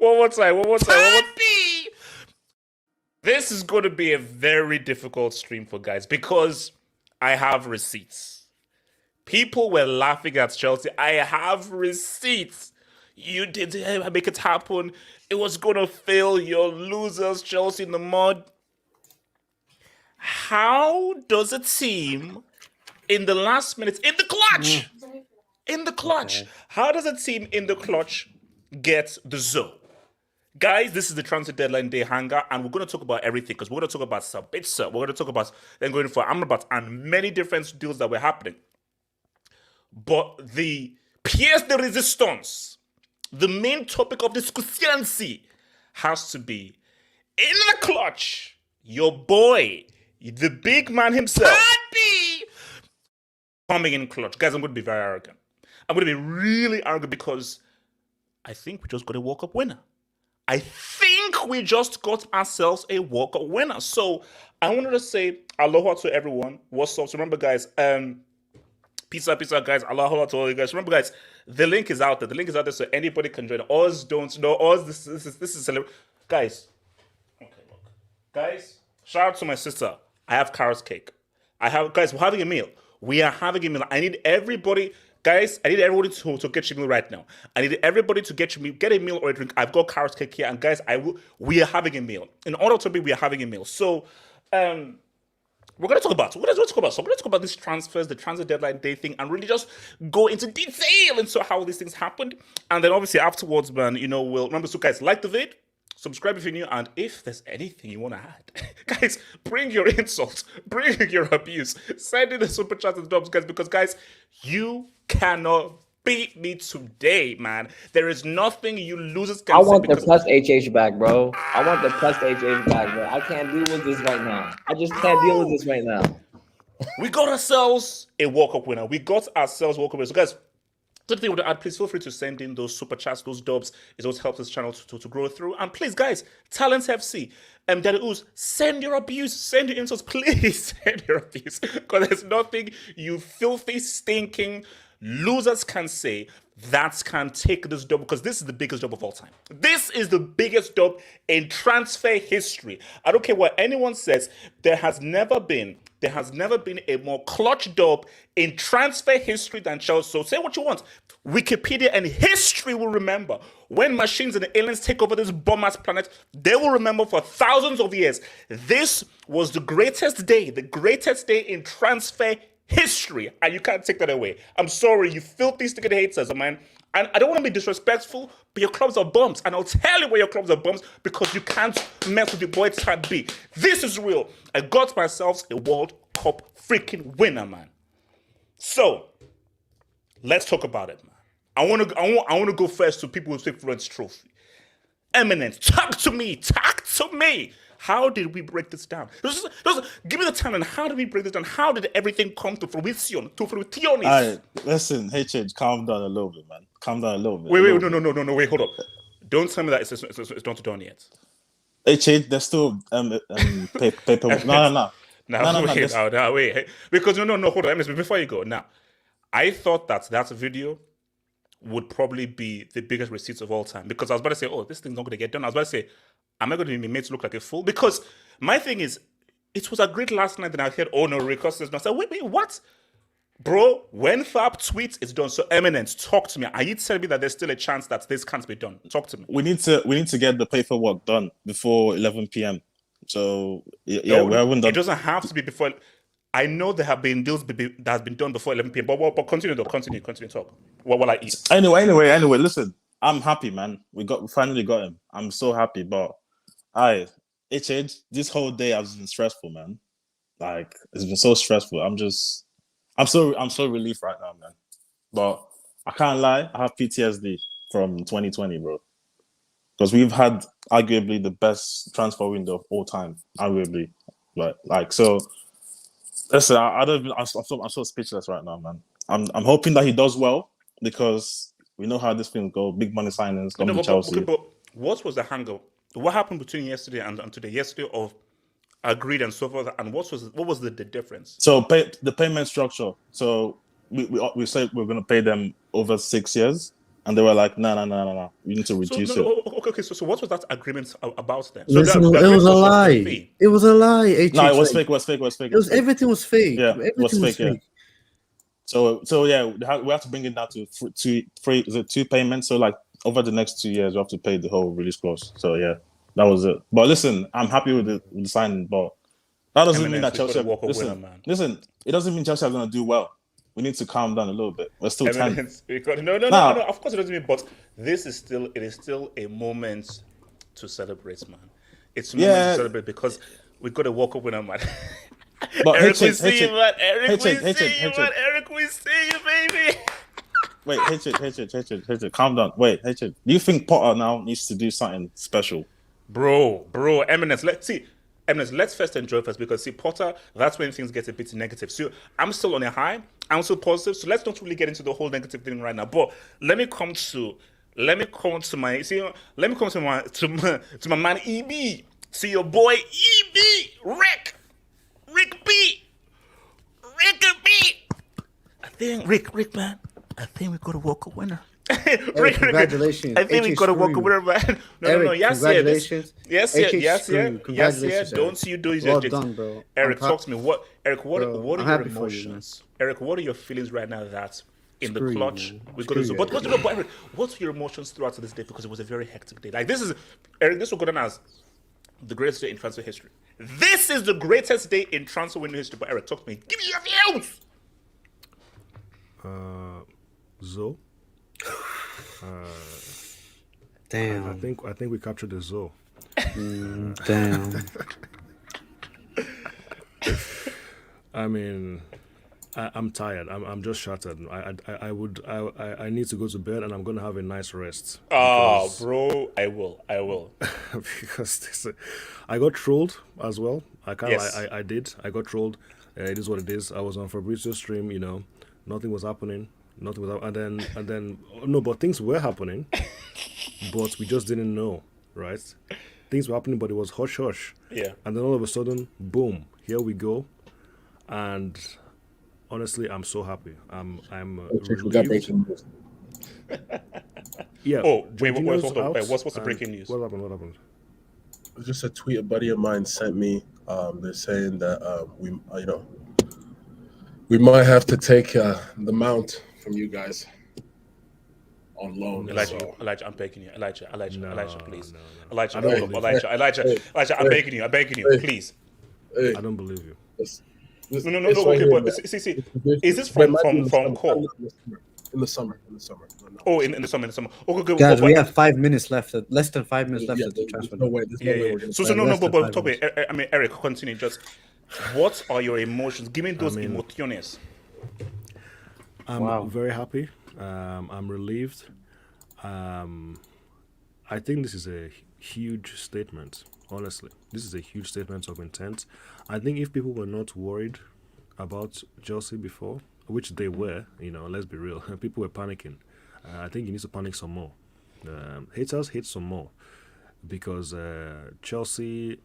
One more time. This is going to be a very difficult stream for guys because I have receipts. People were laughing at Chelsea. I have receipts. You did make it happen. It was going to fail. You're losers, Chelsea in the mud. How does a team in the last minutes, in the clutch, how does a team in the clutch get the zone? Guys, this is the transfer deadline day hangout, and we're going to talk about everything because we're going to talk about Sabitzer, we're going to talk about then going for Amrabat and many different deals that were happening. But the pièce de résistance, the main topic of discussion has to be in the clutch, your boy, the big man himself, coming in clutch. Guys, I'm going to be very arrogant. I'm going to be really arrogant because I think we just got a walk-up winner. I think we just got ourselves a walk-up winner. So I wanted to say aloha to everyone. What's up? So remember, guys, peace out, guys. Aloha to all you guys. Remember, guys, the link is out there. The link is out there so anybody can join. Oz don't know. Oz, this is guys. Okay, look. Guys, shout out to my sister. I have carrot cake. Guys, we're having a meal. We are having a meal. I need everybody. Guys, I need everybody to get your meal right now. I need everybody to get a meal or a drink. I've got carrot cake here, and guys, we are having a meal. In order to be, we are having a meal. So, we're going to talk about. So we're going to talk about these transfers, the transfer deadline day thing, and really just go into detail into how these things happened. And then obviously afterwards, man, we'll remember. So guys, like the vid. Subscribe if you're new, and if there's anything you want to add, guys, bring your insults, bring your abuse, send in the super chat and dubs, guys, because, guys, you cannot beat me today, man. There is nothing you losers can I want the plus HH back, bro. I want the plus HH back, bro. I can't deal with this right now. I just can't deal with this right now. We got ourselves a walk-up winner. So, guys, something you want to add, please feel free to send in those super chats, those dubs. It always helps this channel to grow through. And please, guys, Talents FC, Daddy Ooze, send your abuse, send your insults, please send your abuse. Because there's nothing you filthy, stinking losers can say that can take this dub, because this is the biggest dub of all time. This is the biggest dub in transfer history. I don't care what anyone says. There has never been a more clutch dub in transfer history than Chelsea. So say what you want. Wikipedia and history will remember. When machines and the aliens take over this bomb-ass planet, they will remember for thousands of years. This was the greatest day in transfer history, and you can't take that away. I'm sorry, you filthy, sticky haters, man. And I don't want to be disrespectful, but your clubs are bums. And I'll tell you why your clubs are bums, because you can't mess with your boy Todd B. This is real. I got myself a World Cup freaking winner, man. So, let's talk about it, man. I want to go first to people who take Florence Trophy. Eminence, talk to me. How did we break this down? Give me the time, and how did we break this down? How did everything come to fruition? All right, listen, HH, calm down a little bit, man. Calm down a little bit. Wait, wait, hold up. Don't tell me that it's not done yet. HH, there's still paper. No. Wait. Because no, hold on. Before you go, now, I thought that video would probably be the biggest receipts of all time, because I was about to say, oh, this thing's not going to get done. I was about to say, am I going to be made to look like a fool? Because my thing is, it was agreed last night that I heard, oh no, Rick says no. I said, wait, what? Bro, when Fab tweets, it's done. So Eminence, talk to me. Are you telling me that there's still a chance that this can't be done? Talk to me. We need to get the paperwork done before 11 p.m. So yeah, we haven't done. It doesn't have to be before. I know there have been deals that has been done before 11 p.m. But continue talk. What will I eat? Anyway, listen. I'm happy, man. We finally got him. I'm so happy, but this whole day has been stressful, man. Like, it's been so stressful. I'm so relieved right now, man. But I can't lie, I have PTSD from 2020, bro. Because we've had arguably the best transfer window of all time, arguably. But so listen, I'm so speechless right now, man. I'm hoping that he does well, because we know how this thing go. Big money signings, Chelsea. But what was the hangout? What happened between yesterday and today? Yesterday of agreed and so forth, and what was the difference? So the payment structure. So we said we're going to pay them over 6 years, and they were like, no, you need to reduce it. Okay. So what was that agreement about then? So it was a lie. It was a lie. No, it was fake. Everything was fake. Yeah, it was fake. Yeah. So yeah, we have to bring it down to two payments. So like over the next 2 years, we have to pay the whole release cost. So yeah, that was it. But listen, I'm happy with the signing, but that doesn't mean that Chelsea. Listen, it doesn't mean Chelsea are going to do well. We need to calm down a little bit. We're still 10. No. Of course it doesn't mean, but it is still a moment to celebrate, man. It's a moment to celebrate, because we got a walk up winner, man. But Eric, we see you, man. Eric, we see you, baby. Wait, HH, calm down. Wait, HH, do you think Potter now needs to do something special? Bro, Eminence, let's first enjoy first, because see, Potter, that's when things get a bit negative. So I'm still on a high, I'm still positive, so let's not really get into the whole negative thing right now. But let me come to my man EB. See your boy EB, Rick B. Rick, man. I think we got to walk a winner. Eric, congratulations. I think we got to walk a winner, man. No. Yes, congratulations. Yes. Don't you do it? Well done, bro. Eric, talk to me. What are your emotions? Eric, what are your feelings right now that in the clutch we got to? But Eric, what's your emotions throughout this day? Because it was a very hectic day. Like, this is Eric. This will go down as the greatest day in transfer history. This is the greatest day in transfer window history. But Eric, talk to me. Give me your views. Zoe. Damn. I think we captured the Zoe. Damn. I mean, I'm tired. I'm just shattered. I need to go to bed, and I'm gonna have a nice rest. Oh, bro, I will. Because I got trolled as well. I can't. Yes. I did. I got trolled. It is what it is. I was on Fabrizio's stream. Nothing was happening. And then no, but things were happening, but we just didn't know, right? Things were happening, but it was hush hush. Yeah. And then all of a sudden, boom! Here we go. And honestly, I'm so happy. I'm relieved. Yeah. Oh, wait, Jorginho's hold on. out, Wait, what's the and- breaking news? What happened? What happened? Just a tweet a buddy of mine sent me. They're saying that we might have to take the mount from you guys on loan. Elijah, So- Elijah, I'm begging you. Elijah, please. No. Elijah, I don't hold up. believe Elijah, I'm begging you, Hey. please. Hey, I don't believe you. No. it's right Okay, here, but man. see, is this from call? In the summer. No. Oh, in the summer. Okay, Guys, but- we have 5 minutes left. Less than 5 minutes left Yeah, of the there's transfer. no way. There's no way we're gonna. So Yeah, no, less but than 5 talk about. I mean, Eric, continue. Just what are your emotions? Give me those emociones. I'm very happy. I'm relieved. I think this is a huge statement. Honestly, this is a huge statement of intent. I think if people were not worried about Chelsea before, which they were, let's be real, people were panicking. I think you need to panic some more. Haters hate some more, because Chelsea,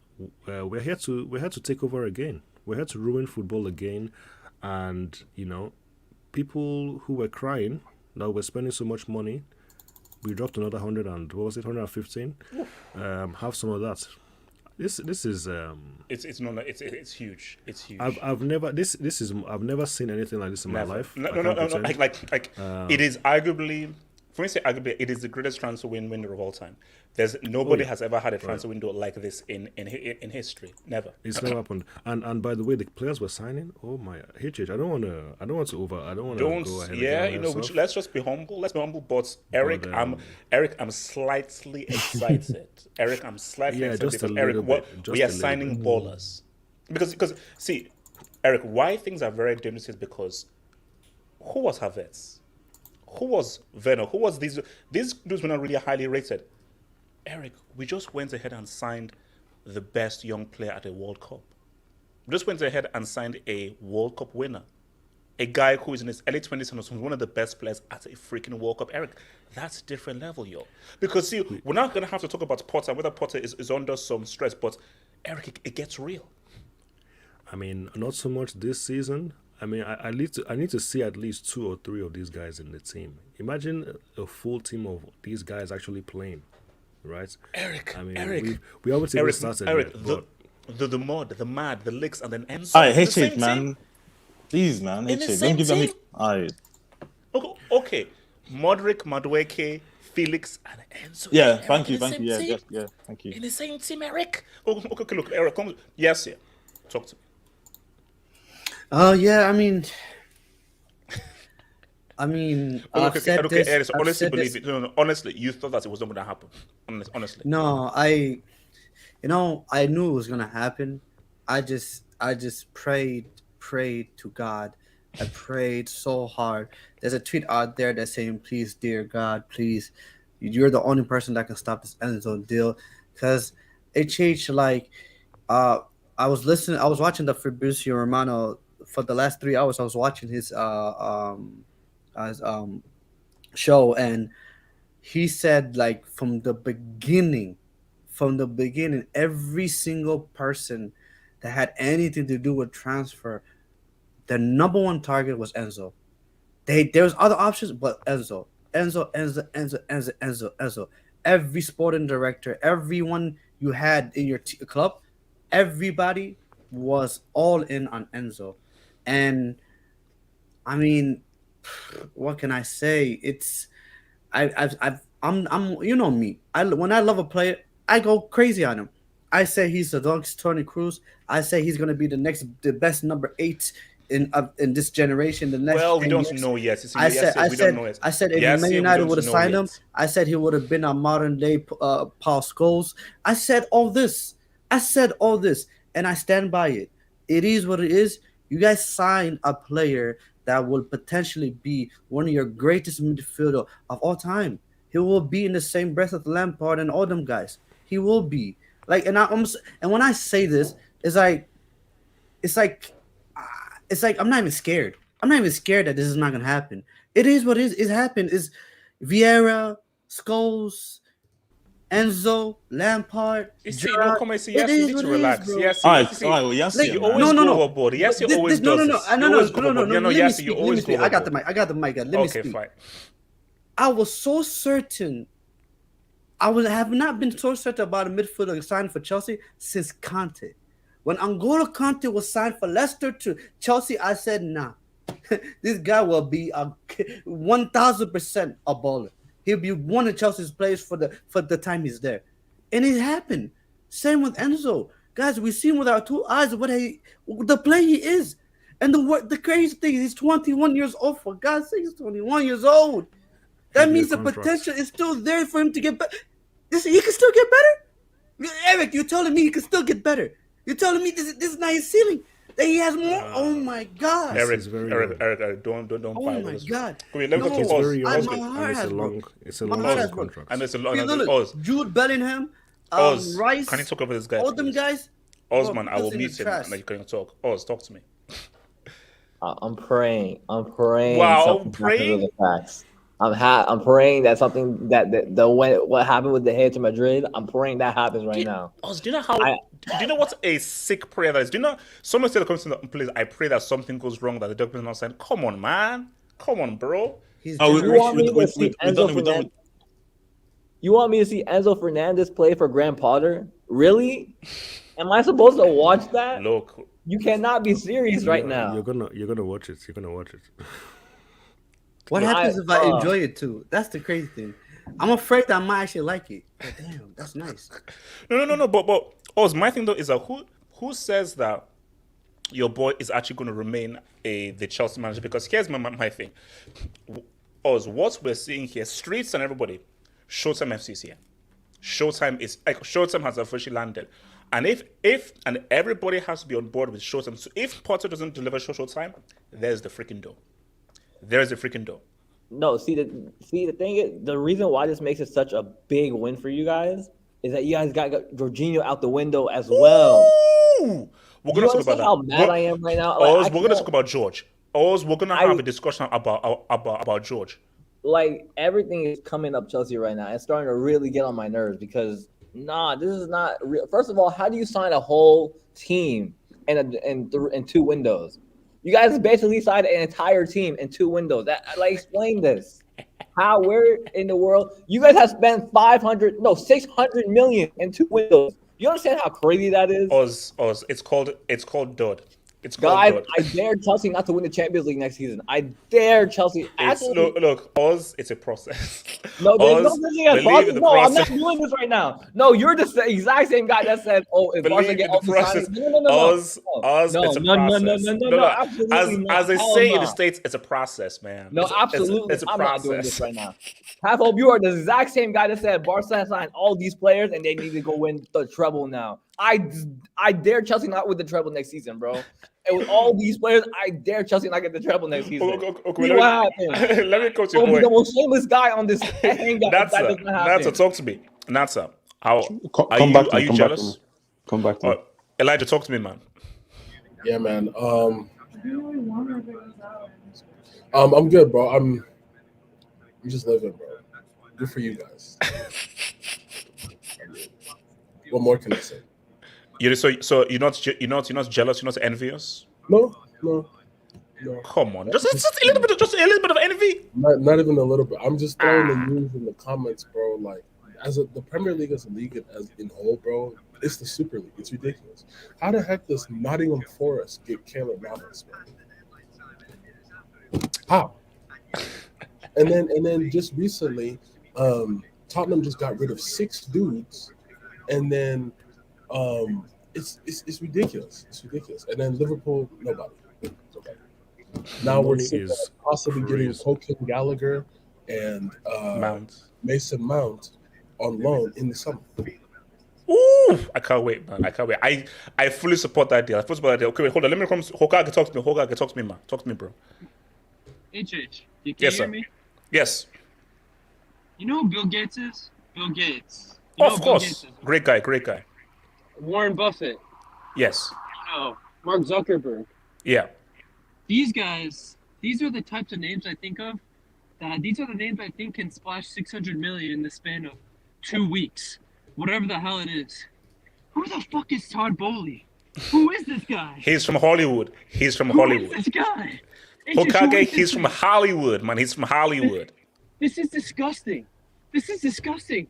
we're here to take over again. We're here to ruin football again, and people who were crying that we're spending so much money, we dropped another 115. Have some of that. This is It's huge. It's huge. I've never seen anything like this in my life. No. I can't pretend. Like it is arguably, for me to say arguably, it is the greatest transfer window of all time. There's nobody has ever had a transfer window like this in history. Never. It's never happened. And by the way, the players were signing. Oh my HH, I don't want to go ahead. and get myself. Let's just be humble. Let's be humble. But Eric, I'm slightly excited. Eric, I'm slightly Yeah, excited just a because Eric, little bit. Just we a are little signing ballers. Because see, Eric, why things are very dangerous is because who was Havertz? Who was Werner? Who was these dudes were not really highly rated. Eric, we just went ahead and signed the best young player at a World Cup. We just went ahead and signed a World Cup winner. A guy who is in his early 20s and was one of the best players at a freaking World Cup. Eric, that's a different level, yo. Because, see, we're not going to have to talk about Potter, whether Potter is under some stress, but, Eric, it gets real. I mean, not so much this season. I mean, I need to see at least 2 or 3 of these guys in the team. Imagine a full team of these guys actually playing, right? Eric, I mean, Eric, we always Eric, started. Eric, yet, the mud, the mad, the licks, and then Enzo. Alright, in the same HH, man. team. Please, man. In the HH. same Don't give them. team? Alright. Okay. Modric, Madueke, Felix, and Enzo. Yeah, Eric, thank in you. the Thank same you. Yeah, team? yeah, thank you. In the same team, Eric. Okay, look, Eric, come. Yes, yeah. Talk to me. Yeah, I mean, I've said Okay, this. Eric, I've honestly said believe this. it. No, honestly, you thought that it was not going to happen. Honestly. No, I knew it was gonna happen. I just prayed to God. I prayed so hard. There's a tweet out there that's saying, "Please, dear God, please, you're the only person that can stop this Enzo deal," because it changed. Like, I was watching the Fabrizio Romano for the last 3 hours. I was watching his show, and he said, like, from the beginning, every single person that had anything to do with transfer, the number one target was Enzo. There was other options, but Enzo. Every sporting director, everyone you had in your club, everybody was all in on Enzo. And I mean, what can I say? I'm you know me. When I love a player, I go crazy on him. I say he's the next Toni Kroos. I say he's gonna be the best number 8 in this generation. The next. Well, we 10 don't years. know yet. I said if Man United would have signed him, I said he would have been a modern day Paul Scholes. I said all this, and I stand by it. It is what it is. You guys signed a player that will potentially be one of your greatest midfielder of all time. He will be in the same breath of Lampard and all them guys. He will be and when I say this, it's like I'm not even scared. I'm not even scared that this is not gonna happen. It is what it is. It happened. Is Vieira, Scholes, Enzo, Lampard. Gerrard. You need to relax. Yes, Alright, well, yes, you always go overboard. Yes, you always do. No. Let me speak. I got the mic. Let me Okay, speak. fine. I was so certain. Have not been so certain about a midfielder signed for Chelsea since Conte. When N'Golo Conte was signed for Leicester to Chelsea, I said, nah, this guy will be 1,000% a baller. He'll be one of Chelsea's players for the time he's there. And it happened. Same with Enzo. Guys, we've seen with our 2 eyes the play he is. And the crazy thing is he's 21 years old. For God's sake, he's 21 years old. That means the potential is still there for him to get better. He can still get better? Eric, you're telling me he can still get better. You're telling me this is not his ceiling. That he has more. Oh my God. Eric, don't. Oh my God. Wait, let me go to Oz. It's a long contract. And it's a long. Jude Bellingham, Oz, Rice. can you talk over this guy? All them guys. Osman, I will mute him and you can talk. Oz, talk to me. I'm praying. Wow, praying. The facts. I'm praying that something what happened with the head to Madrid. I'm praying that happens right now. Oz, do you know how? Do you know what a sick prayer that is? Do you know? Someone said, "Comes to the place. I pray that something goes wrong, that the doctor is not saying, come on, man, come on, bro." You want me to see Enzo Fernandez play for Graham Potter? Really? Am I supposed to watch that? Look, you cannot be serious right now. You're gonna watch it. You're gonna watch it. What happens if I enjoy it too? That's the crazy thing. I'm afraid that I might actually like it. But damn, that's nice. No. But Oz, my thing though is that who says that your boy is actually going to remain the Chelsea manager? Because here's my thing. Oz, what we're seeing here, Streets and everybody, Showtime FC is here. Showtime has officially landed. And if everybody has to be on board with Showtime. So if Potter doesn't deliver Showtime, there's the freaking door. There's the freaking door. No, the thing is, the reason why this makes it such a big win for you guys is that you guys got Jorginho out the window as well. Ooh! We're gonna talk about that. How mad I am right now. We're gonna talk about George. We're gonna have a discussion about George. Like everything is coming up Chelsea right now. It's starting to really get on my nerves because this is not real. First of all, how do you sign a whole team in 2 windows? You guys basically signed an entire team in 2 windows. Explain this. Where in the world? You guys have spent 600 million in 2 windows. You understand how crazy that is? Oz, it's called Dud. Guys, I dare Chelsea not to win the Champions League next season. I dare Chelsea. Look, Oz, it's a process. No, there's no such thing as process. No, I'm not doing this right now. No, you're the exact same guy that said, "Oh, if Barca get all the signings." No. Oz, it's a process. No, absolutely not. As they say in the States, it's a process, man. No, absolutely. It's a process. I'm not doing this right now. Half hope you are the exact same guy that said Barca has signed all these players and they need to go win the treble now. I dare Chelsea not win the treble next season, bro. And with all these players, I dare Chelsea not get the treble next season. Okay, what happens? Let me coach you. The most shameless guy on this hangout. Natsa, talk to me. Natsa, are you jealous? Come back to me. Elijah, talk to me, man. Yeah, man. I'm good, bro. I'm just living, bro. Good for you guys. What more can I say? So you're not jealous, you're not envious? No. Come on, just a little bit of envy. Not even a little bit. I'm just throwing the news in the comments, bro. Like, the Premier League as a league as in whole, bro, it's the Super League. It's ridiculous. How the heck does Nottingham Forest get Caleb Navas, man? How? And then just recently, Tottenham just got rid of 6 dudes, and then it's ridiculous. It's ridiculous. And then Liverpool, nobody. Now we're possibly getting Coquelin Gallagher and Mason Mount on loan in the summer. Ooh, I can't wait, man. I can't wait. I fully support that deal. Okay, wait, hold on. Let me come. Hokage, talk to me. Hokage, talk to me, man. Talk to me, bro. HH, you can hear me? Yes. You know who Bill Gates is? Bill Gates. Of course. Great guy. Warren Buffett. Yes. Mark Zuckerberg. Yeah. These guys, these are the types of names I think of. These are the names I think can splash 600 million in the span of 2 weeks. Whatever the hell it is. Who the fuck is Todd Boehly? Who is this guy? He's from Hollywood. Who is this guy? Hokage, he's from Hollywood, man. He's from Hollywood. This is disgusting. This is disgusting.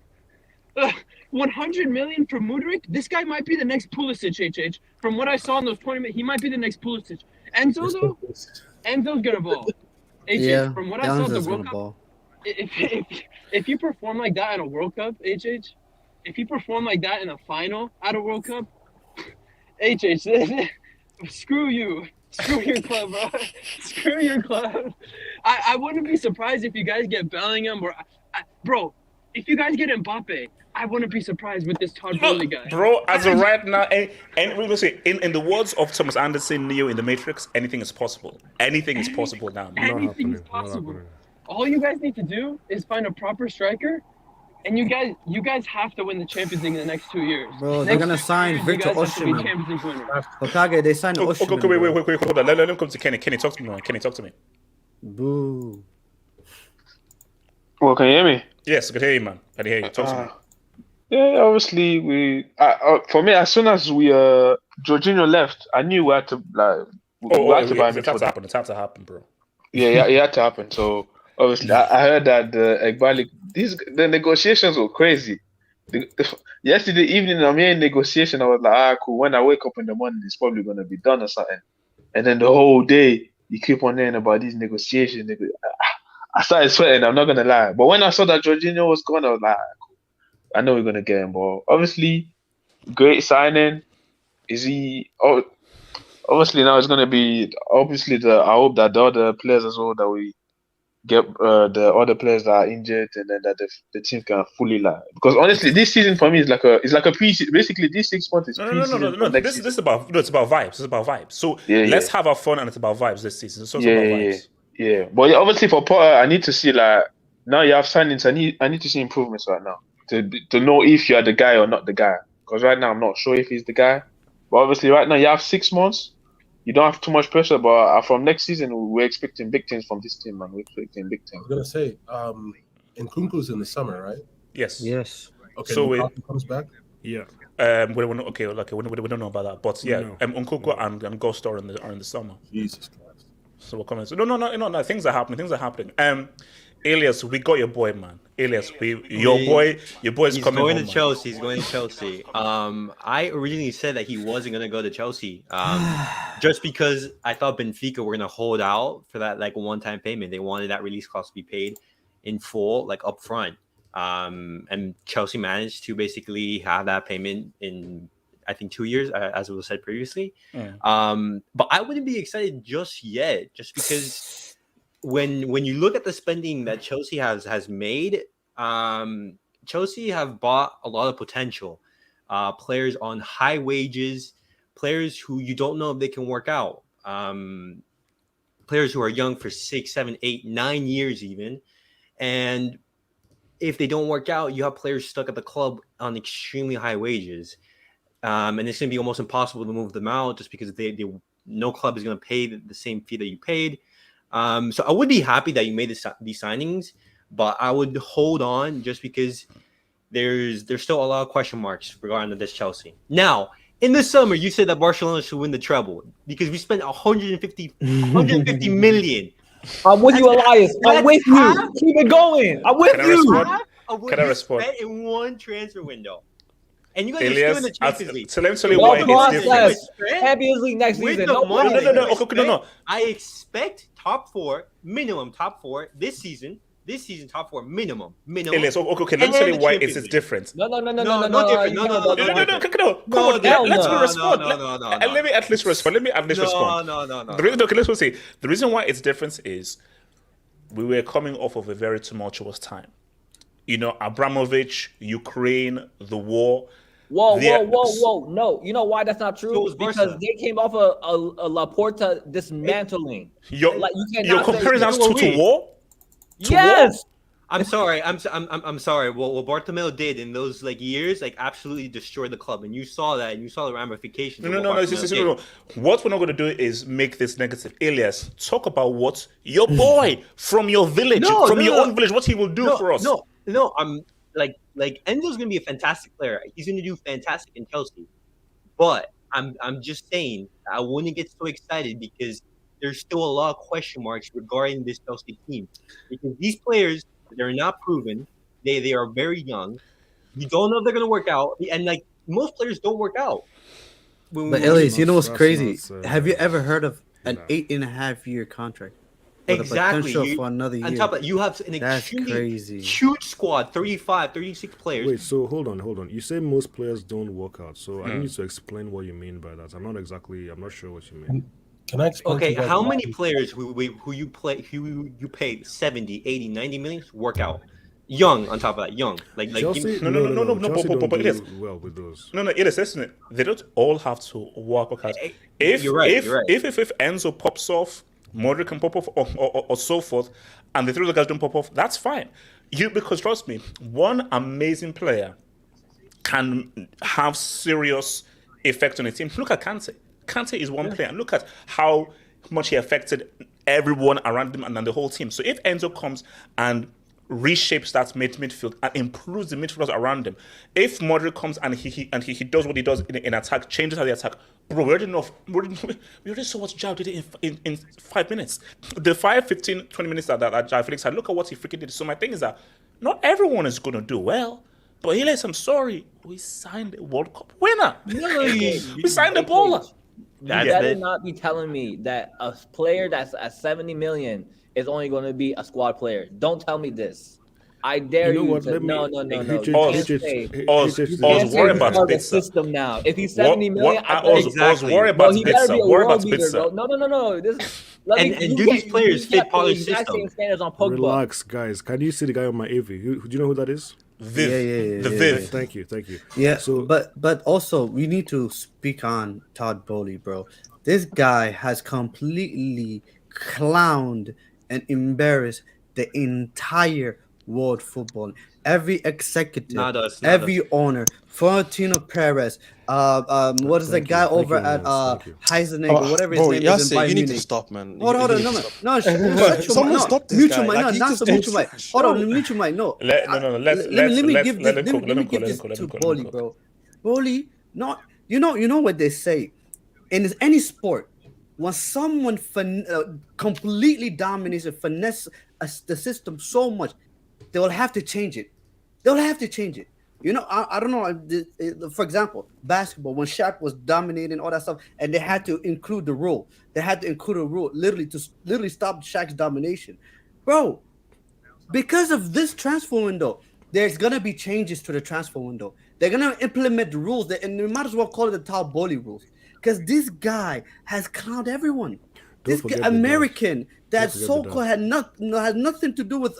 100 million for Mudryk. This guy might be the next Pulisic. HH. From what I saw in those 20 minutes, he might be the next Pulisic. Enzo though, Enzo's gonna ball. HH. Yeah, From what I saw at the Enzo's World gonna Cup, ball. if you perform like that at a World Cup, HH. If you perform like that in a final at a World Cup, HH. Screw you. Screw your club, bro. Screw your club. I wouldn't be surprised if you guys get Bellingham or, bro. If you guys get Mbappe, I wouldn't be surprised with this Todd Boehly guy. Bro, as of right now, and we will say, in the words of Thomas Anderson, Neo in the Matrix, anything is possible. Anything is possible now. Man. Anything is possible. All you guys need to do is find a proper striker, and you guys have to win the Champions League in the next 2 years. Bro, they're gonna sign Victor Osimhen. Hokage, they signed Osimhen. Okay, wait, hold on. Let him come to Kenny. Kenny, talk to me, man. Kenny, talk to me. Boo. Well, can you hear me? Yes, I can hear you, man. I can hear you. Talk to me. Yeah, obviously for me, as soon as Jorginho left, I knew we had to buy it had to happen. It had to happen, bro. Yeah, it had to happen. So obviously, I heard that the negotiations were crazy. Yesterday evening, I'm here in negotiation. I was like, cool. When I wake up in the morning, it's probably gonna be done or something. And then the whole day, you keep on hearing about these negotiations. I started sweating. I'm not gonna lie. But when I saw that Jorginho was gone, I was like, cool. I know we're gonna get him. But obviously, great signing. Is he? Oh, obviously now it's gonna be I hope that the other players as well that we get the other players that are injured and then that the team can fully because honestly this season for me is like a pre-season. Basically this 6 months is pre-season. No. This is about it's about vibes. It's about vibes. So let's have our fun and it's about vibes this season. So it's about vibes. Yeah. But obviously for Potter, I need to see now you have signings. I need to see improvements right now to know if you are the guy or not the guy. Because right now I'm not sure if he's the guy. But obviously right now you have 6 months. You don't have too much pressure, but from next season we're expecting big things from this team, man. We're expecting big things. I was gonna say, Nkunku's in the summer, right? Yes. Okay. So comes back. Yeah. We don't know about that, but yeah, Nkunku and Gusto are in the summer. Jesus Christ. So we're coming. So no. Things are happening. Elias, we got your boy, man. Elias, your boy's he's coming going home, to Chelsea. He's going to Chelsea. I originally said that he wasn't going to go to Chelsea, just because I thought Benfica were going to hold out for that one-time payment. They wanted that release cost to be paid in full, up front. And Chelsea managed to basically have that payment in, I think, 2 years, as it was said previously. But I wouldn't be excited just yet, just because when you look at the spending that Chelsea has made, Chelsea have bought a lot of potential players on high wages, players who you don't know if they can work out, players who are young for 6, 7, 8, 9 years even, and if they don't work out, you have players stuck at the club on extremely high wages, and it's going to be almost impossible to move them out just because no club is going to pay the same fee that you paid. So I would be happy that you made these signings, but I would hold on just because there's still a lot of question marks regarding this Chelsea. Now, in the summer, you said that Barcelona should win the treble because we spent 150 million. I'm with you, Elias. I'm with you. Keep it going. I'm with you. Can I respond? In one transfer window. And you guys Elias, are still in the Champions League. So let me tell you why it's different. Champions League next season. No. I expect top four this season. This season, top four minimum. Elias, okay. Let me tell you why it's different. No. Come on, let me respond. Let me at least respond. No. The reason why it's different is we were coming off of a very tumultuous time. Abramovich, Ukraine, the war. Whoa. No. You know why that's not true? Because they came off a Laporta dismantling. You're comparing us to war? Yes. I'm sorry. I'm sorry. What Bartomeu did in those years, absolutely destroyed the club, and you saw that, and you saw the ramifications. No. What we're not going to do is make this negative. Elias, talk about what your boy from your village, your own village, what he will do for us. No. I'm Enzo's going to be a fantastic player. He's going to do fantastic in Chelsea, but I'm just saying I wouldn't get so excited because there's still a lot of question marks regarding this Chelsea team because these players They're not proven. They are very young. You don't know if they're going to work out, and like most players don't work out. But Elias, you know what's crazy? Have you ever heard of an 8.5-year contract? Exactly. For another year. On top of that, you have an extremely huge squad, 35, 36 players. Wait, so hold on. You say most players don't work out, so I need to explain what you mean by that. I'm not sure what you mean. Can I explain? Okay, how many players who you paid 70, 80, 90 million work out? Young, on top of that, young. Like Chelsea, no, but it is well with those. No, it is, listen, they don't all have to work out. You're right. If Enzo pops off, Modric can pop off, or so forth, and the three other guys don't pop off, that's fine. Because trust me, one amazing player can have serious effect on a team. Look at Kante. Kante is one player, and look at how much he affected everyone around him and the whole team. So if Enzo comes and reshapes that midfield and improves the midfielders around him, if Modric comes and he does what he does in attack, changes how they attack, bro, we already saw what Joao did in 5 minutes. The 15, 20 minutes that Joao Felix had, look at what he freaking did. So my thing is that not everyone is going to do well. But Elias, I'm sorry, we signed a World Cup winner. We signed a baller. You better not be telling me that a player that's at 70 million is only going to be a squad player. Don't tell me this. I dare you. No. Oz, worry about the system now. If he's 70 million, Oz, worry about Spitzer. Worry about Spitzer. No. And do these players fit Pollard's system? Relax, guys. Can you see the guy on my AV? Do you know who that is? Viv. Viv. Thank you. Yeah. So, but also we need to speak on Todd Boehly, bro. This guy has completely clowned and embarrassed the entire world football. Every executive, every owner, Florentino Perez, what is the guy over at Heisenegger, whatever his name is in Bayern Munich. You need to stop, man. Hold on, no. Someone stop this guy. Mute your mic. Hold on, mute your mic. No. Let me give this to Boehly, bro. Boehly, not you know what they say in any sport. When someone completely dominates and finesse the system so much, they will have to change it. You know, I don't know. For example, basketball, when Shaq was dominating all that stuff, and they had to include the rule. Literally to stop Shaq's domination. Bro, because of this transfer window, there's going to be changes to the transfer window. They're going to implement the rules, and we might as well call it the Todd Boehly rules. Because this guy has clowned everyone. This American that so-called had nothing to do with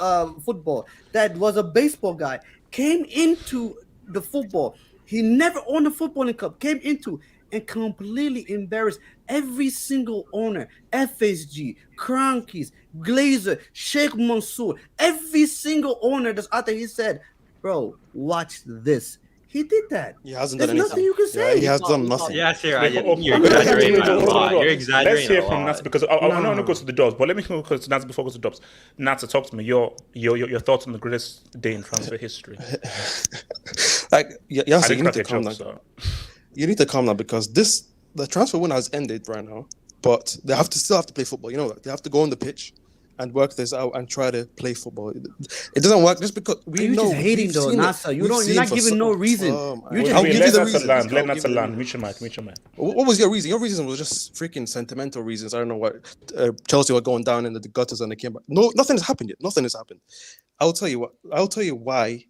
football, that was a baseball guy, came into the football. He never owned a footballing club, came into and completely embarrassed every single owner, FSG, Kroenkes, Glazer, Sheikh Mansour, every single owner that's out there. He said, bro, watch this. He did that. He hasn't done anything. Nothing you can say. He has done nothing. Yeah, Sarah, you're exaggerating a lot. Let's hear from Nats because I want to go to the Dubs, but let me go to Nats before I go to the Dubs. Nats, talk to me. Your thoughts on the greatest day in transfer history. You need to calm down. You need to calm down because the transfer window has ended right now, but they still have to play football. You know that they have to go on the pitch and work this out and try to play football. It doesn't work just because we know. You're just hating though, Nasa. You're not giving no reason. I'll give you the reason. Let Nasa land. Mute your mic. What was your reason? Your reason was just freaking sentimental reasons. I don't know what. Chelsea were going down into the gutters and they came back. No, nothing has happened yet. Nothing has happened. I'll tell you why.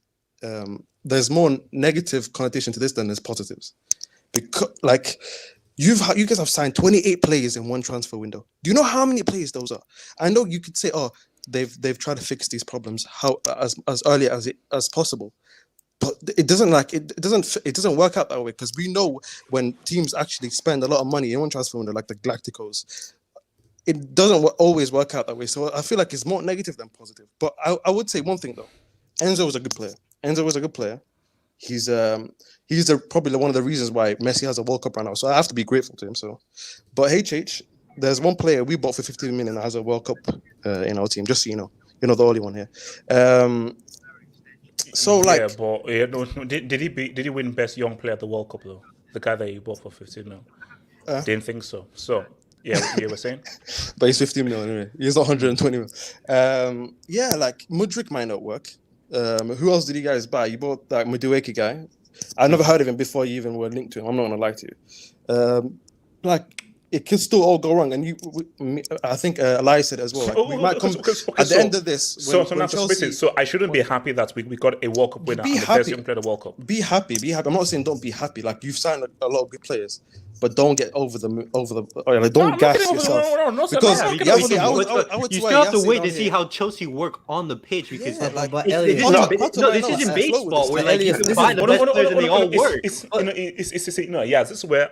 There's more negative connotation to this than there's positives. Because you guys have signed 28 players in one transfer window. Do you know how many players those are? I know you could say, oh, they've tried to fix these problems as early as possible, but it doesn't work out that way because we know when teams actually spend a lot of money in one transfer window, like the Galacticos, it doesn't always work out that way. So I feel like it's more negative than positive. But I would say one thing though, Enzo was a good player. He's probably one of the reasons why Messi has a World Cup right now. So I have to be grateful to him. So, but HH, there's one player we bought for 15 million that has a World Cup in our team. Just so you know, you're not the only one here. Did he win best young player at the World Cup though? The guy that you bought for 15 mil. Didn't think so. So Yeah, you were saying? But he's 15 million anyway. He's not 120 million. Yeah, like Mudryk might not work. Who else did you guys buy? You bought that Madueke guy. I never heard of him before you even were linked to him. I'm not gonna lie to you. Like it could still all go wrong, and I think Elias said as well. Like, we might come at the end of this. So I shouldn't be happy that we got a World Cup winner and the best young player the World Cup. Be happy. I'm not saying don't be happy. Like you've signed a lot of good players, but don't get over the like, don't gas yourself. No, because you still have to wait to see how Chelsea work on the pitch because this isn't baseball where like you can find the best players and they all work. This is where.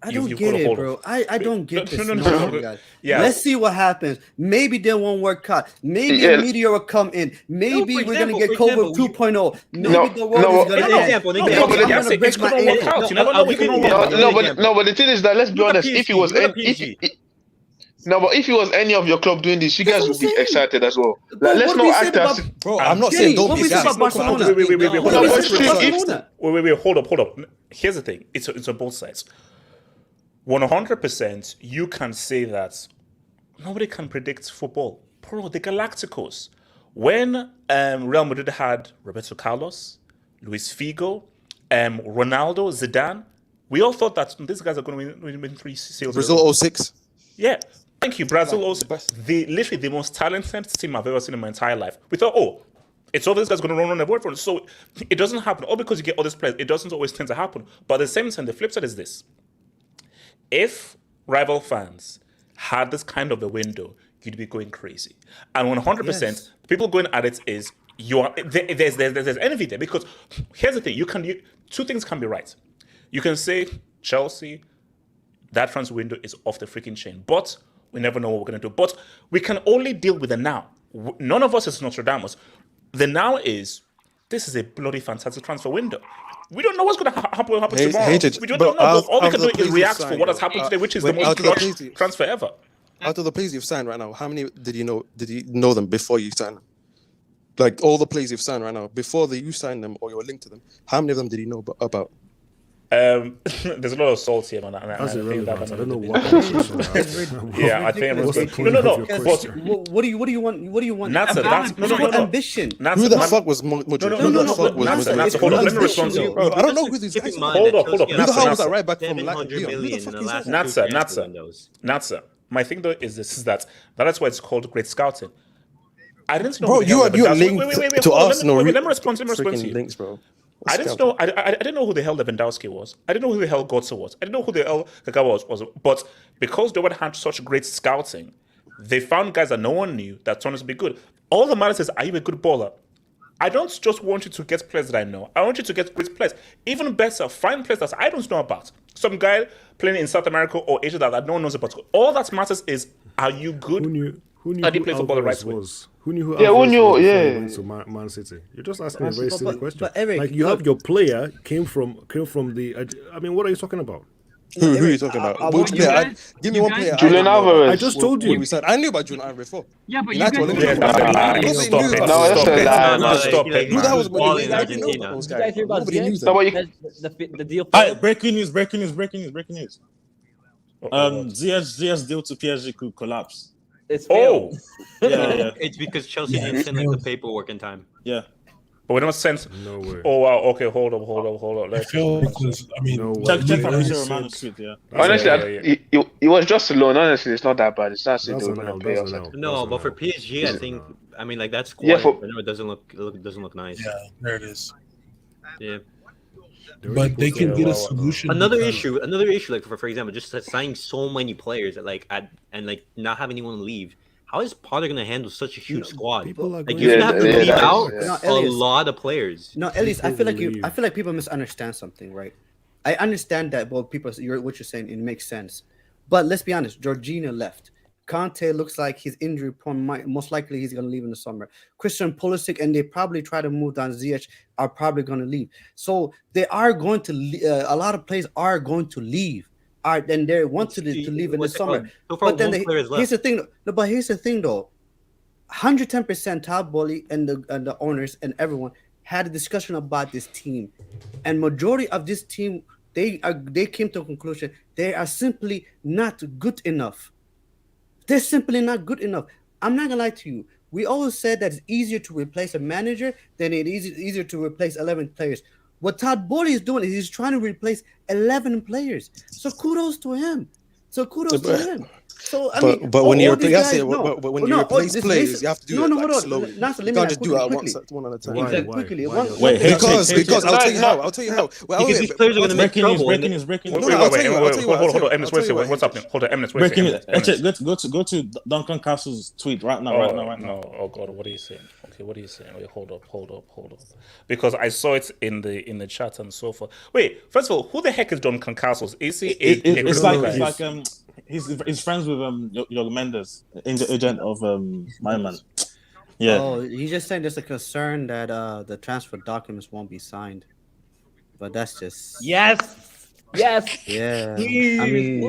I don't get it, bro. I don't get this. No. Yeah. Let's see what happens. Maybe they won't work out. Maybe a meteor will come in. Maybe we're going to get COVID 2.0. Maybe the world is going to end. No, but the thing is that, let's be honest, if it was any of your club doing this, you guys would be excited as well. Like, let's not act as... Bro, I'm not saying don't be excited. Barcelona. Wait, hold up. Here's the thing. It's on both sides. 100%, you can say that nobody can predict football. Bro, the Galacticos. When Real Madrid had Roberto Carlos, Luis Figo, Ronaldo, Zidane, we all thought that these guys are going to win 3 seals. Brazil 06. Yeah, thank you. Brazil 06. Literally the most talented team I've ever seen in my entire life. We thought, it's over, this guy's going to run the board for us. So it doesn't happen. All because you get all these players, it doesn't always tend to happen. But at the same time, the flip side is this. If rival fans had this kind of a window, you'd be going crazy. And 100%, people going at it is there's envy there because here's the thing: two things can be right. You can say Chelsea, that transfer window is off the freaking chain, but we never know what we're going to do. But we can only deal with the now. None of us is Nostradamus. The now is this is a bloody fantastic transfer window. We don't know what's going to happen tomorrow. We don't know. All we can do is react for what has happened today, which is the most clutch transfer ever. Out of the players you've signed right now, how many did you know them before you signed them? Like all the players you've signed right now, before you signed them or you were linked to them, how many of them did you know about? There's a lot of salt here, man. I don't know what. I think no. What do you want? That's ambition. Who the fuck was Modric? No. Hold on, let me respond to you. I don't know who these guys are. Hold up. Who the hell was that right back from Natsa. My thing though is that that's why it's called great scouting. I didn't know. Bro, you're linked to Arsenal. Let me respond to you. Links, bro. I didn't know. I didn't know who the hell Lewandowski was. I didn't know who the hell Götze was. I didn't know who the hell Kagawa was. But because they had such great scouting, they found guys that no one knew that turned out to be good. All that matters is, are you a good baller? I don't just want you to get players that I know. I want you to get great players. Even better, find players that I don't know about. Some guy playing in South America or Asia that no one knows about. All that matters is, are you good? Who knew how do you play football the right way? Who knew who Alvarez was to Man City? You're just asking a very silly question. But Eric, like you have your player came from the. I mean, what are you talking about? Who are you talking about? Give me one player. Julian Alvarez. I just told you. I knew about Julian Alvarez before. Yeah, but you guys. Stop it. Who the hell was balling in Argentina? Did you guys hear about Ziyech? The deal. Breaking news. Ziyech deal to PSG could collapse. It's failed. Yeah. It's because Chelsea didn't send like the paperwork in time. Yeah. But we don't sense. No way. Oh wow. Okay, hold up. I feel because check Fabrizio Romano's tweet. Yeah. Honestly, it was just a loan. Honestly, it's not that bad. It's not No, but for PSG, I think like that squad. I know it doesn't look nice. Yeah, there it is. Yeah. But they can get a solution. Another issue, like for example, just signing so many players and not having anyone leave. How is Potter going to handle such a huge squad? You're going to have to leave out a lot of players. No, Elias, I feel like people misunderstand something, right? I understand that. Well, what you're saying, it makes sense. But let's be honest, Jorginho left. Conte looks like he's injury prone. Most likely he's going to leave in the summer. Christian Pulisic and they probably try to move down. Ziyech are probably going to leave. So they are going to. A lot of players are going to leave. And they want to leave in the summer. But then here's the thing. No, but here's the thing though. 110% Todd Boehly and the owners and everyone had a discussion about this team, and majority of this team they came to a conclusion they are simply not good enough. They're simply not good enough. I'm not gonna lie to you. We always said that it's easier to replace a manager than it is easier to replace 11 players. What Todd Boehly is doing is he's trying to replace 11 players. So kudos to him. So So I mean, but when you replace players, you have to do it like slowly. You can't just do it one at a time. Quickly. Because I'll tell you how. Because these players are going to make trouble. Wait, hold on, Eminence, wait, what's happening? Hold on, Eminence, wait. Go to Duncan Castle's tweet right now. No, oh God, what are you saying? Okay, what are you saying? Wait, hold up. Because I saw it in the chat and so forth. Wait, first of all, who the heck is Duncan Castles? Is he it's like he's friends with Jorg Mendes, agent of my man. Yeah. Oh, he's just saying there's a concern that the transfer documents won't be signed, but that's just Yes. Yeah. Please, I mean,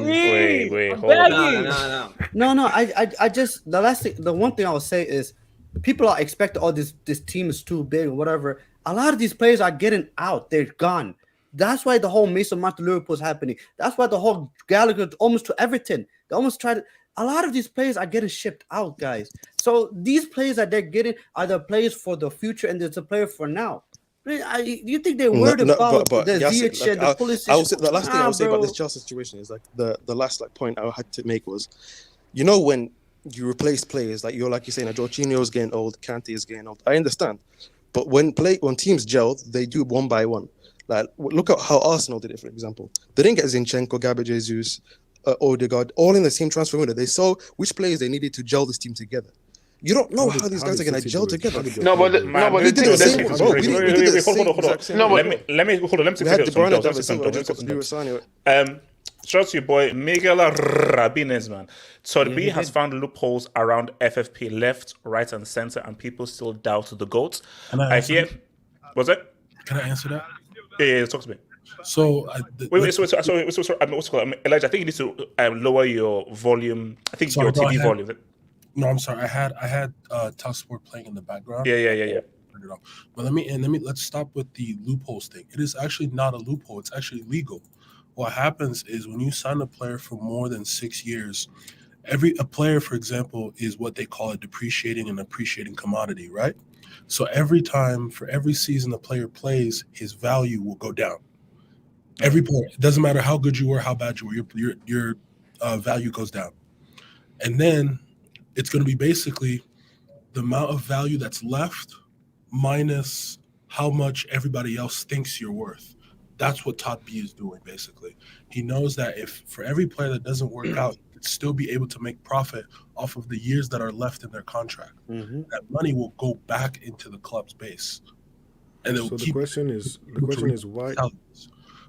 wait, hold on. No. I just the one thing I will say is people are expecting this team is too big or whatever. A lot of these players are getting out. They're gone. That's why the whole Mason Mount to Liverpool is happening. That's why the whole Gallagher almost to Everton. They almost tried. A lot of these players are getting shipped out, guys. So these players that they're getting are the players for the future, and there's a player for now. You think they're worried about the Ziyech and the policy? The last thing I would say about this Chelsea situation is like the last point I had to make was, when you replace players like you're saying, Jorginho is getting old, Kante is getting old. I understand, but when teams gel, they do one by one. Like, look at how Arsenal did it, for example. They didn't get Zinchenko, Gabriel Jesus, Odegaard, all in the same transfer window. They saw which players they needed to gel this team together. You don't know how these guys are going to gel together. No, but we did the same. Hold on. Let me say shout out to your boy Miguel Rabinez, man. Todd B has found loopholes around FFP left, right, and center, and people still doubt the GOAT. What's that? Can I answer that? Yeah, talk to me. So, sorry, Elijah, I think you need to lower your volume. I think your TV volume. No, I'm sorry. I had Talksport playing in the background. Yeah. But let's stop with the loopholes thing. It is actually not a loophole. It's actually legal. What happens is when you sign a player for more than 6 years, a player, for example, is what they call a depreciating and appreciating commodity, right? So for every season a player plays, his value will go down. Every player, it doesn't matter how good you were, how bad you were, your value goes down. And then it's going to be basically the amount of value that's left minus how much everybody else thinks you're worth. That's what Todd B is doing, basically. He knows that if for every player that doesn't work out, he could still be able to make profit off of the years that are left in their contract. Mm-hmm. That money will go back into the club's base. And the question is why?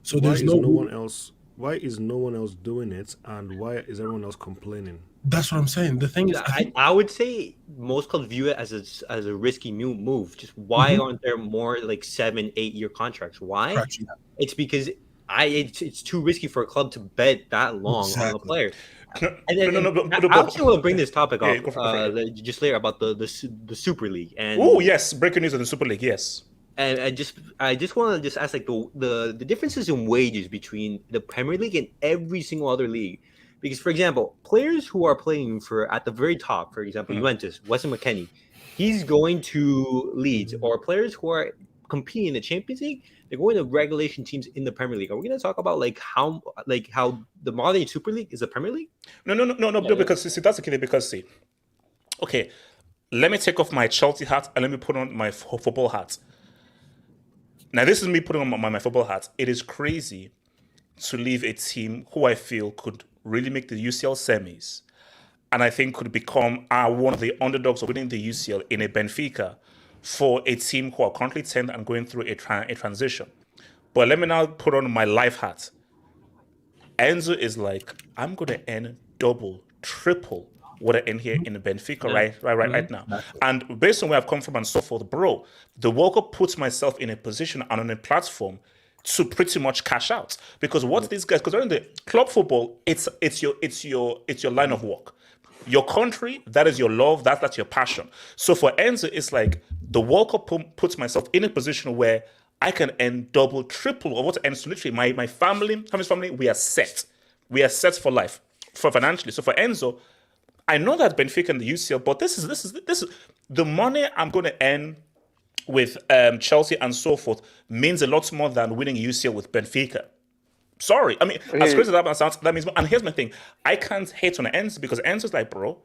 So why is no one else? Why is no one else doing it, and why is everyone else complaining? That's what I'm saying. The thing is, I would say most clubs view it as a risky move. Just why aren't there more like 7-8 year contracts? Why? Correct. It's because it's too risky for a club to bet that long on a player. I actually want to bring this topic up just later about the Super League. And yes, breaking news on the Super League. Yes. And I just want to ask like the differences in wages between the Premier League and every single other league. Because, for example, players who are playing for at the very top, for example, Juventus, Weston McKennie, he's going to Leeds, or players who are competing in the Champions League, they're going to regulation teams in the Premier League. Are we going to talk about how the modern Super League is the Premier League? No, because see, that's the key. Because okay, let me take off my Chelsea hat and let me put on my football hat. Now, this is me putting on my football hat. It is crazy to leave a team who I feel could really make the UCL semis, and I think could become one of the underdogs of winning the UCL in a Benfica, for a team who are currently 10th and going through a transition. But let me now put on my life hat. Enzo is like, I'm going to earn double, triple what I earn here in Benfica right now. And based on where I've come from and so forth, bro, the World Cup puts myself in a position and on a platform to pretty much cash out. Because what these guys, because in the club football, it's your line of work. Your country, that is your love, that's your passion. So for Enzo, it's like the World Cup puts myself in a position where I can earn double, triple of what I earn. So literally, my family, Hamid's family, we are set. We are set for life, for financially. So for Enzo, I know that Benfica and the UCL, but this is the money I'm going to earn with Chelsea and so forth means a lot more than winning UCL with Benfica. Sorry, I mean, as crazy as that sounds, that means. And here's my thing: I can't hate on Enzo because Enzo's like, bro,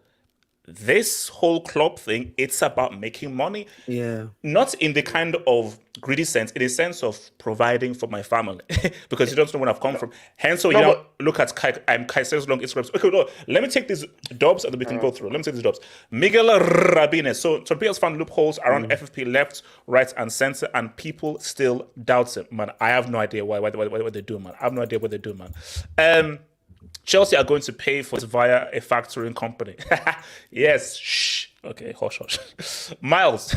this whole club thing, it's about making money. Yeah. Not in the kind of greedy sense, in the sense of providing for my family. Because you don't know where I've come from. Hence, so look at Caicedo's long Instagram. Okay, no, let me take these dubs and then we can go through. Let me take these dubs. Miguel Rabines. So players found loopholes around FFP left, right, and center, and people still doubt it. Man, I have no idea why they do, man. I have no idea what they do, man. Chelsea are going to pay for it via a factoring company. Yes. Shh. Okay, hush. Miles.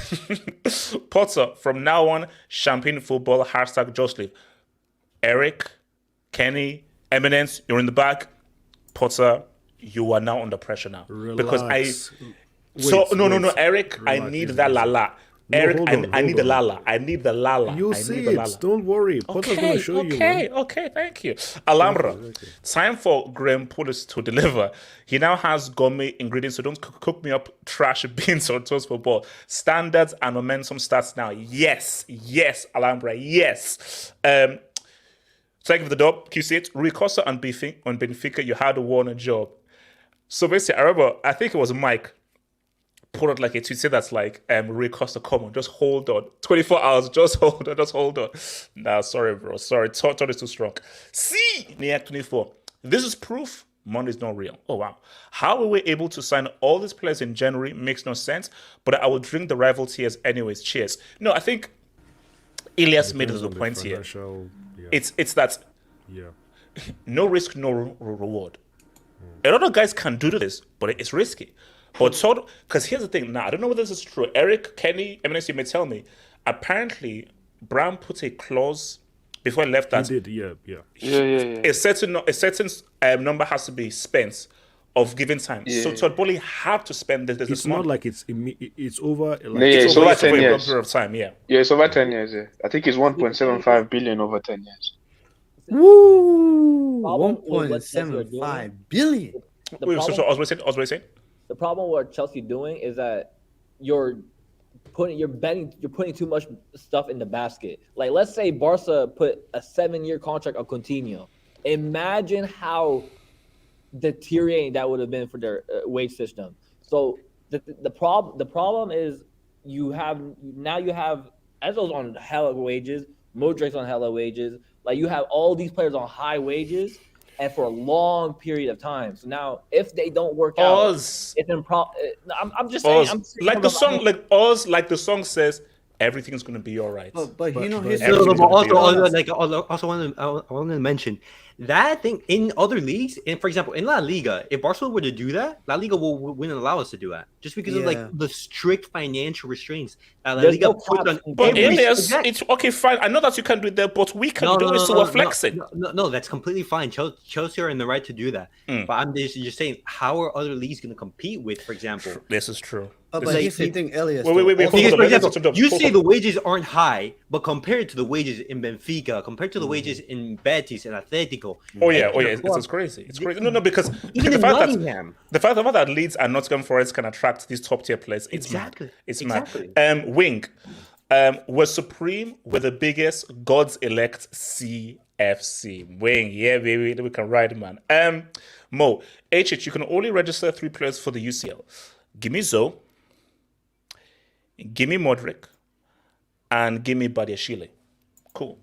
Potter, from now on, champagne football, hashtag just leave. Eric, Kenny, Eminence, you're in the back. Potter, you are now under pressure now. Relax. Because no, Eric, relax, I need that la. No, Eric, I need the lala. I need the lala. You'll see it. Don't worry. Potter's going to show you. Okay, thank you. Alhambra, time for Graham Pulis to deliver. He now has gourmet ingredients, so don't cook me up trash beans or toast for ball. Standards and momentum starts now. Yes, Alhambra, yes. Thank you for the dub. QC it. Rui Costa on Benfica, you had a Warner job. So basically, I remember, I think it was Mike, put out like a tweet, say that's like Rui Costa, come on, just hold on. 24 hours, just hold on. Nah, sorry, bro. Sorry, thought is too strong. See, Niak 24. This is proof money is not real. Oh wow. How we were able to sign all these players in January makes no sense, but I will drink the rival tears anyways. Cheers. No, I think Elias made the point here. Yeah. It's that no risk, no reward. A lot of guys can do this, but it's risky. But because here's the thing, now I don't know whether this is true. Eric, Kenny, Eminence, you may tell me. Apparently, Brown put a clause before he left that he did, yeah. A certain number has to be spent of given time. Yeah. So Todd Boehly had to spend this. It's not like it's over. It's over 10 years. Period of time. Yeah, it's over 10 years. Yeah. I think it's 1.75 billion over 10 years. Woo! 1.75 billion. Wait, so I was saying. The problem with Chelsea doing is that you're putting too much stuff in the basket. Like, let's say Barca put a 7-year contract on Coutinho. Imagine how deteriorating that would have been for their wage system. So the problem is you have Enzo's on hella wages, Modric's on hella wages. Like, you have all these players on high wages and for a long period of time. So now, if they don't work out, it's I'm just saying. Like the song says, everything's gonna be all right. But you know, also I want to mention that thing in other leagues. For example, in La Liga, if Barcelona were to do that, La Liga wouldn't allow us to do that, just because of like the strict financial restraints that La Liga puts on. But Elias, it's okay, fine. I know that you can do it there, but we can do it, so we're flexing. No, that's completely fine. Chelsea are in the right to do that. But I'm just saying, how are other leagues going to compete with, for example? This is true. But here's the thing, Elias. Wait. Because, for example, you say the wages aren't high, but compared to the wages in Benfica, compared to the wages in Betis and Atletico. Oh yeah, it's crazy. It's crazy. No, because even in Nottingham, the fact that Leeds and Nottingham Forest can attract these top tier players, it's exactly. Mad. It's mad. Wing, we're supreme. We're the biggest. God's elect CFC. Wing, yeah, baby, we can ride, man. Mo, HH, you can only register 3 players for the UCL. Give me Zoe. Give me Modric, and give me Badiashile. Cool.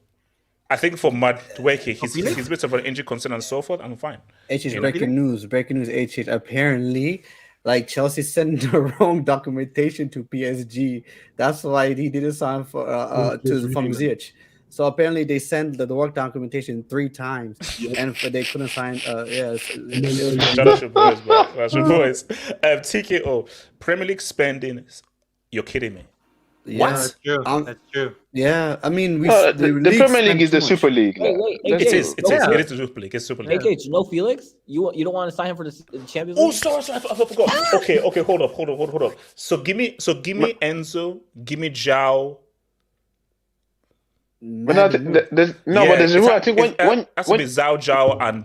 I think for Madueke, he's a bit of an injury concern and so forth. I'm fine. Breaking news. HH. Apparently, like, Chelsea sent the wrong documentation to PSG. That's why he didn't sign from Ziyech. So apparently they sent the work documentation 3 times, and they couldn't sign. That's your boys, bro. That's your boys. TKO Premier League spending. You're kidding me. Yeah, what? That's true. Yeah, I mean, the Premier League is the Super League. It is the Super League. It's Super League. AJ, no Felix? You don't want to sign him for the Champions League? Oh, sorry, I forgot. Okay, hold up. So give me Enzo, give me João. But no, there's a rule. I think when has to be Zhao Zhao and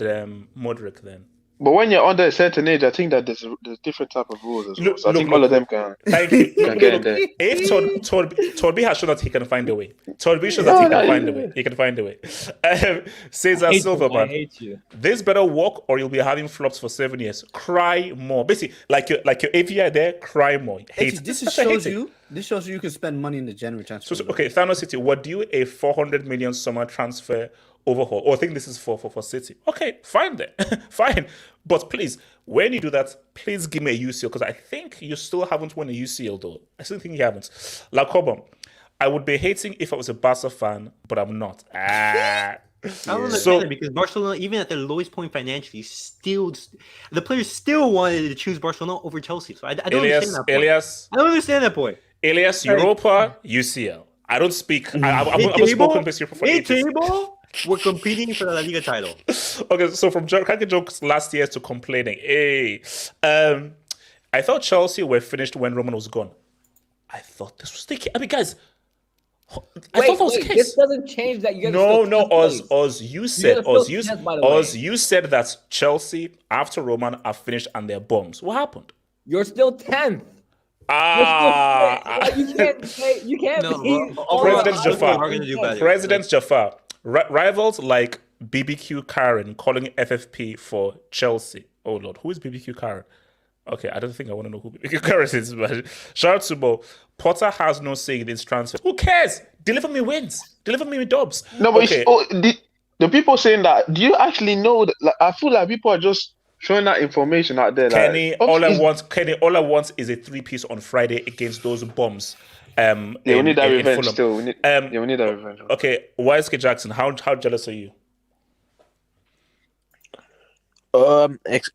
Modric then. But when you're under a certain age, I think that there's different type of rules as well. So I think all of them can. Thank you. Get in there. If Todd B has shown that he can find a way. Todd B shows that he can find a way. He can find a way. Cesar Silverman. I hate you. This better work, or you'll be having flops for 7 years. Cry more. Basically, like your API there. Cry more. Hate. This shows you you can spend money in the January transfer. So okay, Thanos City. What do you a 400 million summer transfer overhaul? Or I think this is for City. Okay, fine then. Fine. But please, when you do that, please give me a UCL, because I think you still haven't won a UCL though. I still think you haven't. Lacobom, I would be hating if I was a Barca fan, but I'm not. I don't understand it, because Barcelona, even at their lowest point financially, the players still wanted to choose Barcelona over Chelsea. So I don't understand that point. I don't understand that point. Elias, Europa, UCL. I don't speak. I'm spoken best Europa for ages. We're competing for the La Liga title. Okay, so from cracking jokes last year to complaining. Hey, I thought Chelsea were finished when Roman was gone. I thought this was the case. I mean, guys, I thought that was the case. This doesn't change that. You Oz, you said that Chelsea after Roman are finished and they're bombs. What happened? You're still 10th. You can't. President Jafar. Rivals like BBQ Karen calling FFP for Chelsea. Oh Lord, who is BBQ Karen? Okay, I don't think I want to know who BBQ Karen is. But shout out to Bo. Potter has no say in this transfer. Who cares? Deliver me wins. Deliver me dubs. No, but the people saying that. Do you actually know that? Like, I feel like people are just showing that information out there. Kenny, all I want is a 3-piece on Friday against those bombs. We need that revenge still. We need that revenge. Okay, YSK Jackson, how jealous are you?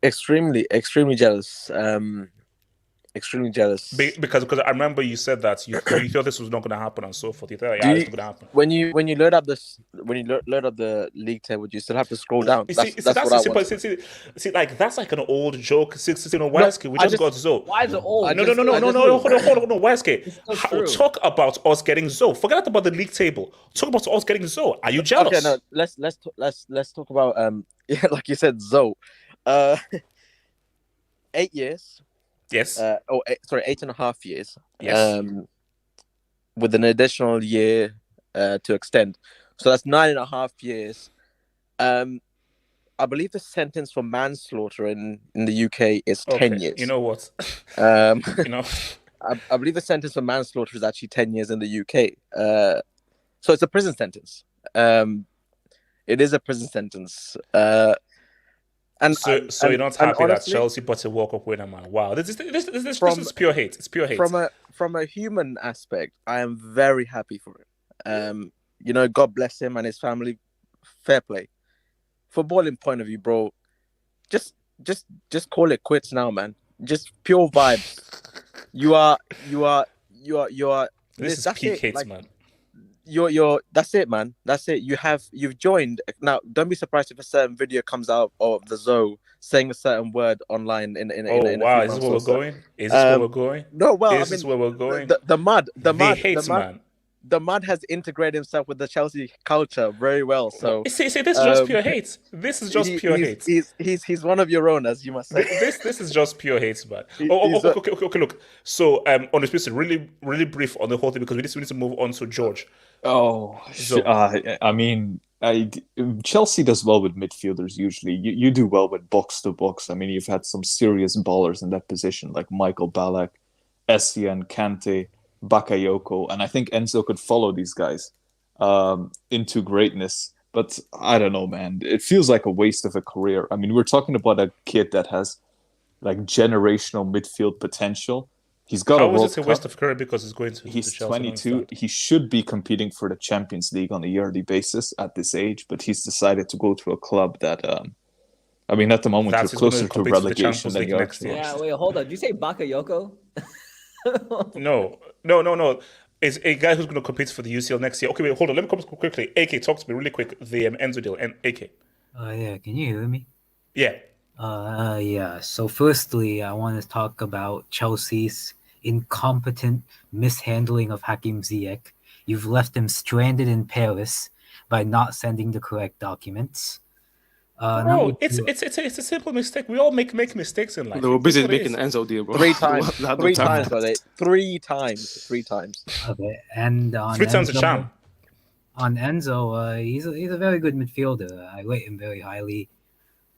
Extremely jealous. Extremely jealous. Because I remember you said that you thought this was not going to happen and so forth. You thought it's going to happen. When you load up the league table, you still have to scroll down. That's what I want. See, like that's like an old joke. YSK, we just got Zoe. Why is it old? No. Hold on, YSK. Talk about us getting Zoe. Forget about the league table. Talk about us getting Zoe. Are you jealous? Okay, no. Let's talk about like you said, Zoe. 8 years. Yes. 8.5 years. Yes. With an additional year to extend, so that's 9.5 years. I believe the sentence for manslaughter in the UK is 10 years. You know what? I believe the sentence for manslaughter is actually 10 years in the UK. So it's a prison sentence. It is a prison sentence. So you're not happy that Chelsea bought a walk-up winner, man? Wow, this is pure hate. It's pure hate. From a human aspect, I am very happy for him. God bless him and his family. Fair play. Footballing point of view, bro. Just call it quits now, man. Just pure vibes. You are. This is peak hate, man. That's it, man. That's it. You've joined. Now, don't be surprised if a certain video comes out of the Zoe saying a certain word online in wow, is this where we're going? Is this where we're going? No, well, is this where we're going? The mud hates, man. The mud has integrated himself with the Chelsea culture very well. So see, this is just pure hate. This is just pure hate. He's one of your own, as you must say. This is just pure hate, man. Okay. Look, so on this piece, really brief on the whole thing, because we need to move on to George. I mean, Chelsea does well with midfielders usually. You do well with box to box. I mean, you've had some serious ballers in that position, like Michael Ballack, Essien, Kante, Bakayoko, and I think Enzo could follow these guys into greatness. But I don't know, man. It feels like a waste of a career. I mean, we're talking about a kid that has like generational midfield potential. He's got a World Cup. How is it a waste of career? Because he's going to He's Chelsea 22. He should be competing for the Champions League on a yearly basis at this age, but he's decided to go to a club that, I mean, at the moment, you're closer to relegation than you are. Yeah, wait, hold on. Did you say Bakayoko? No. It's a guy who's going to compete for the UCL next year. Okay, wait, hold on. Let me come quickly. AK, talk to me really quick. The Enzo deal. And AK. Yeah, can you hear me? Yeah. Yeah. So firstly, I want to talk about Chelsea's incompetent mishandling of Hakim Ziyech. You've left him stranded in Paris by not sending the correct documents. Bro, it's a simple mistake. We all make mistakes in life. They were busy making the Enzo deal, bro. 3 times. Three times, bro. 3 times. 3 times. Okay, and on 3 times a charm. On Enzo, he's a very good midfielder. I rate him very highly.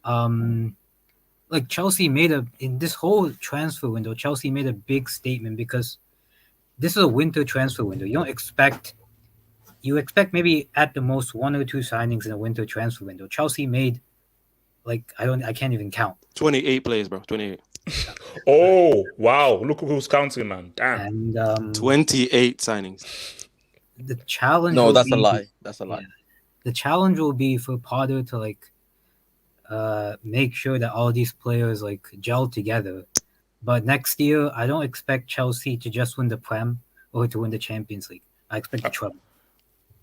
Like Chelsea in this whole transfer window, Chelsea made a big statement because this is a winter transfer window. You expect maybe at the most 1 or 2 signings in a winter transfer window. Chelsea made I can't even count. 28 players, bro. 28. Oh wow! Look who's counting, man. Damn. And 28 signings. The challenge. No, that's a lie. That's a lie. Yeah, the challenge will be for Potter to make sure that all these players gel together. But next year, I don't expect Chelsea to just win the Prem or to win the Champions League. I expect the treble.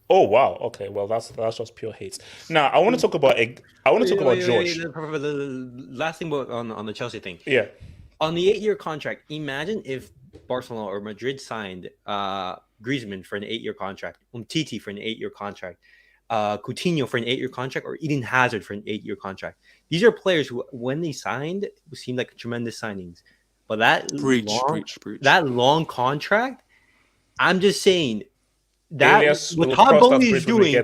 Oh wow! Okay, well that's just pure hate. Now I want to talk about George. The last thing on the Chelsea thing. Yeah. On the 8-year contract, imagine if Barcelona or Madrid signed Griezmann for an 8-year contract, Umtiti for an 8-year contract, Coutinho for an 8-year contract, or Eden Hazard for an 8-year contract. These are players who, when they signed, seemed like tremendous signings. But that long contract, I'm just saying. What Todd Boehly is doing,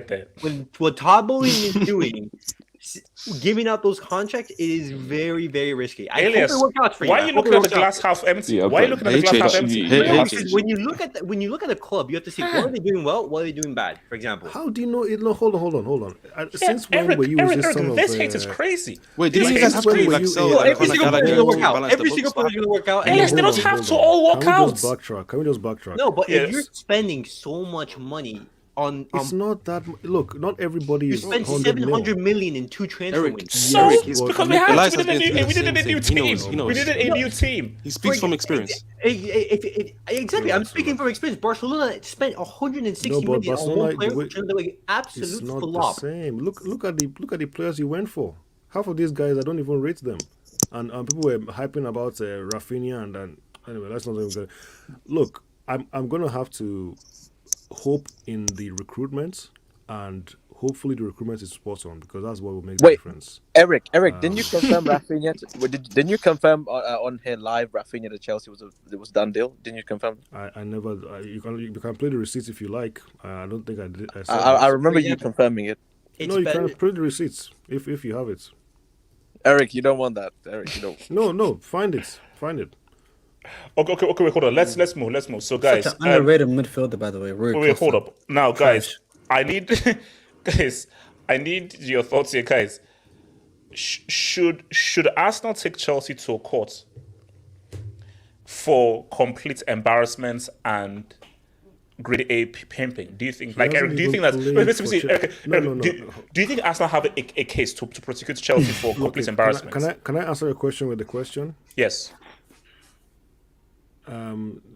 giving out those contracts is very, very risky. Elias, why are you looking at the glass half empty? Why are you looking at the glass half empty? Because when you look at the club, you have to see what are they doing well, what are they doing bad. For example, how do you know it? No, hold on. Since when were you this hate is crazy. Wait, did you guys have to every single player is going to work out. Every single player is going to work out. Elias, they don't have to all work out. Can we just backtrack? No, but if you're spending so much money. It's not that. Look, not everybody is. You spent 700 million in 2 transfer windows. So because we needed a new team. We needed a new team. He speaks from experience. Exactly, I'm speaking from experience. Barcelona spent 160 million on one player, which is absolute flop. It's not the same. Look at the players you went for. Half of these guys, I don't even rate them, and people were hyping about Rafinha and anyway, that's not even good. Look, I'm gonna have to hope in the recruitment, and hopefully the recruitment is spot on, because that's what will make the difference. Eric, didn't you confirm Rafinha? Didn't you confirm on here live Rafinha to Chelsea was done deal? Didn't you confirm? I never. You can play the receipts if you like. I don't think I did. I remember you confirming it. You can play the receipts if you have it. Eric, you don't want that. Eric, you don't. No. Find it. Okay, wait, hold on. Let's move. So, guys, such an underrated midfielder, by the way. Wait, hold up. Now, guys, I need your thoughts here, guys. Should Arsenal take Chelsea to a court for complete embarrassments and grade A pimping? Do you think, Eric? Do you think that? Do you think Arsenal have a case to prosecute Chelsea for complete embarrassment? Can I answer a question with a question? Yes.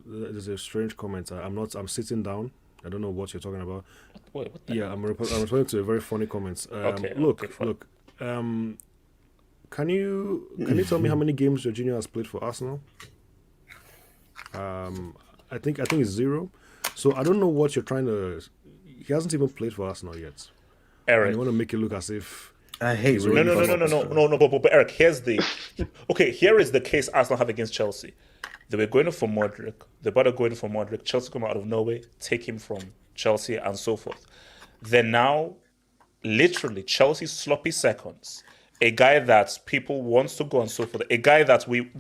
There's a strange comment. I'm sitting down. I don't know what you're talking about. Wait, what I'm responding to a very funny comment. Look. Can you tell me how many games Jorginho has played for Arsenal? I think it's 0. So I don't know what you're trying to. He hasn't even played for Arsenal yet. Eric, and you want to make it look as if. I hate. No. But Eric, here is the case Arsenal have against Chelsea. They were going for Modric. They better going for Modric. Chelsea come out of nowhere, take him from Chelsea, and so forth. Then now, literally, Chelsea's sloppy seconds. A guy that people wants to go and so forth. A guy that we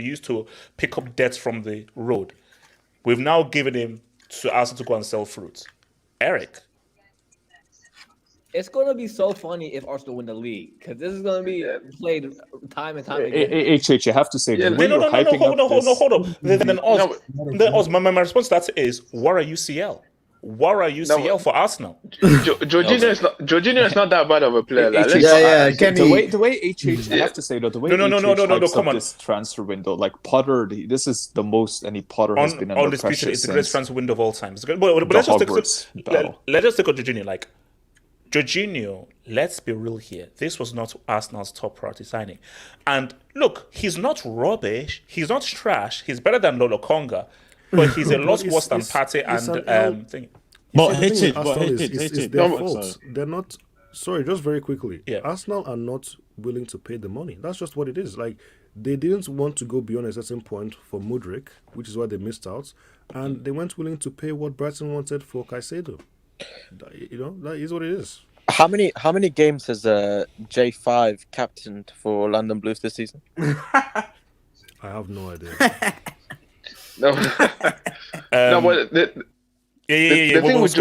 used to pick up debts from the road. We've now given him to Arsenal to go and sell fruits. Eric. It's going to be so funny if Arsenal win the league, because this is going to be played time and time again. HH, I have to say, hold on. Then my response to that is, what are UCL? What are UCL for Arsenal? Jorginho is not that bad of a player. The way HH, I have to say, though, the way come on. This transfer window, like Potter, this is the most any Potter has been under pressure. It's the greatest transfer window of all time. But let's just take on Jorginho. Jorginho, let's be real here. This was not Arsenal's top priority signing. And look, he's not rubbish. He's not trash. He's better than Lolo Konga. But he's a lot worse than Partey and thing. But it's their fault. They're not. Sorry, just very quickly. Yeah. Arsenal are not willing to pay the money. That's just what it is. Like, they didn't want to go beyond a certain point for Mudryk, which is why they missed out, and they weren't willing to pay what Brighton wanted for Caicedo. That is what it is. How many games has J5 captained for London Blues this season? I have no idea. No, but the thing with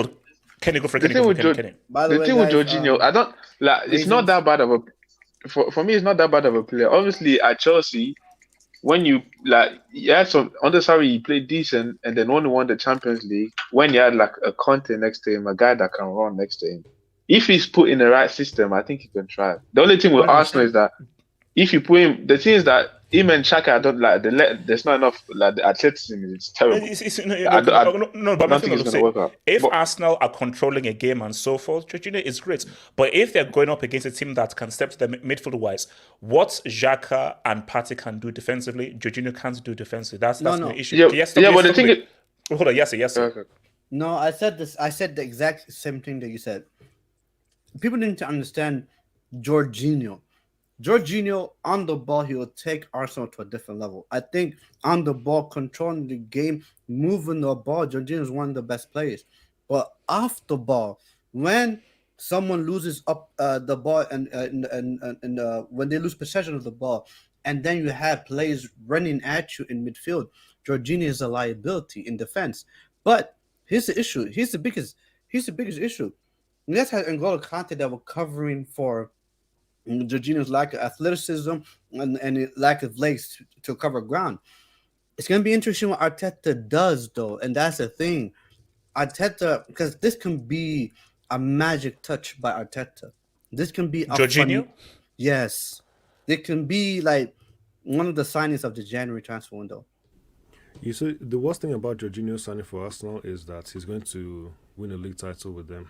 Kenny, go for Kenny. The thing with Jorginho, I don't like. It's not that bad of a. For me, it's not that bad of a player. Obviously, at Chelsea, when you had some under Sarri, he played decent, and then when he won the Champions League, when you had like a Conte next to him, a guy that can run next to him, if he's put in the right system, I think he can try. The only thing with 100%. Arsenal is that if you put him, the thing is that him and Xhaka, I don't like. There's not enough. Like the athleticism is terrible. But if Arsenal are controlling a game and so forth, Jorginho is great. But if they're going up against a team that can step to the midfield wise, what Xhaka and Partey can do defensively, Jorginho can't do defensively. That's the issue. But the thing is, hold on, yes. No, I said this. I said the exact same thing that you said. People need to understand Jorginho. Jorginho, on the ball, he will take Arsenal to a different level. I think on the ball, controlling the game, moving the ball, Jorginho is one of the best players. But off the ball, when someone loses up the ball and when they lose possession of the ball, and then you have players running at you in midfield, Jorginho is a liability in defense. But here's the issue. Here's the biggest issue. Let's have N'Golo Kante that were covering for Jorginho's lack of athleticism and lack of legs to cover ground. It's going to be interesting what Arteta does, though, and that's the thing. Arteta, because this can be a magic touch by Arteta. This can be Jorginho? Yes. It can be like one of the signings of the January transfer window. You see, the worst thing about Jorginho signing for Arsenal is that he's going to win a league title with them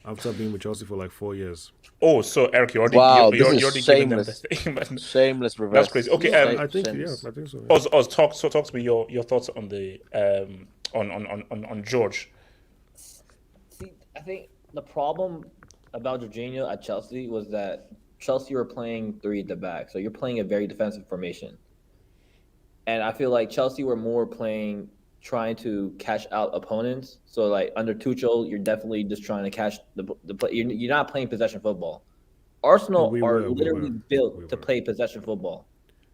after being with Chelsea for like 4 years. Oh, so Eric, you're already shameless. Shameless reverse. That's crazy. Okay, I think so. Yeah. Oz, talk to me your thoughts on the on George. See, I think the problem about Jorginho at Chelsea was that Chelsea were playing 3 at the back, so you're playing a very defensive formation. And I feel like Chelsea were more trying to cash out opponents. So like under Tuchel, you're definitely just trying to cash the play. You're not playing possession football. Arsenal are literally built to play possession football.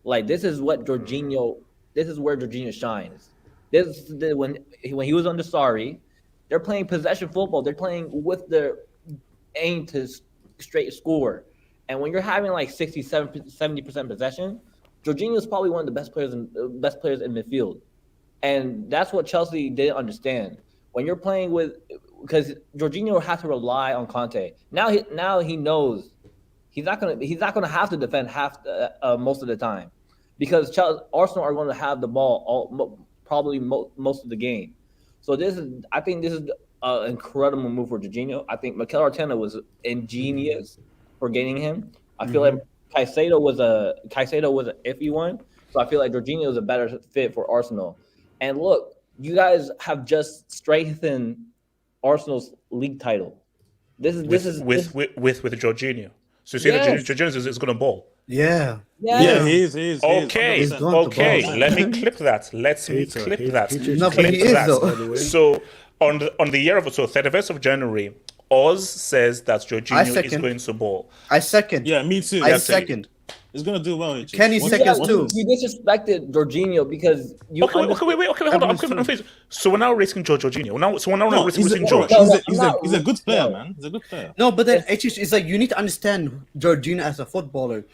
Like this is what Jorginho. This is where Jorginho shines. When he was under Sarri, they're playing possession football. They're playing with their aim to straight score. And when you're having like 70% possession, Jorginho is probably one of the best players in midfield. And that's what Chelsea didn't understand. When you're playing because Jorginho has to rely on Conte. Now he knows he's not gonna have to defend most of the time, because Arsenal are going to have the ball probably most of the game. So I think this is an incredible move for Jorginho. I think Mikel Arteta was ingenious for getting him. I feel like Caicedo was an iffy one. So I feel like Jorginho is a better fit for Arsenal. And look, you guys have just strengthened Arsenal's league title. This is with Jorginho. So you see that Jorginho is going to ball. Yeah. Yeah, he is. Okay. Let me clip that. So on the year of 31st of January, Oz says that Jorginho is going to ball. I second. Yeah, me too. I second. He's gonna do well. Kenny seconds too. You disrespected Jorginho because you. Okay, hold on. I'm confused. So we're now rating Jorginho. We're now rating George. He's a good player, man. He's a good player. No, but then it's like you need to understand Jorginho as a footballer.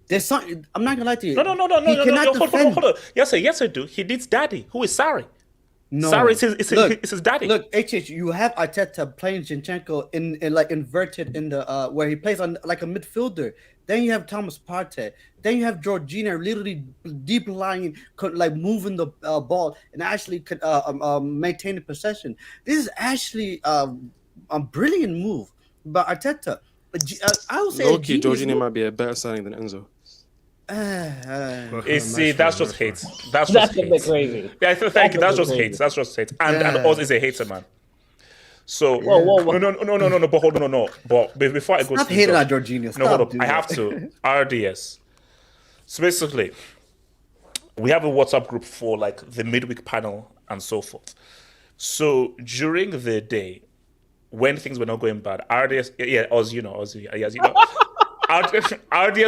There's something. I'm not gonna lie to you. No. Hold on. Yes, I do. He needs daddy. Who is Sarri? No, Sarri is his daddy. Look, you have Arteta playing Zinchenko in like inverted in the where he plays on like a midfielder. Then you have Thomas Partey. Then you have Jorginho literally deep lying, like moving the ball and actually maintaining possession. This is actually a brilliant move by Arteta. I would say low-key, Jorginho might be a better signing than Enzo. You see, that's just hate. That's just a hate. bit crazy. Yeah, thank you. That's just hate. That's just hate. And Oz is a hater, man. So whoa. No. But hold on, no. But before I go, Stop hating on Jorginho. No, hold up. I have to. RDS. So basically, we have a WhatsApp group for like the midweek panel and so forth. So during the day, when things were not going bad, RDS, RDS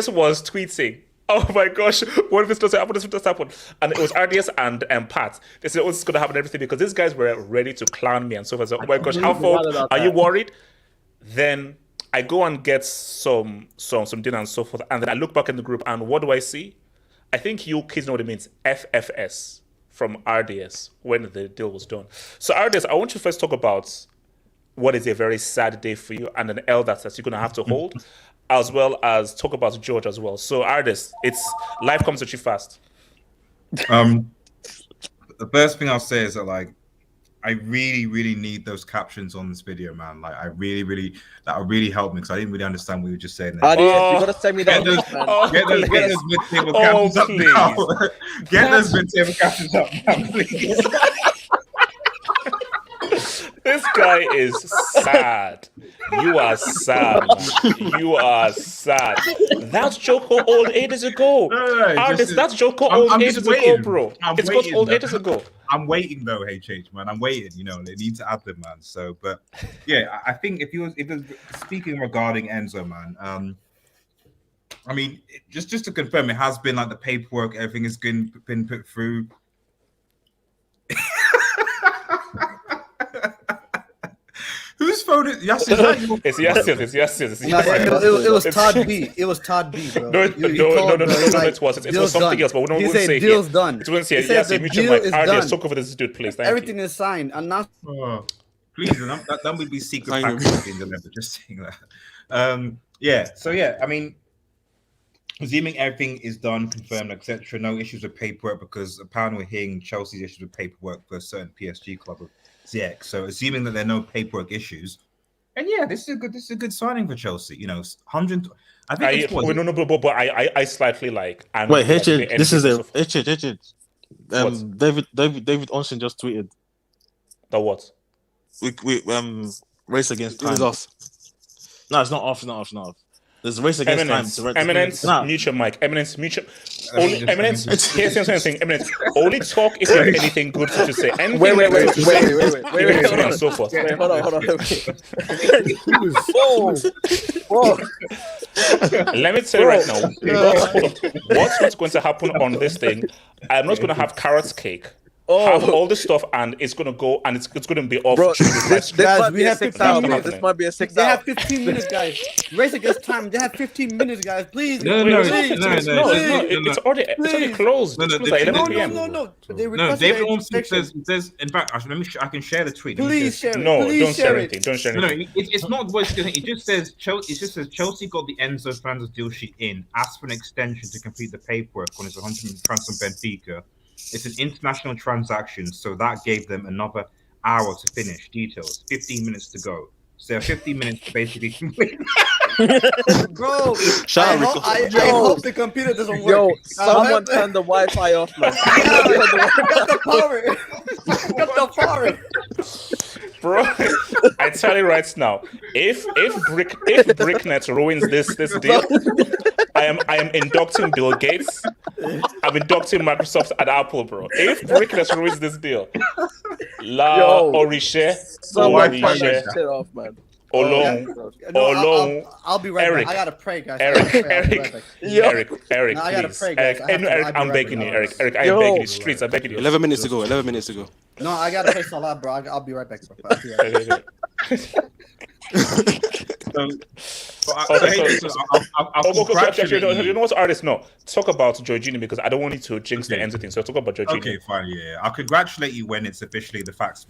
was tweeting, "Oh my gosh, what if this doesn't happen? This doesn't happen." And it was RDS and Pat. They said, "Oh, this is going to happen, everything," because these guys were ready to clown me and so forth. So, oh my gosh, how far are you worried? Then I go and get some dinner and so forth, and then I look back in the group, and what do I see? I think you kids know what it means. FFS from RDS when the deal was done. So RDS, I want you to first talk about what is a very sad day for you and an L that you're going to have to hold, as well as talk about George as well. So RDS, it's life comes at you fast. The first thing I'll say is that like I really need those captions on this video, man. Like I really that'll really help me because I didn't really understand what you were just saying there. You gotta send me that. Get those mid-table captions up now. Get those mid-table captions up now, please. This guy is sad. You are sad, man. You are sad. That's Joko old ages ago. That's Joko old ages ago, bro. It's got old ages ago. I'm waiting though, HH, man. I'm waiting. You know, they need to add them, man. So, but yeah, I think if you was speaking regarding Enzo, man. I mean, just to confirm, it has been like the paperwork, everything has been put through. Whose phone is Yassir? It's Yassir. It was Todd B. It was Todd B, bro. No, it wasn't. It was something else, but we won't say deal's here. done. It wouldn't say Yassir, mute your mic. RDS, talk over this dude, please. Thank Everything you. is signed. And now... Please, that would be secret packaging in the letter, just saying that. So I mean, assuming everything is done, confirmed, etc., no issues with paperwork, because apparently we're hearing Chelsea's issues with paperwork for a certain PSG club of Ziyech. So assuming that there are no paperwork issues, and this is a good signing for Chelsea. You know, 100. I think. But I slightly like. Wait, HH, this is a HH. David Onsen just tweeted. The what? We race against time. It is off. No, it's not off. It's not off. There's a race against time. Eminence, mute your mic. Eminence, mute your... Eminence, here's something. Eminence, only talk if you have anything good to say. Wait, and so forth. Wait, hold on. Whoa. Let me tell you right now, what's going to happen on this thing, I'm not going to have carrot cake. Have all this stuff, and it's gonna go, and it's gonna be off. Bro, this might be a 6 hour. This might be a 6 hour. They have 15 minutes, guys. Race against time. They have 15 minutes, guys. Please. No. It's already closed. No. David Ormston says. In fact, I can share the tweet. Please share it. No, don't share anything. Don't share anything. No, it's not what it's doing. It just says Chelsea got the Enzo Fernandez deal sheet in, asked for an extension to complete the paperwork on his 100 million transfer from Benfica. It's an international transaction, so that gave them another hour to finish. Details, 15 minutes to go. So they have 15 minutes to basically complete. Bro, I hope the computer doesn't work. Yo, someone turn the Wi-Fi off, man. Got the power. Bro, I tell you right now, if BrickNet ruins this deal, I am inducting Bill Gates. I'm inducting Microsoft and Apple, bro. If BrickNet ruins this deal, Orishe, off, man. I'll be right back. I gotta pray, guys. Eric, I gotta pray, guys. Eric, I'm begging you, Eric, I am begging you, streets, I'm begging you. 11 minutes to go. No, I gotta pray Salah, bro. I'll be right back, bro. You know what, artists? No, talk about Jorginho because I don't want you to jinx the Enzo thing. So talk about Jorginho. Okay, fine. Yeah, I'll congratulate you when it's officially the facts.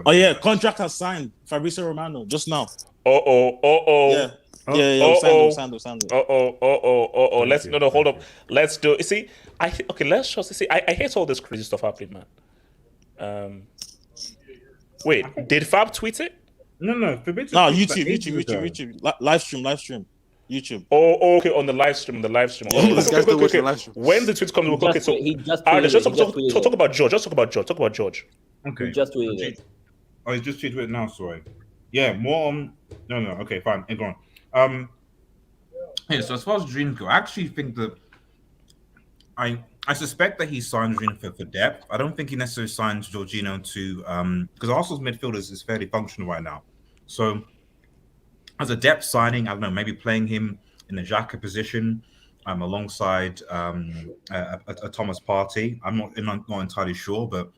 Oh yeah, contract has signed. Fabrizio Romano just now. Yeah. Sando. Let's hold up. Let's do. You see, let's just see. I hate all this crazy stuff happening, man. Wait, did Fab tweet it? No. YouTube. Live stream. YouTube. Oh, okay, on the live stream. This guy's still watching the live stream. When the tweet comes, okay, so talk about George. Talk about George. Okay. He just tweeted it. Oh, he's just tweeted it now. Sorry. Yeah, more on. No. Okay, fine. Go on. Yeah. So as far as Jorginho go, I actually think that I suspect that he signed Jorginho for depth. I don't think he necessarily signs Jorginho to because Arsenal's midfielders is fairly functional right now. So as a depth signing, I don't know, maybe playing him in the Xhaka position alongside a Thomas Partey. I'm not entirely sure, but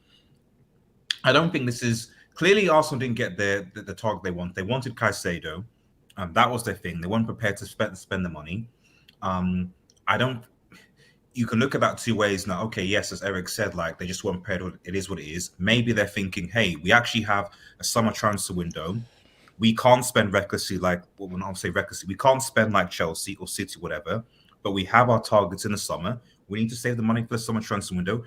I don't think this is clearly Arsenal didn't get the target they wanted. They wanted Caicedo. That was their thing. They weren't prepared to spend the money. You can look at that two ways now. Okay, yes, as Eric said, like they just weren't prepared. It is what it is. Maybe they're thinking, hey, we actually have a summer transfer window. We can't spend recklessly, like when I say recklessly, we can't spend like Chelsea or City, whatever. But we have our targets in the summer. We need to save the money for the summer transfer window.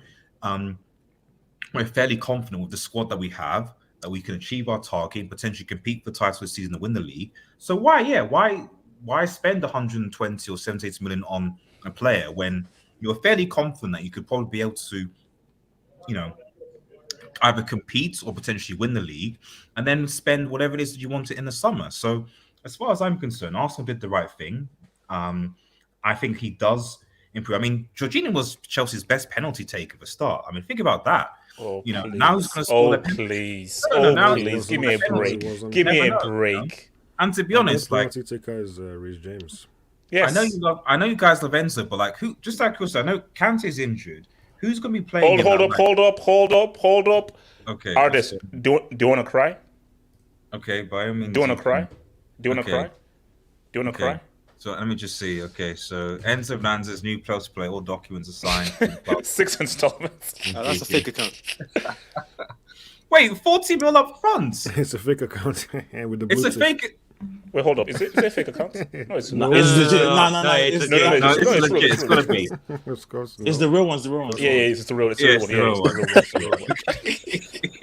We're fairly confident with the squad that we have that we can achieve our target and potentially compete for titles this season and win the league. So why spend 120 or 78 million on a player when you're fairly confident that you could probably be able to, either compete or potentially win the league, and then spend whatever it is that you want it in the summer. So, as far as I'm concerned, Arsenal did the right thing. I think he does improve. I mean, Jorginho was Chelsea's best penalty taker at the start. I mean, think about that. Oh, now he's going to score. Please. Please. Give me a break. Give me a break. And to be honest, like, penalty taker is Reece James. Yes. I know you guys love Enzo, but like, who? Just like I know Kante's injured. Who's going to be playing? Hold up. Okay. Artist, do you want to cry? Okay, by all means. Do you want to cry? Do you want to cry? Do you want to cry? So let me just see. Okay, so Enzo Fernandez, new plus play, all documents are signed. 6 installments. That's a fake account. Wait, 40 mil up front? It's a fake account. With the it's a fake. Wait, hold up. Is it a fake account? No, it's not. It's legit. No. It's legit. It's gonna be. It's the real ones. Yeah, it's the real. It's the real one.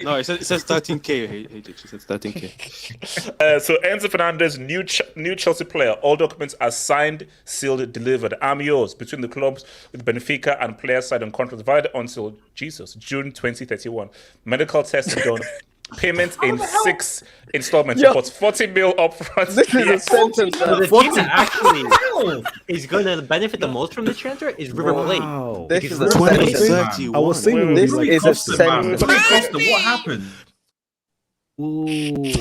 No, it says 13K. It says 13K. So Enzo Fernandez, new Chelsea player. All documents are signed, sealed, delivered. I'm yours. Between the clubs with Benfica and player side on contract valid until June 2031. Medical tests done. Payments in 6 installments. But 40 mil up front. This is a sentence. The team that actually is going to benefit the most from this transfer is River Plate. This is a sentence. I was saying this is a sentence. What happened? Ooh.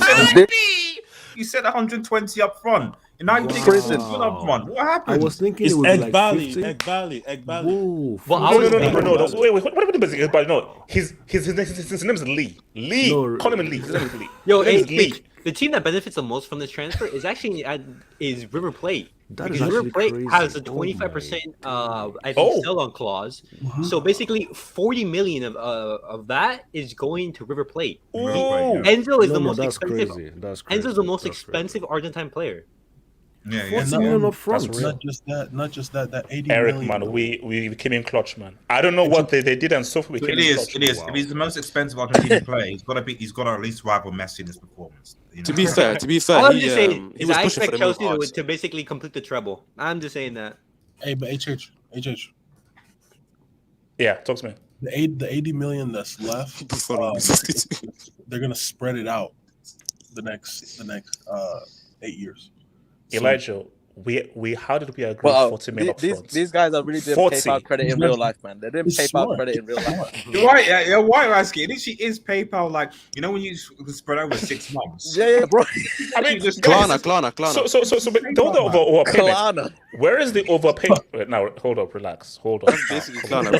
You said 120 up front. And now you think it's up front. What happened? I was thinking it's it was Egg like Valley. 50. Egg Valley. No. Wait. What happened to Egg Valley? No. His name is Lee. Call him Lee. His name is Lee. Lee. The team that benefits the most from this transfer is actually is River Plate. Because River Plate has a 25% sell-on clause. Wow. So basically 40 million of that is going to River Plate. Enzo is the most expensive. Enzo's the most expensive Argentine player. Yeah, 40 million up front. Not just that. That 80 Eric, million. man, we came in clutch, man. I don't know what they did, and so far we came in clutch. It is. Wow. If he's the most expensive Argentinian player, he's got to at least rival Messi in his performance. To be fair, all I'm just saying is I expect Chelsea to basically complete the treble. I'm just saying that. Hey, but HH. Yeah, talk to me. The 80 million that's left, they're gonna spread it out the next 8 years. Elijah, how did we agree 40 million up front? These guys are really doing PayPal credit in real life, man. They're doing PayPal credit in real life. You're right. Yeah, why are asking? It actually is PayPal, like, when you spread over 6 months. Yeah, bro. I mean, just Klarna. But don't overpayment. Where is the overpayment? Now, hold up, relax. Hold on. Basically, Klarna.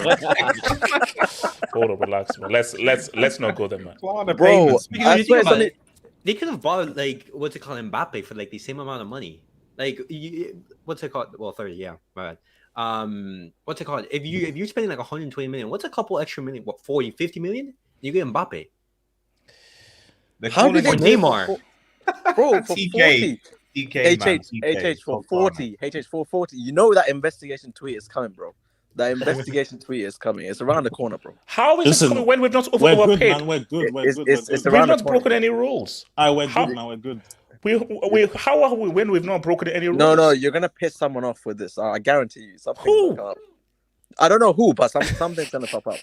Hold up, relax, man. Let's not go there, man. Klarna bro, payments. I swear something. They could have bought what's it called, Mbappe for the same amount of money. What's it called? Well, 30, yeah, my bad. What's it called? If you're spending 120 million, what's a couple extra million? What, 40, 50 million? You get Mbappe. How did they Neymar? Bro, for TK, 40. HH for 40. HH for 40. You know that investigation tweet is coming, bro. That investigation tweet is coming. It's around the corner, bro. How is it coming when we've not overpaid? We're good. It's We've around not the corner. broken any rules. We're good, man. We're good. How are we when we've not broken any rules? No, you're gonna piss someone off with this. I guarantee you. Something. I don't know who, but something's gonna pop up.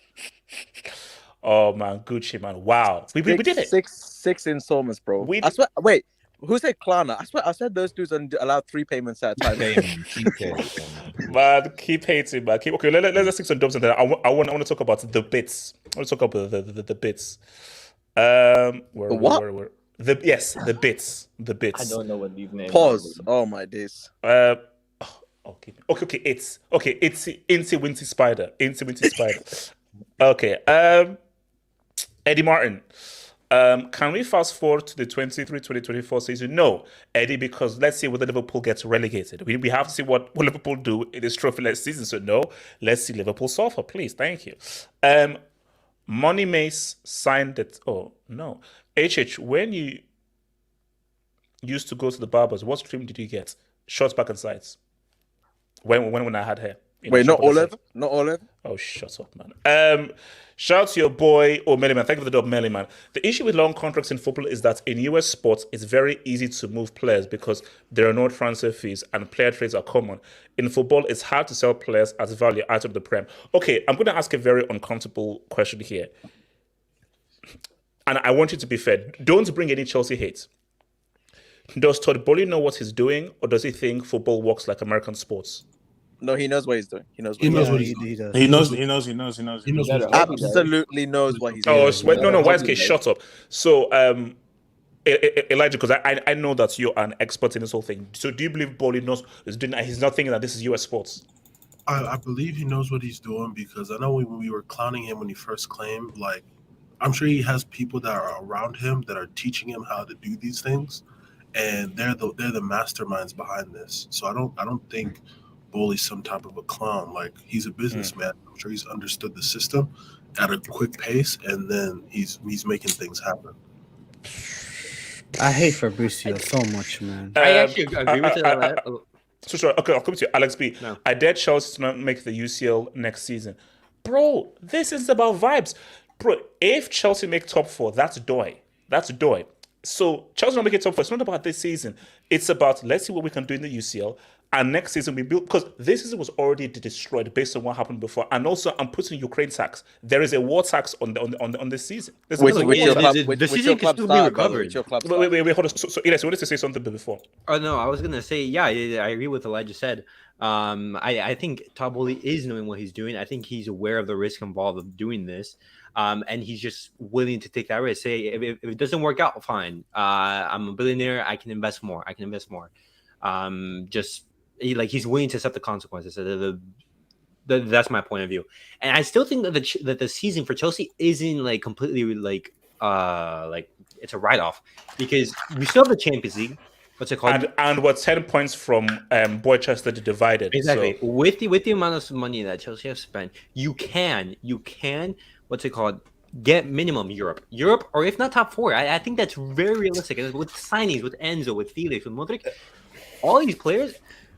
Oh man, Gucci man, wow, we did it. Six installments, bro. I swear. Wait, who said Klarna? I said those dudes allowed 3 payments at a time. Man, keep hating, man. Okay, let's stick some dubs in there. I want to talk about the bits. I want to talk about the bits. Where? The bits. I don't know what these names. Pause. Oh my days. Okay. It's Incy Wincy Spider. Okay. Eddie Martin. Can we fast forward to the 23-2024 season? No, Eddie, because let's see whether Liverpool gets relegated. We have to see what Liverpool do in this trophy-less season. So no, let's see Liverpool suffer, please. Thank you. Money Mace signed it. Oh no, when you used to go to the barbers, what trim did you get? Shorts, back and sides. When I had hair. Wait, not all of them? Not all of them? Oh, shut up, man. Shout out to your boy, Mellyman. Thank you for the dub, Mellyman. The issue with long contracts in football is that in US sports, it's very easy to move players because there are no transfer fees and player trades are common. In football, it's hard to sell players as value out of the Prem. Okay, I'm going to ask a very uncomfortable question here. And I want you to be fair. Don't bring any Chelsea hate. Does Todd Boehly know what he's doing, or does he think football works like American sports? No, he knows what he's doing. He knows what he's doing. He knows. Absolutely knows what he's doing. No, YSK, shut up. So, Elijah, because I know that you're an expert in this whole thing. So, do you believe Boehly knows he's not thinking that this is US sports? I believe he knows what he's doing because I know when we were clowning him when he first claimed, like, I'm sure he has people that are around him that are teaching him how to do these things, and they're the masterminds behind this. So I don't think Boehly's some type of a clown. Like, he's a businessman. I'm sure he's understood the system at a quick pace, and then he's making things happen. I hate Fabrizio so much, man. I actually agree with that. Sorry. Okay, I'll come to you, Alex B. No. I dare Chelsea to not make the UCL next season. Bro, this is about vibes. Bro, if Chelsea make top 4, that's doy. So Chelsea not make it top 4. It's not about this season. It's about, let's see what we can do in the UCL. And next season we build, because this season was already destroyed based on what happened before. And also, I'm putting Ukraine tax. There is a war tax on this season. The season can still be recovered. Wait, hold on. So Elias, you wanted to say something before? Oh no, I was gonna say, yeah, I agree with what Elijah said. I think Todd Boehly is knowing what he's doing. I think he's aware of the risk involved of doing this. And he's just willing to take that risk. Say, if it doesn't work out, fine. I'm a billionaire. I can invest more. He's willing to accept the consequences. That's my point of view. And I still think that the season for Chelsea isn't like completely like it's a write-off, because we still have the Champions League. What's it called? And what's 10 points from Boychester divided. Exactly. So. With the amount of money that Chelsea have spent, you can what's it called? Get minimum Europe, or if not top 4. I think that's very realistic. And with signings, with Enzo, with Felix, with Modric, all these players,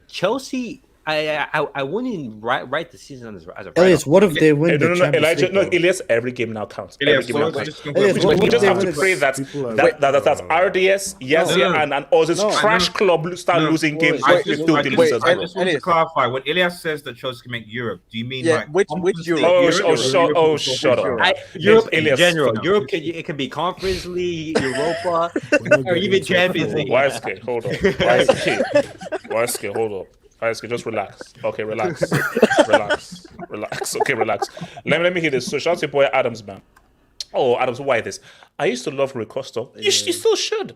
Chelsea. I wouldn't write the season as a Elias, what if they win the Champions League? No, Elias, every game now counts. We just have to pray that RDS, and Oz's trash club start losing games. I just want to clarify. When Elias says that Chelsea can make Europe, do you mean which Europe? Shut up. Europe in general. Europe it can be Conference League, Europa, or even Champions League. YSK, hold on. YSK, hold on. Just relax. Okay, relax. Okay, relax. Let me hear this. So shout out to your boy Adams, man. Oh, Adams, why this? I used to love Rui Costa. You still should.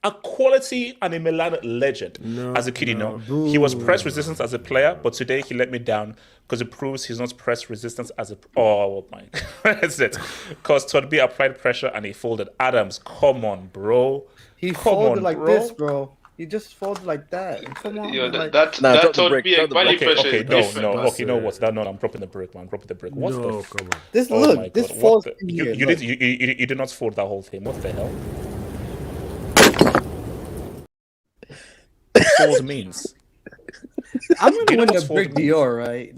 A quality and a Milan legend. As a kid, he was press resistant as a player, but today he let me down because it proves he's not press resistant as a. Oh my, that's it. Because Todd B applied pressure and he folded. Adams, come on, bro. He folded like this, bro. He just folded like that. Come on. That told me a quality pressure. Okay, you know what? I'm dropping the brick, man. What's come on. This falls in here. You did not fold that whole thing. What the hell? Fold means. I'm gonna win the brick Dior, right?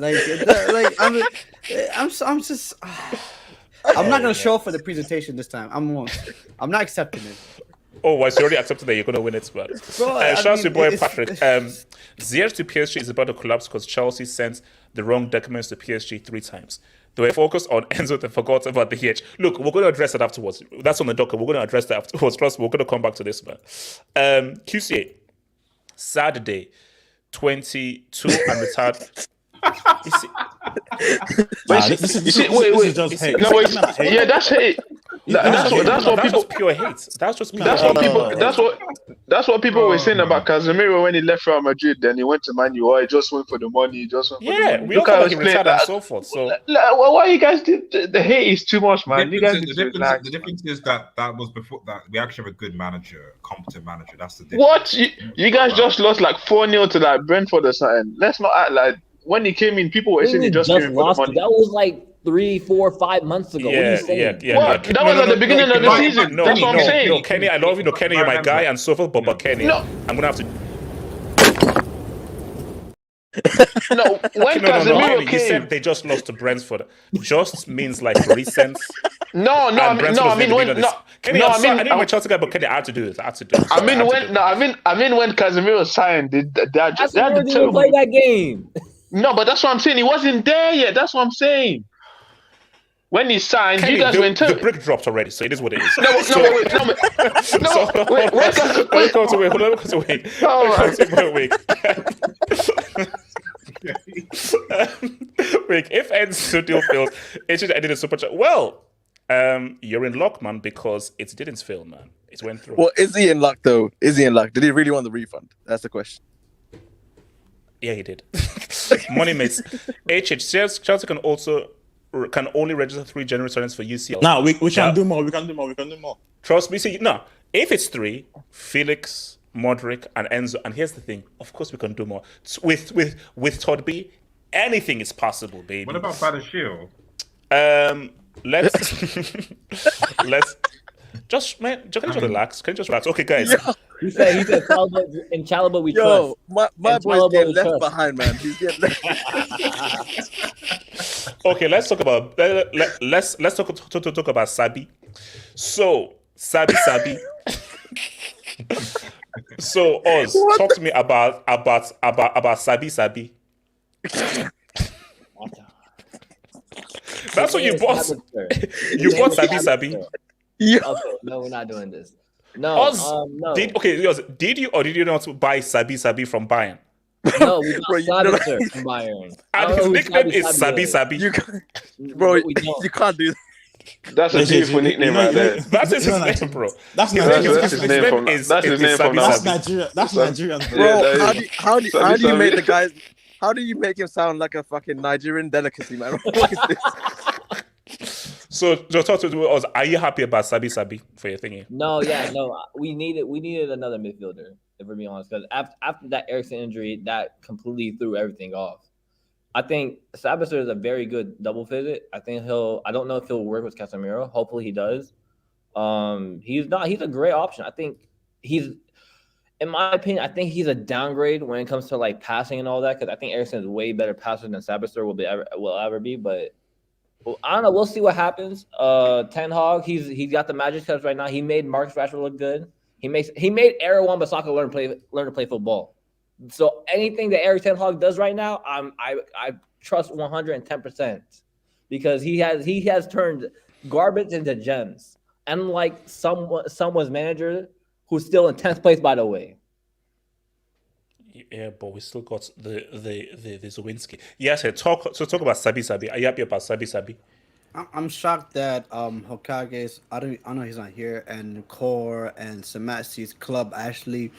I'm not gonna show up for the presentation this time. I'm not accepting it. Oh, I already accepted that you're going to win it, but shout out to your boy Patrick. Ziyech to PSG is about to collapse because Chelsea sent the wrong documents to PSG 3 times. They were focused on Enzo and forgot about the Ziyech. Look, we're going to address it afterwards. That's on the docket. We're going to address that afterwards. Trust me, we're going to come back to this, man. QCA, Saturday, 22 and retired. Wait, just hate. No, wait, yeah, that's hate. That's what people. Pure hate. That's just. That's what people. That's what people were saying about Casemiro when he left Real Madrid. Then he went to Man U. He just went for the money. He just went for the money. We all thought he retired and so forth. So why you guys did the hate is too much, man. The difference is that was before that we actually have a good manager, a competent manager. That's the difference. What you guys just lost like 4-0 to like Brentford or something. Let's not act like when he came in, people were saying he just came in for the money. That was like 3, 4, 5 months ago. Yeah. What? That was at the beginning of the season. That's what I'm saying. No, Kenny, I love you. No, Kenny, you're my guy and so forth. But Kenny, I'm gonna have to. No, when Casemiro came, you said they just lost to Brentford. Just means like recent. I know my Chelsea guy, but Kenny, I had to do this. I mean when Casemiro signed, they had to play that game. No, but that's what I'm saying. He wasn't there yet. That's what I'm saying. When he signed, Kenny, you guys went to the brick dropped already, so it is what it is. Wait, if Enzo deal fails, it should end in a super chat. Well, you're in luck, man, because it didn't fail, man. It went through. Well, is he in luck though? Is he in luck? Did he really want the refund? That's the question. Yeah, he did. Money mates. HH Chelsea can only register 3 January signings for UCL. No, we can do more. We can do more. Trust me. See, no. If it's 3, Felix, Modric, and Enzo, and here's the thing. Of course, we can do more. With Todd B, anything is possible, baby. What about Badashil? Let's just can you just relax? Can you just relax? Okay, guys. Yeah. He said in Chalaba we trust. My boy's getting left behind, man. He's getting left. Okay, let's talk about let's talk about Sabi. So Sabi. So Oz, talk to me about Sabi. That's what you bought. You bought Sabi. Yeah. Okay, no, we're not doing this. No, Oz, no. Did you or did you not buy Sabi from Bayern? No, we got Sabitzer from Bayern. And his nickname is Sabi. You can't do that. That's a beautiful nickname right there. That's his name, bro. That's his name. That's Nigeria. That's Nigerian, bro. How do you make the guys? How do you make him sound like a fucking Nigerian delicacy, man? What is this? So just talk to us. Are you happy about Sabi for your thingy? No. We needed another midfielder, if we're being honest, because after that Eriksen injury, that completely threw everything off. I think Sabitzer is a very good double visit. I don't know if he'll work with Casemiro. Hopefully he does. He's a great option. I think in my opinion, I think he's a downgrade when it comes to like passing and all that, because I think Eriksen is way better passer than Sabitzer will ever be. But I don't know. We'll see what happens. Ten Hag, he's got the magic touch right now. He made Marcus Rashford look good. He made Aaron Wan-Bissaka learn to play football. So anything that Erik ten Hag does right now, I trust 110% because he has turned garbage into gems. Unlike someone's manager who's still in 10th place, by the way. Yeah, but we still got the Zawinski. Yes, talk about Sabi. Are you happy about Sabi? I'm shocked that Hokage's I know he's not here, and Core and Samatsi's club actually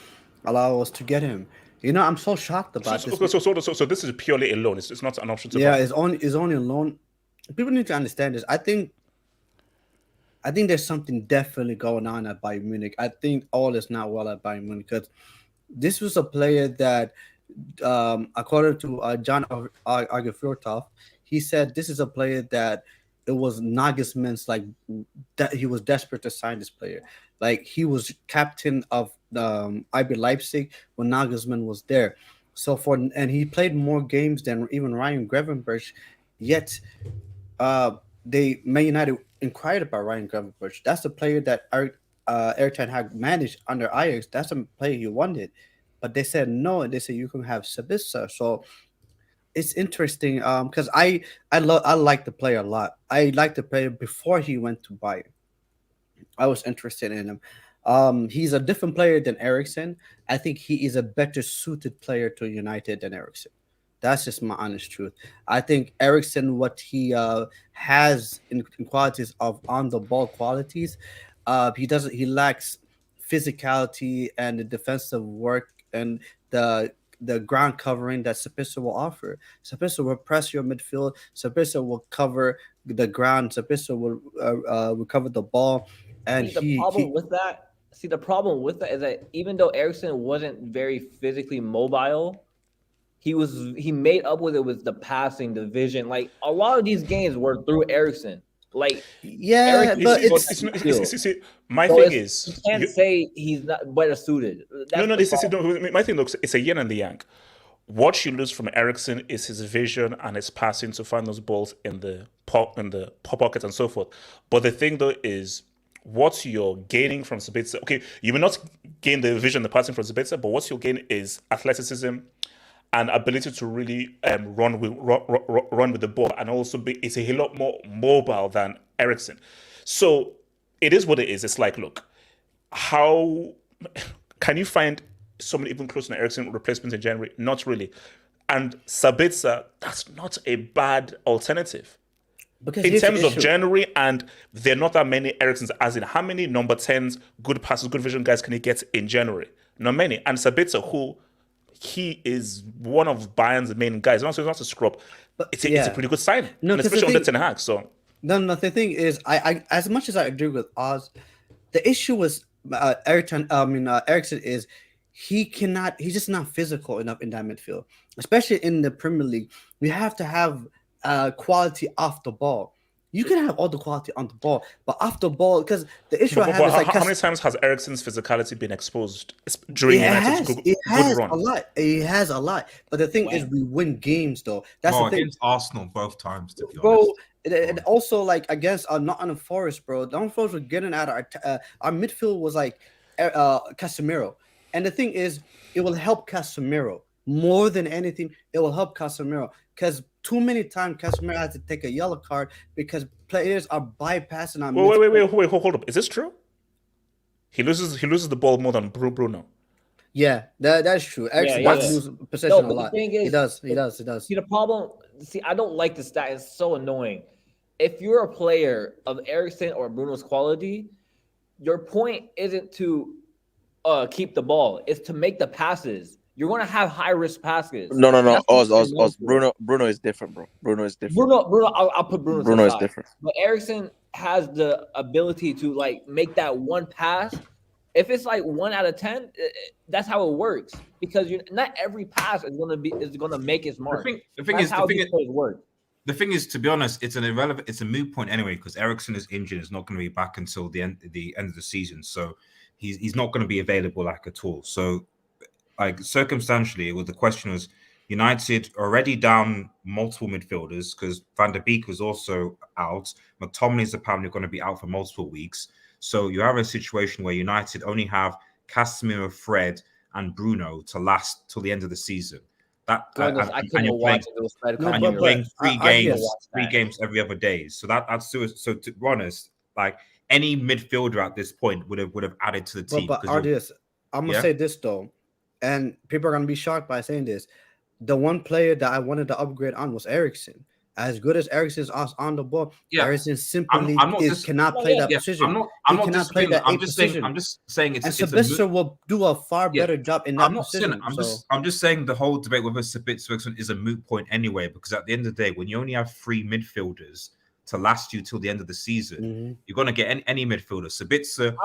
allow us to get him. You know, I'm so shocked about this. So this is purely a loan. It's not an option to buy. buy. It's only a loan. People need to understand this. I think there's something definitely going on at Bayern Munich. I think all is not well at Bayern Munich because this was a player that, according to John Argefjortov, he said this is a player that it was Nagelsmann's like that he was desperate to sign this player. Like he was captain of RB Leipzig when Nagelsmann was there. And he played more games than even Ryan Gravenberch. Yet, Man United inquired about Ryan Gravenberch. That's the player that Erik ten Hag managed under Ajax, that's a player you wanted. But they said no, and they said you can have Sabitzer. So it's interesting because I like the player a lot. I liked the player before he went to Bayern. I was interested in him. He's a different player than Eriksen. I think he is a better suited player to United than Eriksen. That's just my honest truth. I think Eriksen, what he has in qualities of on the ball qualities, he lacks physicality and the defensive work and the ground covering that Sabitzer will offer. Sabitzer will press your midfield. Sabitzer will cover the ground. Sabitzer will cover the ball. And the problem with that is that even though Eriksen wasn't very physically mobile, he made up with it with the passing, the vision. Like a lot of these games were through Eriksen. Like but my thing is you can't say he's not better suited. My thing looks it's a yin and the yang. What you lose from Eriksen is his vision and his passing to find those balls in the pop pockets and so forth. But the thing though is what you're gaining from Sabitzer. Okay, you will not gain the vision, the passing from Sabitzer, but what you'll gain is athleticism and ability to really run with the ball, and also it's a lot more mobile than Eriksen. So it is what it is. It's like, look, how can you find someone even close to an Eriksen replacement in January? Not really. And Sabitzer, that's not a bad alternative. Because in terms of January, and there are not that many Eriksens, as in how many number 10s, good passes, good vision guys can he get in January? Not many. And Sabitzer, who he is one of Bayern's main guys. Not a scrub, but it's a pretty good sign. No, and especially under Ten Hag. So no. The thing is, I as much as I agree with Oz, the issue was Eriksen is he's just not physical enough in that midfield, especially in the Premier League. We have to have quality off the ball. You can have all the quality on the ball, but off the ball, because the issue I have is how many times has Eriksen's physicality been exposed during United's good run? A lot. He has a lot. But the thing is, we win games though. That's the thing. Against Arsenal both times, to be honest. And also like against Nottingham Forest, bro. Nottingham Forest were getting at our midfield was like Casemiro, and the thing is, it will help Casemiro more than anything. It will help Casemiro because too many times Casemiro has to take a yellow card because players are bypassing our Wait, hold up. Is this true? He loses the ball more than Bruno. Yeah, that's true. Actually, loses possession a lot. He does. See, the problem. See, I don't like the stat. It's so annoying. If you're a player of Eriksen or Bruno's quality, your point isn't to keep the ball. It's to make the passes. You're going to have high risk passes. No. Oz. Bruno is different, bro. Bruno is different. Bruno. I'll put Bruno. Bruno is different. But Eriksen has the ability to like make that one pass. If it's like 1 out of 10, that's how it works. Because not every pass is going to make its mark. The thing is, to be honest, it's a moot point anyway because Eriksen is injured. Is not going to be back until the end of the season. So he's not going to be available like at all. So. Like circumstantially, the question was United already down multiple midfielders because Van der Beek was also out. McTominay is apparently going to be out for multiple weeks. So you have a situation where United only have Casemiro, Fred, and Bruno to last till the end of the season. And you're playing three games every other day. So so to be honest, like any midfielder at this point would have added to the team. But Ardius, I'm gonna say this though. And people are going to be shocked by saying this. The one player that I wanted to upgrade on was Eriksen. As good as Eriksen is on the ball, Eriksen simply cannot play that position. I'm just saying it's Sabitzer will do a far better job in that position. I'm just saying the whole debate with Sabitzer is a moot point anyway, because at the end of the day, when you only have 3 midfielders to last you till the end of the season, you're going to get any midfielder. Sabitzer.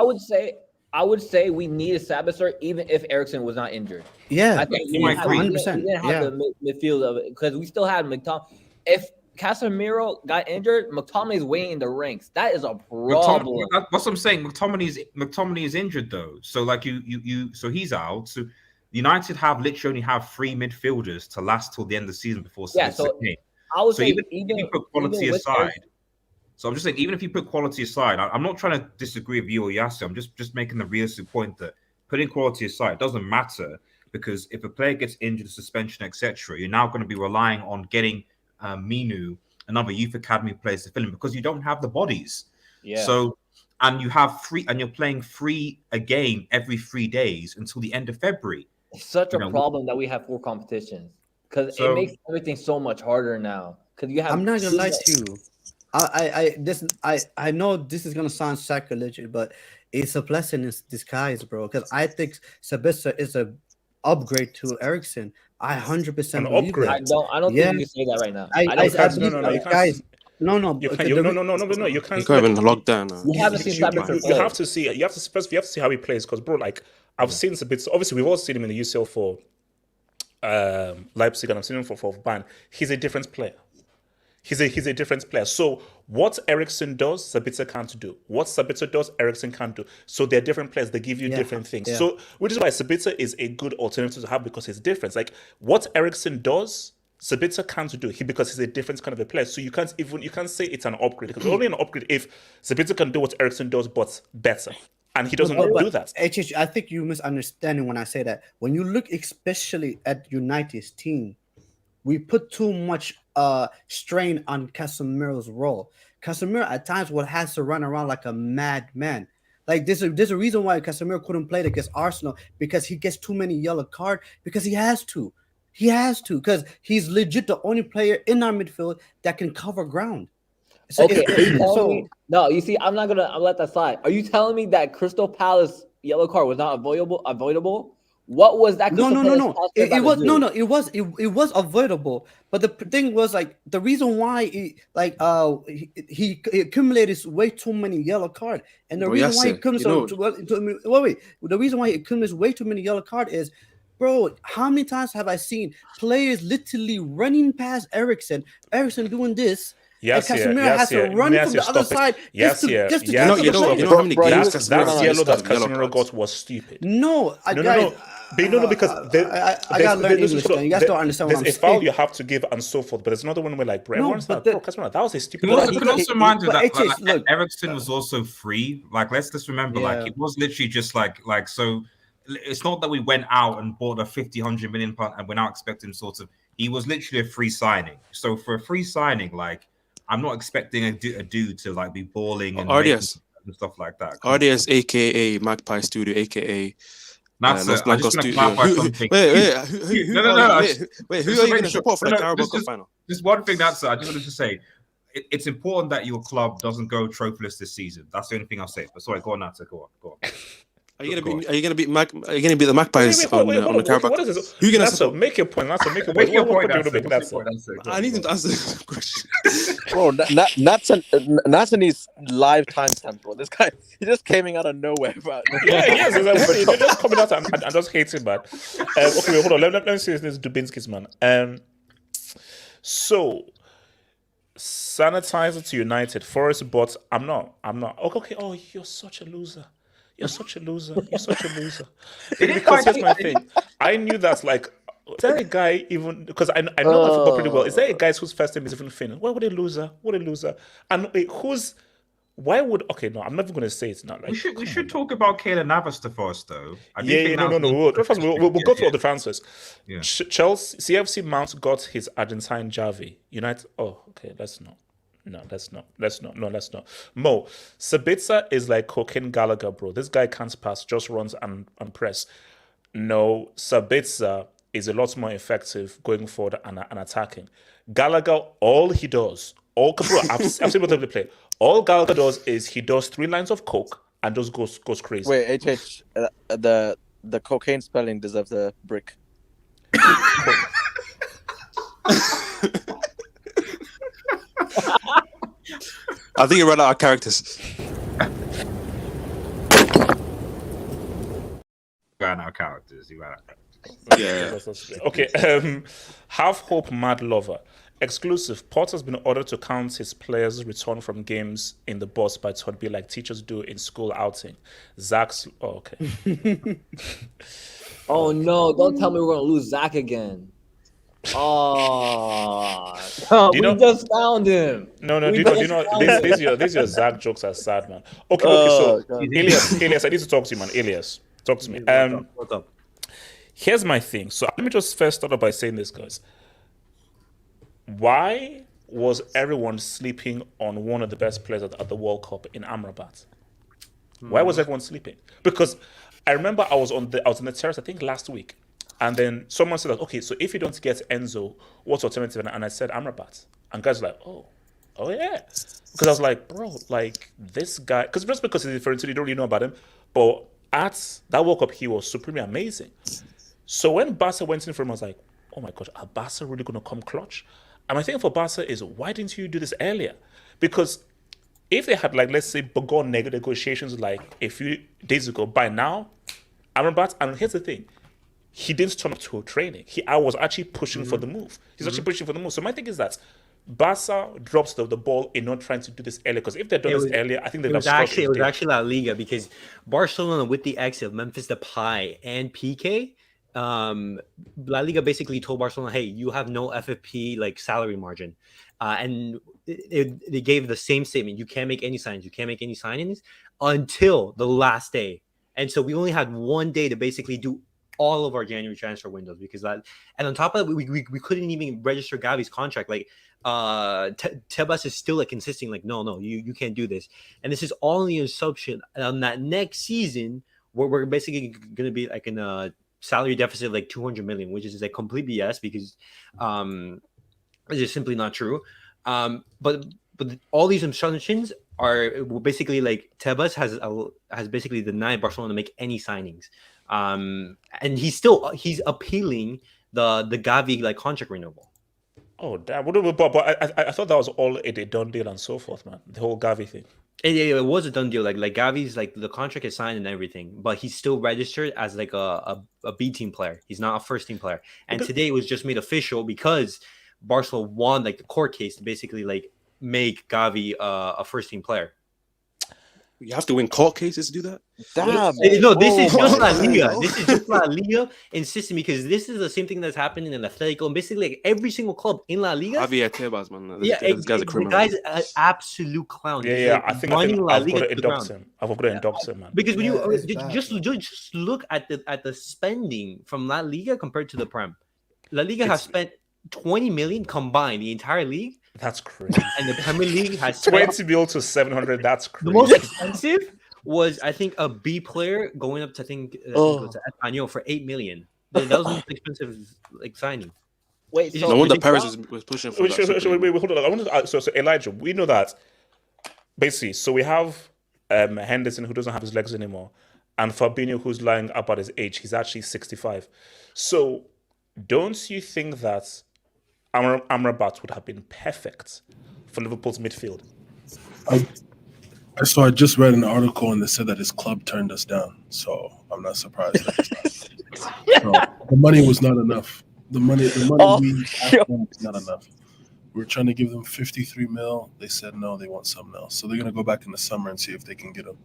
I would say we need a Sabitzer even if Eriksen was not injured. Yeah, I think 100%. We didn't have the midfield of it because we still had McTominay. If Casemiro got injured, McTominay's way in the ranks. That is a problem. That's what I'm saying. McTominay is injured though, so like so he's out. So United only have 3 midfielders to last till the end of the season before. Yeah, so I would say even put quality aside. So I'm just saying, even if you put quality aside, I'm not trying to disagree with you or Yasser. I'm just making the realistic point that putting quality aside, it doesn't matter, because if a player gets injured, suspension, etc., you're now going to be relying on getting Minu and other youth academy players to fill in, because you don't have the bodies. Yeah. So, and you have you're playing free a game every 3 days until the end of February. It's such a problem that we have 4 competitions, because it makes everything so much harder now. Because you have. I'm not gonna lie to you. I know this is gonna sound sacrilegious, but it's a blessing in disguise, bro. Because I think Sabitzer is a upgrade to Eriksen. I 100% believe upgrade. that. I don't think you can say that right now. No, you can't. You can't. You can't even lock down. You haven't seen Sabitzer play. You have to see. You have to see how he plays, because, bro, like, I've seen Sabitzer. Obviously, we've all seen him in the UCL for Leipzig, and I've seen him for Bayern. He's a different player. He's a different player. So what Eriksen does, Sabitzer can't do. What Sabitzer does, Eriksen can't do. So they're different players. They give you different things. Yeah. So which is why Sabitzer is a good alternative to have, because it's different. Like, what Eriksen does, Sabitzer can't do, because he's a different kind of a player. So you can't say it's an upgrade, because it's only an upgrade if Sabitzer can do what Eriksen does, but better. And he doesn't do that. I think you're misunderstanding when I say that. When you look especially at United's team, we put too much strain on Casemiro's role. Casemiro at times has to run around like a madman. Like, there's a reason why Casemiro couldn't play against Arsenal, because he gets too many yellow cards, because he has to. He has to, because he's legit the only player in our midfield that can cover ground. So okay, no, you see, I'm gonna let that slide. Are you telling me that Crystal Palace yellow card was not avoidable? What was that? No. It was avoidable. But the thing was, like, the reason why he accumulated way too many yellow cards, and the reason why he accumulated the reason why he accumulated way too many yellow cards is, bro, how many times have I seen players literally running past Eriksen doing this? Yes, and Casemiro has to run from the other side. Yes, you know how many games that yellow that Casemiro got was stupid. No, because I gotta learn English. You guys don't understand what I'm saying. There's a foul you have to give and so forth, but there's another one where, like, bro, everyone's like, bro, Casemiro, that was a stupid. You can also remind you that Eriksen was also free. Like, let's just remember, like, it was literally just like so. It's not that we went out and bought a 100 million pound and we're now expecting sort of. He was literally a free signing. So for a free signing, like, I'm not expecting a dude to, like, be balling and stuff like that. RDS, aka Magpie Studio, aka That's Los Blancos Studio. Wait, who are you going to support for the Carabao Cup final? Just one thing. I just wanted to say, it's important that your club doesn't go trophyless this season. That's the only thing I'll say. But sorry, go on, Nata. Go on. Are you gonna beat the Magpies on the Carabao Cup? Who are you gonna support? Make your point. Make your point. I need to answer this question. Bro, Nathan needs live timestamp, bro. This guy, he just came out of nowhere, bro. Yes, they're just coming out and just hating, man. Okay, hold on. Let me see this Dubinsky's, man. So, sanitizer to United. Forest, but I'm not. Okay. Oh, you're such a loser. Because here's my thing. I knew that, like, is there a guy even, because I know my football pretty well. Is there a guy whose first name is even Finn? What a loser. And why would, okay, no, I'm never going to say it's not. Like, we should talk about Keylor Navas first, though. No. First, we'll go through all the transfers. Yeah. Chelsea, CFC Mount got his Argentine Javi. United, let's not. Mo, Sabitzer is like cocaine Gallagher, bro. This guy can't pass, just runs and press. No, Sabitzer is a lot more effective going forward and attacking. Gallagher, all he does, bro, I've seen what they play. All Gallagher does is he does 3 lines of coke and just goes crazy. Wait, the cocaine spelling deserves a brick. I think you ran out of characters. Yeah. Okay. Half Hope Mad Lover. Exclusive. Potter's been ordered to count his players' return from games in the bus by Todd Boehly, like teachers do in school outing. Zach's. Oh, okay. Oh no! Don't tell me we're gonna lose Zach again. Oh, You know- just found him. No, We do you just know, found him. these your Zach jokes are sad, man. Okay, so God. Elias, I need to talk to you, man. Elias, talk to me. What's up? Here's my thing. So let me just first start off by saying this, guys. Why was everyone sleeping on one of the best players at the World Cup in Amrabat? Why was everyone sleeping? Because I remember I was on the terrace, I think last week, and then someone said, okay, so if you don't get Enzo, what's alternative? And I said Amrabat, and guys were like, oh yeah, because I was like, bro, like this guy, because just because he's different, you don't really know about him, but at that World Cup he was supremely amazing. So when Barca went in for him, I was like, oh my gosh, are Barca really going to come clutch? And my thing for Barca is, why didn't you do this earlier? Because if they had, like, let's say, begun negotiations like a few days ago, by now, Amrabat, and here's the thing, he didn't turn up to training. I was actually pushing for the move. He's actually pushing for the move. So my thing is that Barca drops the ball in not trying to do this earlier, because if they'd done this earlier, I think they'd have struggled. It was actually La Liga, because Barcelona, with the exit of Memphis Depay and PK, La Liga basically told Barcelona, hey, you have no FFP like salary margin, and they gave the same statement: you can't make any signings until the last day. And so we only had one day to basically do all of our January transfer windows, because that, and on top of that, we couldn't even register Gavi's contract. Like Tebas is still like insisting, like, no, you can't do this, and this is all in the assumption on that next season we're basically going to be like in a salary deficit of like 200 million, which is like complete BS, because it's just simply not true. But all these assumptions are basically like Tebas has basically denied Barcelona to make any signings, and he's appealing the Gavi like contract renewal. Oh, damn! But I thought that was all a done deal and so forth, man. The whole Gavi thing. It was a done deal. Like Gavi's like the contract is signed and everything, but he's still registered as like a B team player. He's not a first team player. And today it was just made official because Barcelona won like the court case to basically like make Gavi a first team player. You have to win court cases to do that? Damn. No, this is just La Liga. This is just La Liga insisting, because this is the same thing that's happening in Atletico and basically like every single club in La Liga. Javier Tebas, man. This guy's a criminal. The guy's an absolute clown. Yeah. I think I've got to induct him. I've got to induct him, man. Because when you just look at the spending from La Liga compared to the Prem, La Liga has spent 20 million combined, the entire league. That's crazy. And the Premier League has 20 million to 700. That's crazy. The most expensive was, I think, a B player going up to I think it was Espanyol for 8 million. That was the most expensive like signing. Wait, no wonder Paris was pushing for that. Wait, hold on. I want to. So Elijah, we know that basically. So we have Henderson, who doesn't have his legs anymore, and Fabinho, who's lying up at his age. He's actually 65. So don't you think that Amrabat would have been perfect for Liverpool's midfield? I just read an article and they said that his club turned us down, so I'm not surprised. So, the money was not enough. The money we asked them was not enough. We were trying to give them 53 mil. They said no, they want something else. So they're gonna go back in the summer and see if they can get him.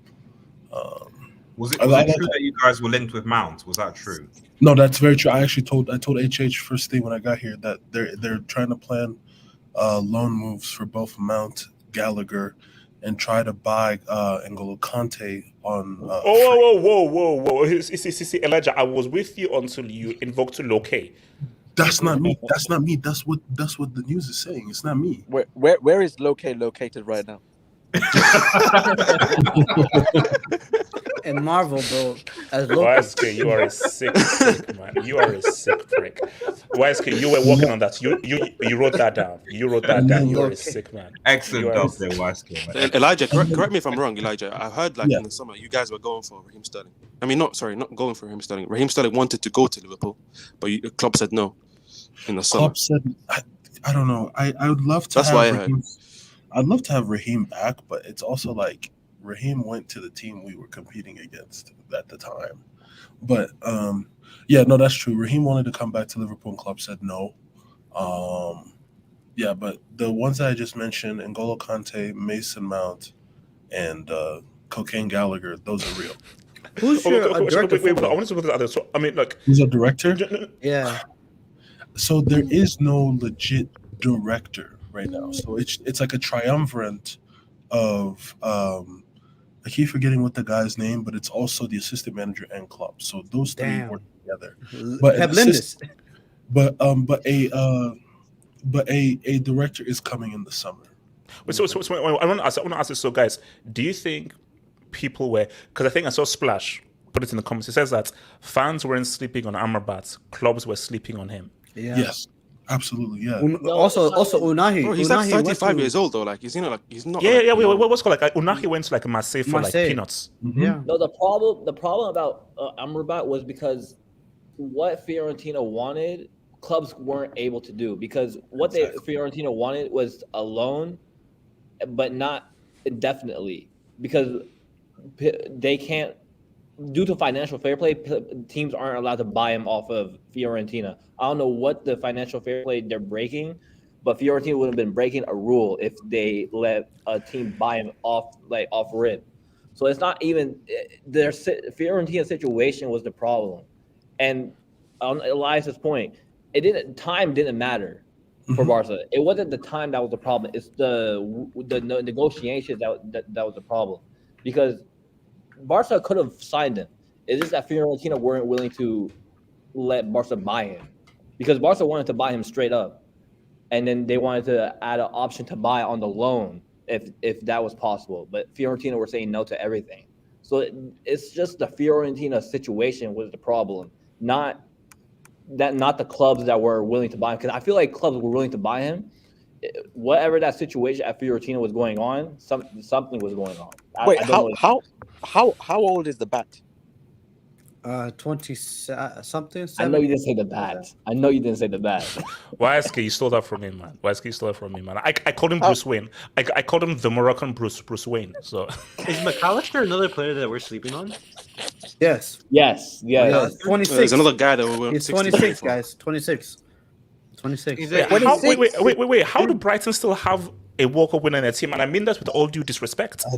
Was it true that you guys were linked with Mount? Was that true? No, that's very true. I told HH first thing when I got here that they're trying to plan loan moves for both Mount, Gallagher, and try to buy N'Golo Kante on. Whoa! See, Elijah, I was with you until you invoked Loke. That's not me. That's not me. That's what the news is saying. It's not me. Where is Loke located right now? And Marvel, bro. YSK, you are a sick prick, man. You are a sick prick. YSK, you were working on that. You wrote that down. You are a sick man. Excellent job there, YSK. Man. Elijah, correct me if I'm wrong, Elijah. I heard in the summer you guys were going for Raheem Sterling. I mean, not going for Raheem Sterling. Raheem Sterling wanted to go to Liverpool, but the club said no in the summer. Club said, I don't know. I would love to. That's why I heard. I'd love to have Raheem back, but it's also like Raheem went to the team we were competing against at the time. But that's true. Raheem wanted to come back to Liverpool and club said no. But the ones that I just mentioned, N'Golo Kante, Mason Mount, and Cocaine Gallagher, those are real. Who's your director? Wait, I want to look at the other. So, I mean, like, who's a director? Yeah. So there is no legit director right now. So it's like a triumvirate of I keep forgetting what the guy's name, but it's also the assistant manager and club. So those three work together. But a director is coming in the summer. So I want to ask this. So guys, do you think people were, because I think I saw Splash put it in the comments. It says that fans weren't sleeping on Amrabat, clubs were sleeping on him. Yeah. Yes, absolutely. Yeah. Also Unahi. Bro, he's Unahi like 35 years old though. Like he's not. Yeah. What's called like Unahi went to like Marseille for like peanuts. Mm-hmm. Yeah. No, the problem about Amrabat was because what Fiorentina wanted, clubs weren't able to do, because what Fiorentina wanted was a loan, but not indefinitely, because they can't, due to financial fair play, teams aren't allowed to buy him off of Fiorentina. I don't know what the financial fair play they're breaking, but Fiorentina would have been breaking a rule if they let a team buy him off rip. So it's not even their Fiorentina situation was the problem. And on Elias's point, time didn't matter for Barca. It wasn't the time that was the problem. It's the negotiations that was the problem, because Barca could have signed him. It's just that Fiorentina weren't willing to let Barca buy him, because Barca wanted to buy him straight up, and then they wanted to add an option to buy on the loan if that was possible. But Fiorentina were saying no to everything. So it's just the Fiorentina situation was the problem, not the clubs that were willing to buy him. Because I feel like clubs were willing to buy him. Whatever that situation at Fiorentina was going on, something was going on. Wait, how old is the bat? 20 something. I know you didn't say the bat. Wieski, you stole that from me, man. I called him Bruce Wayne. I called him the Moroccan Bruce Wayne. So is McAllister another player that we're sleeping on? Yes. 26. There's another guy that we were. He's 26, guys. 26. Wait. How do Brighton still have a World winner in their team? And I mean that with all due disrespect. I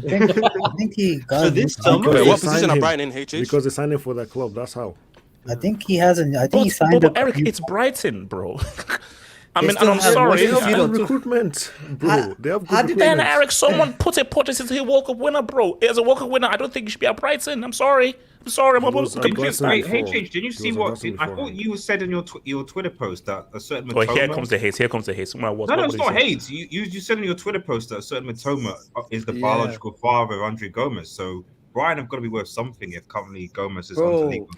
think he got. So this summer, what position are Brighton in? HH? Because they signed him for that club. That's how. I think he hasn't. I think he signed up. Eric, it's Brighton, bro. I mean, and I'm sorry. They have recruitment, bro. They have good recruitment. Then, Eric, someone put a potential to a World Cup winner, bro. As a World Cup winner, I don't think you should be at Brighton. I'm sorry. I'm Hey, did you see what? I thought you said in your Twitter post that a certain Matoma... Oh, here comes the hate. No, it's not hate. You said in your Twitter post that a certain Matoma is the biological father of Andre Gomez. So Brian have got to be worth something if currently Gomez is on the league.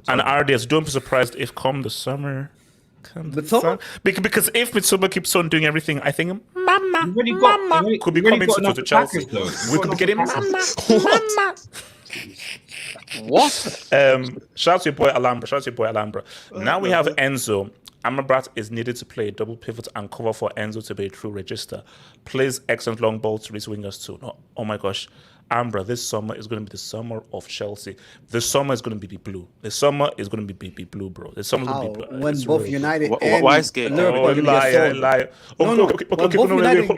And RDS, don't be surprised if come the summer... Because if Mitsuba keeps on doing everything, I think Mama could be coming to Chelsea. We could be getting Mama. What? Shout out to your boy Alhambra. Now we have Enzo. Amrabat is needed to play double pivot and cover for Enzo to be a true register. Plays excellent long ball to his wingers too. Oh my gosh. Ambra, this summer is going to be the summer of Chelsea. This summer is going to be blue. This summer is going to be blue, bro. This summer is going to be blue. When both United and liar. Okay,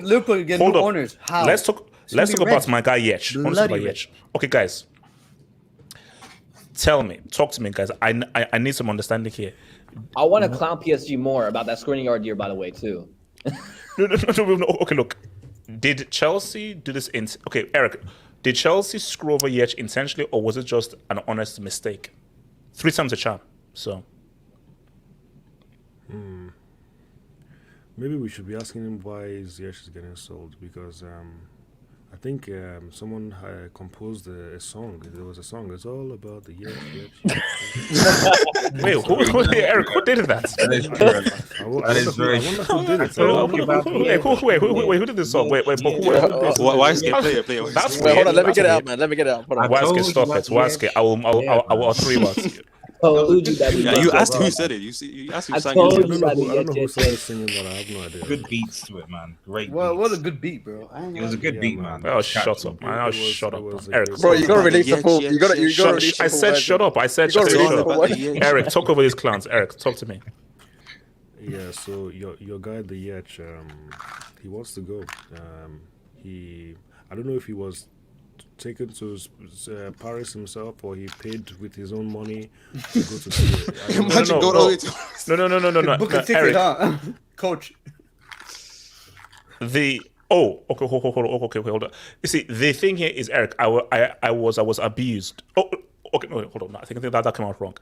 Liverpool get new owners. How? Let's talk about my guy Ziyech. Okay, guys. Talk to me, guys. I need some understanding here. I want to clown PSG more about that screening yard year, by the way, too. No. Okay, look. Did Chelsea do this? Okay, Eric. Did Chelsea screw over Ziyech intentionally, or was it just an honest mistake? 3 times a charm. So. Maybe we should be asking him why Ziyech is getting sold, because I think someone composed a song. There was a song. It's all about the Ziyech. Wait, who Eric? Who did that? That is very true. Wait, who did this song? Wait, but who? Why is it player? That's hold on, let me get it out, man. Waske, stop it. Waske, I will 3 words. You asked who said it. You asked who sang it. I don't know who started singing, but I have no idea. Good beats to it, man. Great. What a good beat, bro. It was a good beat, man. Oh, shut up, man. Shut up, Eric. Bro, you gotta release the full. You gotta release. I said shut up. I said shut up. Eric, talk over these clowns. Eric, talk to me. Yeah. So your guy, the Ziyech, he wants to go. I don't know if he was taken to Paris himself, or he paid with his own money to go to Serie. Imagine going all the way to No. Book a ticket, Eric, huh? Coach. okay, hold on. You see, the thing here is, Eric, I was abused. Oh, okay, no, hold on. I think that came out wrong.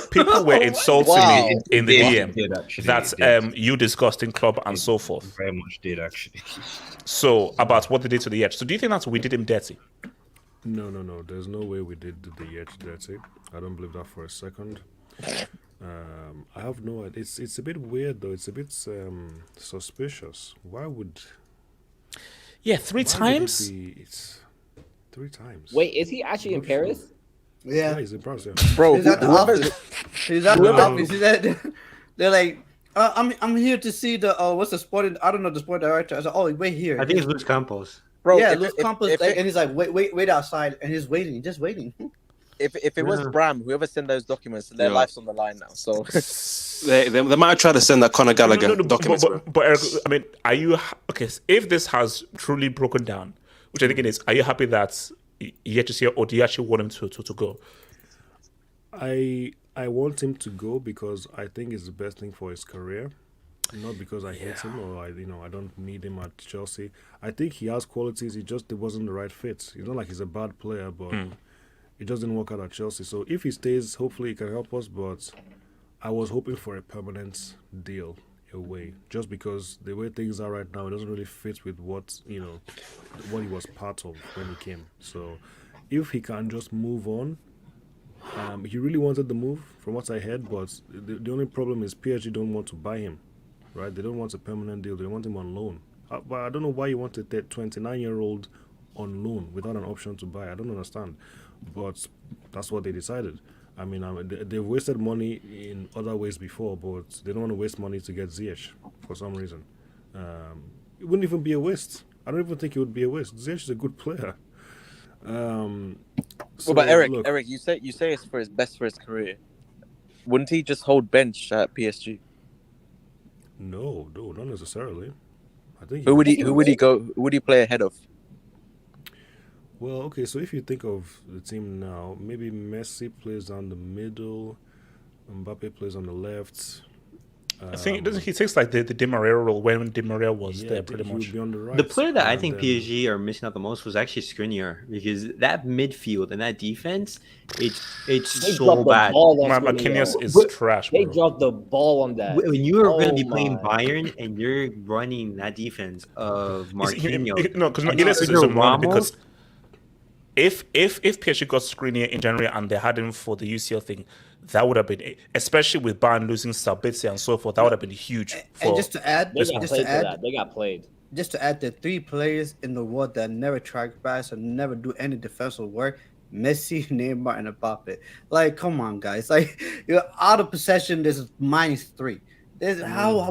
People were insulting me in the DM that you disgusting club and so forth. Very much did actually. So about what they did to the Edge. So do you think that's we did him dirty? No. There's no way we did the Edge dirty. I don't believe that for a second. I have no idea. It's a bit weird though. It's a bit suspicious. Why would? Yeah, three times. It's 3 times. Wait, is he actually in Paris? Yeah, he's in Paris. Yeah. Bro, He's at the office. He's at the office. He's at, they're like, I'm here to see the what's the sporting? I don't know the sport director. I said, oh, wait here. I think it's Luis Campos. Bro, yeah, Luis Campos, and he's like, wait outside, and he's waiting, just waiting. If it was Bram, whoever sent those documents, their life's on the line now. So they might try to send that Conor Gallagher documents. But Eric, I mean, are you okay? If this has truly broken down, which I think it is, are you happy that you to see, or do you actually want him to go? I want him to go because I think it's the best thing for his career, not because I hate him or I don't need him at Chelsea. I think he has qualities. It wasn't the right fit. It's not like he's a bad player, but it just didn't work out at Chelsea. So if he stays, hopefully he can help us. But I was hoping for a permanent deal away, just because the way things are right now, it doesn't really fit with what he was part of when he came. So if he can just move on, he really wanted the move from what I heard, but the only problem is PSG don't want to buy him, right? They don't want a permanent deal. They want him on loan. But I don't know why you wanted that 29-year-old on loan without an option to buy. I don't understand, but that's what they decided. I mean, they've wasted money in other ways before, but they don't want to waste money to get Ziyech for some reason. It wouldn't even be a waste. I don't even think it would be a waste. Ziyech is a good player. But Eric, you say it's for his best for his career. Wouldn't he just hold bench at PSG? No, not necessarily. I think who would he go? Who would he play ahead of? Well, okay, so if you think of the team now, maybe Messi plays down the middle, Mbappe plays on the left. I think he takes like the Di Maria role when Di Maria was there, pretty much. Be on the right. The player that I think PSG are missing out the most was actually Skriniar, because that midfield and that defense, it's so bad. Marquinhos is trash. They dropped the ball on that. When you are going to be playing Bayern and you're running that defense of Marquinhos, no, because it's a moment because. If PSG got Skriniar in January and they had him for the UCL thing, that would have been, especially with Bayern losing Sabitzer and so forth, that would have been huge. And just to add, they got played. Just to add, the 3 players in the world that never track pass and never do any defensive work: Messi, Neymar, and Mbappe. Like, come on, guys! Like, you're out of possession. There's -3.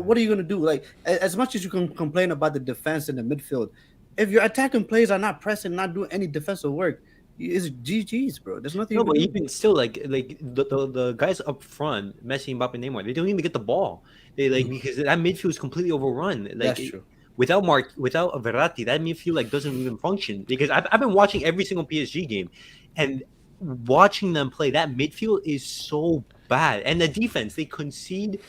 What are you gonna do? Like, as much as you can complain about the defense in the midfield, if your attacking players are not pressing, not doing any defensive work, it's GG's, bro. There's nothing. No, but even still, like the guys up front, Messi, Mbappe, Neymar, they don't even get the ball. They because that midfield is completely overrun. Like, that's true. Without Verratti, that midfield doesn't even function. Because I've been watching every single PSG game, and watching them play, that midfield is so bad, and the defense, they concede.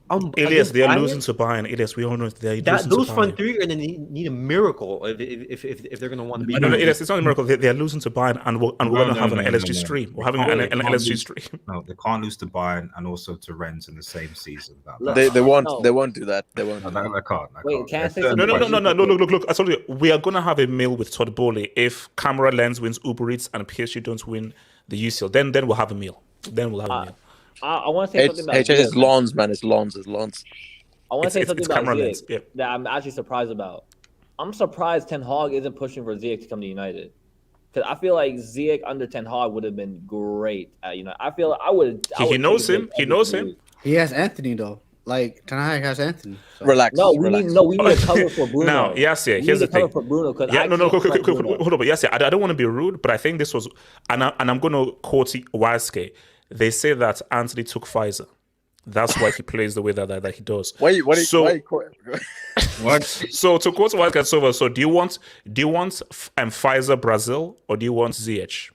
Elias, they are losing to Bayern. Elias, we all know they're losing those to front Bayern. 3 are going to need a miracle if they're going to want to be. No, Elias, it's not a miracle. They are losing to Bayern, and we're going to have an LSG stream. We're having an LSG stream. No, they can't lose to Bayern and also to Rennes in the same season. They won't. They won't do that. They won't. No, they can't. Wait, can I say No. Look. I told you we are going to have a meal with Todd Boehly if Camera Lens wins Uber Eats and PSG don't win the UCL. Then we'll have a meal. I want to say something about it's Lons, man. It's Lons. I want to say something about Ziyech that I'm actually surprised about. I'm surprised Ten Hag isn't pushing for Ziyech to come to United, because I feel like Ziyech under Ten Hag would have been great at United. I feel like I would. He knows him. He knows him. He has Anthony though. Like Ten Hag has Anthony. So. Relax. We need a cover for Bruno. Now, here's the thing. For Bruno, hold on. But I don't want to be rude, but I think this was, and I'm going to quote Waske. They say that Anthony took Pfizer. That's why he plays the way that he does. Why? What? So to quote Wildcat Silva, so do you want Pfizer Brazil or do you want Ziyech?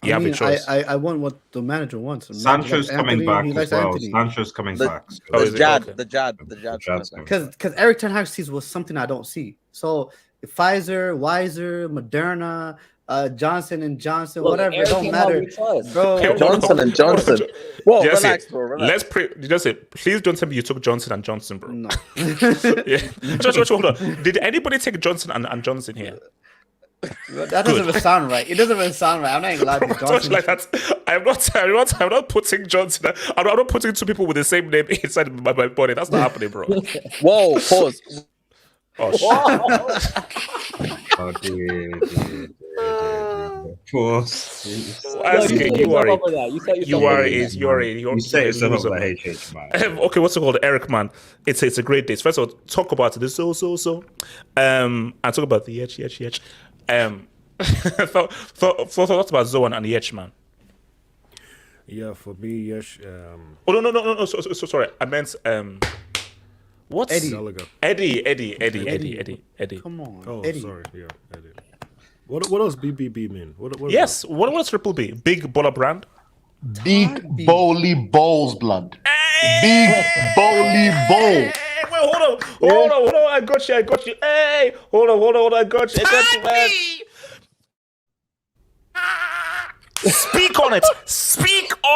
You have a choice. I want what the manager wants. Sancho's coming back as well. Anthony. Sancho's coming back. So. The Jad. Because Eric Ten Hag sees was something I don't see. So Pfizer, Weiser, Moderna, Johnson and Johnson, whatever, it don't matter, bro. Johnson and Johnson. Whoa, relax, bro. Relax. Please don't tell me you took Johnson and Johnson, bro. No. Just hold on. Did anybody take Johnson and Johnson here? That doesn't even sound right. It doesn't even sound right. I'm not even allowed to Johnson. Like that. I'm not putting Johnson. I'm not putting two people with the same name inside my body. That's not happening, bro. Whoa, pause. Oh shit. Oh, dear. Pause. You say it's not like HH, man. Okay, what's it called? Eric, man. It's a great day. First of all, talk about this and talk about the Yech. Thoughts about Zoan and Yech, man. Yeah, for me, Yesh. Oh no. So sorry. I meant what's Eddie. Come on. Oh, Eddie. sorry. Yeah, Eddie. What does BBB mean? What yes. What does Triple B? Big baller brand. Big bowly balls, blood. Big bowly ball. Wait, hold on. I got you. Hey, hold on. I got you, man. Speak on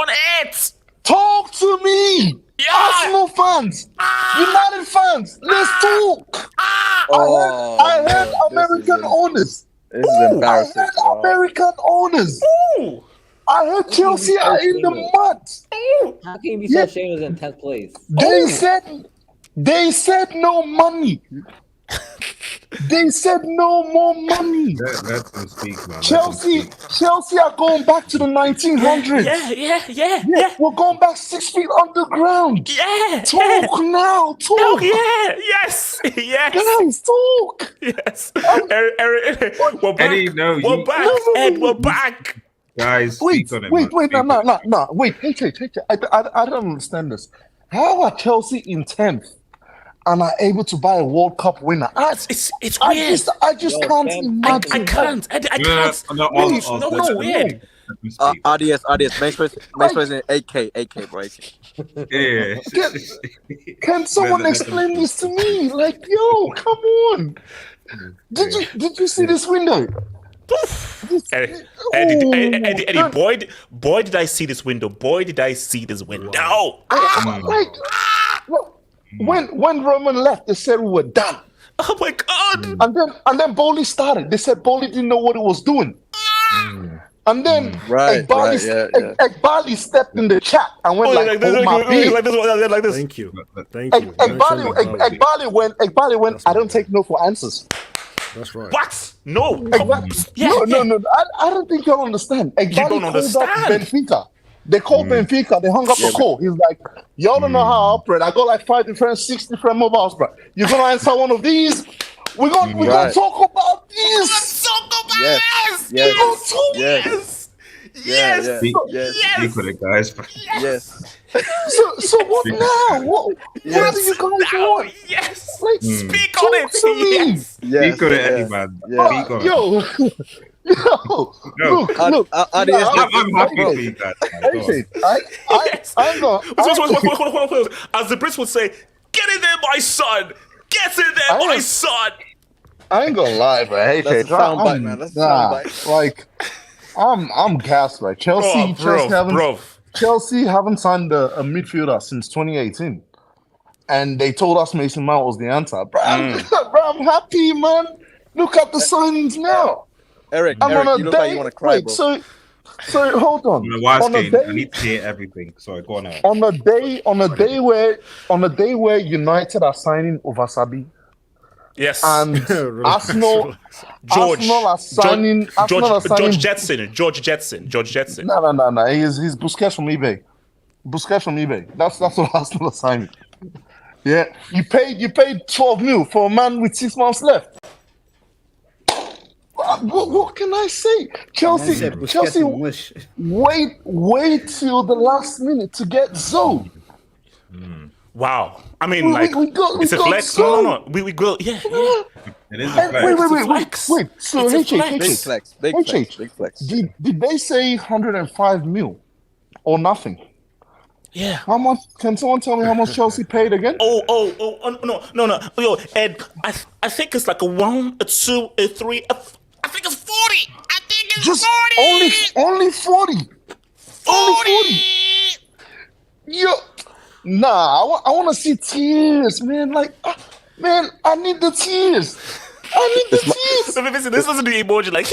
it. Talk to me. Yeah. Arsenal fans, United fans, let's talk. I heard American owners. This is embarrassing. I heard American owners. Ooh. I heard Chelsea are in the mud. How can you be so ashamed in 10th place? They said no money. They said no more money. Let them speak, man. Chelsea are going back to the 1900s. Yeah. We're going back 6 feet underground. Yeah. Talk now. Talk. Oh, yeah. Yes. Guys, talk. Yes. Eric, we're back. Eddie, no, we're back. Ed, we're back. Guys, wait, no. Wait, hey, I don't understand this. How are Chelsea in 10th? And are able to buy a World Cup winner. It's weird. I just can't imagine. I can't. No, weird. RDS. Main space in AK, bro. Yeah. Can someone explain this to me? Like, yo, come on. Did you see this window? Eddie, boy, did I see this window. When Roman left, they said we were done. Oh my god! And then Boehly started. They said Boehly didn't know what he was doing. And then Ekbali stepped in the chat and went like this. Thank you. Ekbali went. I don't take no for answers. That's right. What? No. No. I don't think y'all understand. Ekbali called up Benfica. They called Benfica. They hung up the call. He's like, y'all don't know how I operate. I got like 6 different mobiles, bro. You're gonna answer one of these. We're gonna talk about this. Yes. Speak with it, guys. Yes. So what now? What do you guys want? Yes. Like, speak on it. Speak on it, Eddie, man. Speak on it. Yo, look. I'm happy for you guys. As the Brits would say, get in there, my son. Get in there, my son. I ain't gonna lie, bro. Hey, that's a soundbite, man. That's a soundbite. Like, I'm gassed, right? Chelsea haven't signed a midfielder since 2018, and they told us Mason Mount was the answer. Bro, I'm happy, man. Look at the signings now. Eric, you look like you want to cry, bro. So hold on. I need to hear everything. Sorry, go on. Eric. On a day where United are signing Ovasabi. Yes. And Arsenal are signing George Jetson. No. He's Busquets from eBay. That's what Arsenal are signing. Yeah. You paid 12 mil for a man with 6 months left. What can I say? Chelsea, wait till the last minute to get Zoe. Wow. I mean, it's a flex. No. We go. Yeah. It is a flex. Wait. So big flex. Did they say 105 mil or nothing? Yeah. How much? Can someone tell me how much Chelsea paid again? No. Yo, Ed, I think it's like a 1, a 2, a 3. I think it's 40. I think it's 40. Only 40. Only 40. Yo, nah. I want to see tears, man. Like, man, I need the tears. Listen, this wasn't the emoji. Like,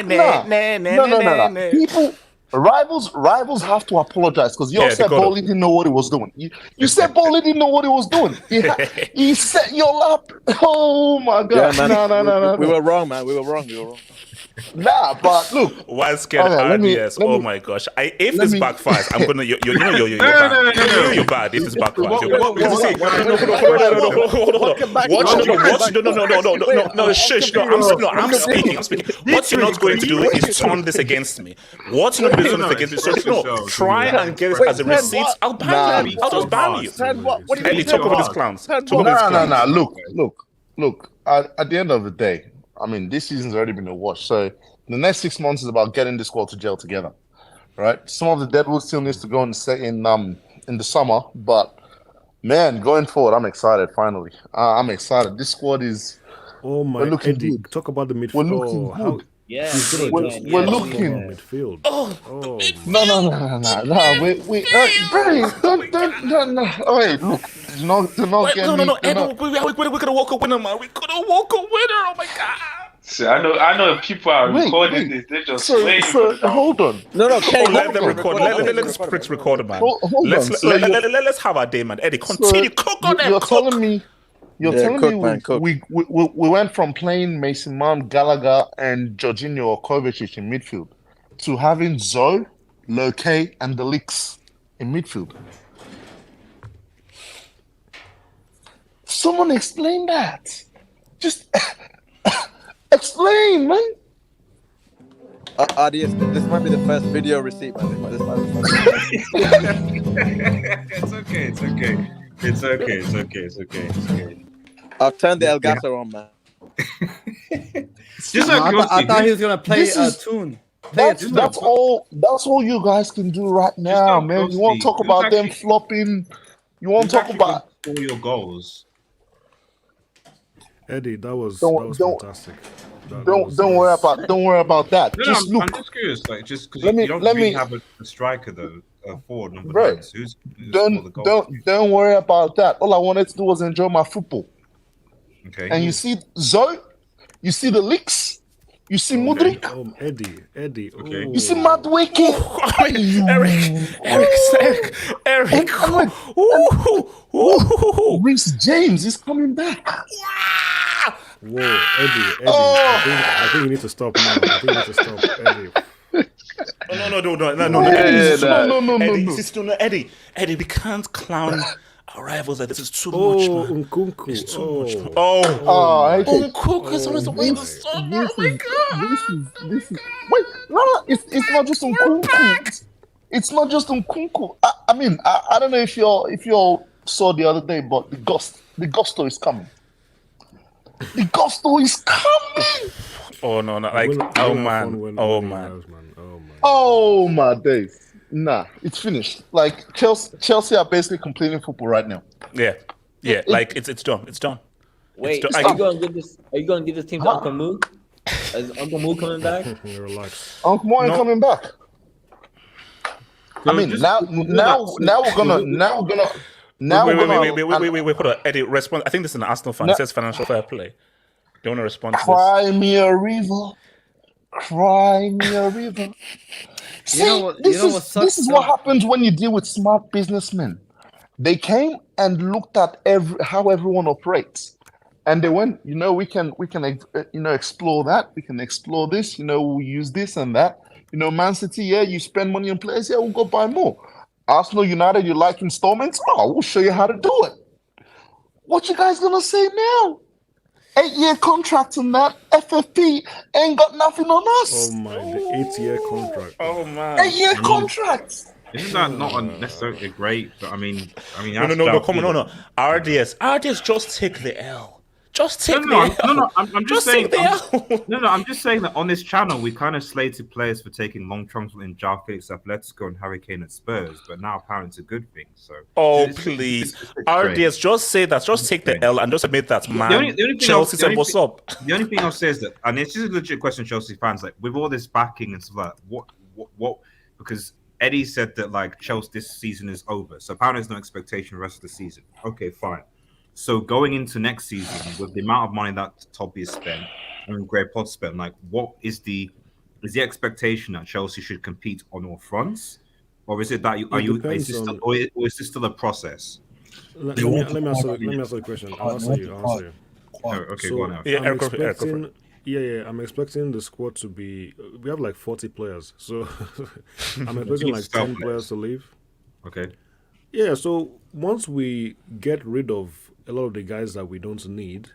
nah. People. Rivals have to apologize because you said Boehly didn't know what he was doing. You said Boehly didn't know what he was doing. He set your lap. Oh my God! Yeah, No. We were wrong, man. We were wrong. Nah, but look. One scared RDS. Oh my gosh! If this backfires, I'm gonna. You're bad. You're bad. If this backfires, No. Shush. No. I'm speaking. What you're not going to do is turn this against me. What you're not going to do is against me. So no, try and get it as a receipt. I'll ban you. I'll just ban you. Ellie, talk about these clowns. Nah. Look. At the end of the day, I mean, this season's already been a wash. So the next 6 months is about getting the squad to gel together, right? Some of the deadwood still needs to go in the summer, but man, going forward, I'm excited. Finally, I'm excited. This squad is. Oh my! We're looking Eddie, good. talk about the midfield. We're looking good. We're looking. Midfield. No. We don't. Oh, wait, look. Do not get me. We're gonna walk a winner, man. We could have walk a winner. Oh my God. See, I know people are recording this. They're just waiting. Hold on. No, let them record. Let this pricks record it, man. Let's have our day, man. Eddie, continue. Cook on them. You're telling me. We went from playing Mason Mount, Gallagher, and Jorginho or Kovacic in midfield to having Zoe, Loke, and the Licks in midfield. Someone explain that. Just explain, man. This might be the first video receipt, man. It's okay. I've turned the El Gato on, man. I thought he was gonna play a tune. That's all you guys can do right now, man. You want to talk about them flopping? You want to talk about all your goals? Eddie, that was fantastic. Don't worry about that. No, just look. I'm just curious, like, just because you don't really have a striker though, forward number 9. So who's don't worry about that. All I wanted to do was enjoy my football. Okay. And you see Zoe, you see the Licks, you see Mudryk. Eddie. Okay. You see Madueke. Eric. Reece James is coming back. Whoa, Eddie. I think you need to stop now. Eddie. No. Eddie, we can't clown our rivals. This is too much, man. Nkunku. It's too much. Nkunku is always away in the summer. Oh my God. This is. Wait, no, it's not just Nkunku. It's not just Nkunku. I mean, I don't know if you saw the other day, but the gusto is coming. The gusto is coming. Oh no! Like, oh my days. Nah, it's finished. Like Chelsea are basically completing football right now. Yeah. Like it's done. It's done. Wait, are you going to give this team to Uncle Moo? Is Uncle Moo coming back? Relax. Uncle Moo ain't coming back. I mean, now we're gonna. Wait, hold on. Eddie, respond. I think this is an Arsenal fan. It says financial fair play. Do you want to respond to this? Cry me a river. See, this is what happens when you deal with smart businessmen. They came and looked at how everyone operates, and they went, we can explore that. We can explore this. We'll use this and that. Man City, you spend money on players. We'll go buy more. Arsenal, United, you like installments? We'll show you how to do it. What you guys gonna say now? 8-year contract on that. FFP ain't got nothing on us. Oh my, the 8-year contract. Oh man, 8-year contracts. Isn't that not necessarily great? But I mean, no, come on, no. RDS, just take the L. Just take the L. No, I'm just saying. No, I'm just saying that on this channel we kind of slated players for taking long trunks in João Felix, Atletico, and Harry Kane at Spurs, but now apparently it's a good thing. So please, RDS, just say that. Just take the L and just admit that, man. The only Chelsea said, "What's up?" The only thing I'll say is that, and it's just a legit question, Chelsea fans, like with all this backing and stuff like that, what? Because Eddie said that like Chelsea this season is over, so apparently there's no expectation for the rest of the season. Okay, fine. So going into next season with the amount of money that Toby has spent and Greg Potter spent, like what is the expectation that Chelsea should compete on all fronts, or is it that or is this still a process? Let me answer the question. I'll answer you. Okay, so go on. I'm expecting the squad to be. We have like 40 players, so I'm expecting like 10 players to leave. Okay. Yeah, so once we get rid of a lot of the guys that we don't need,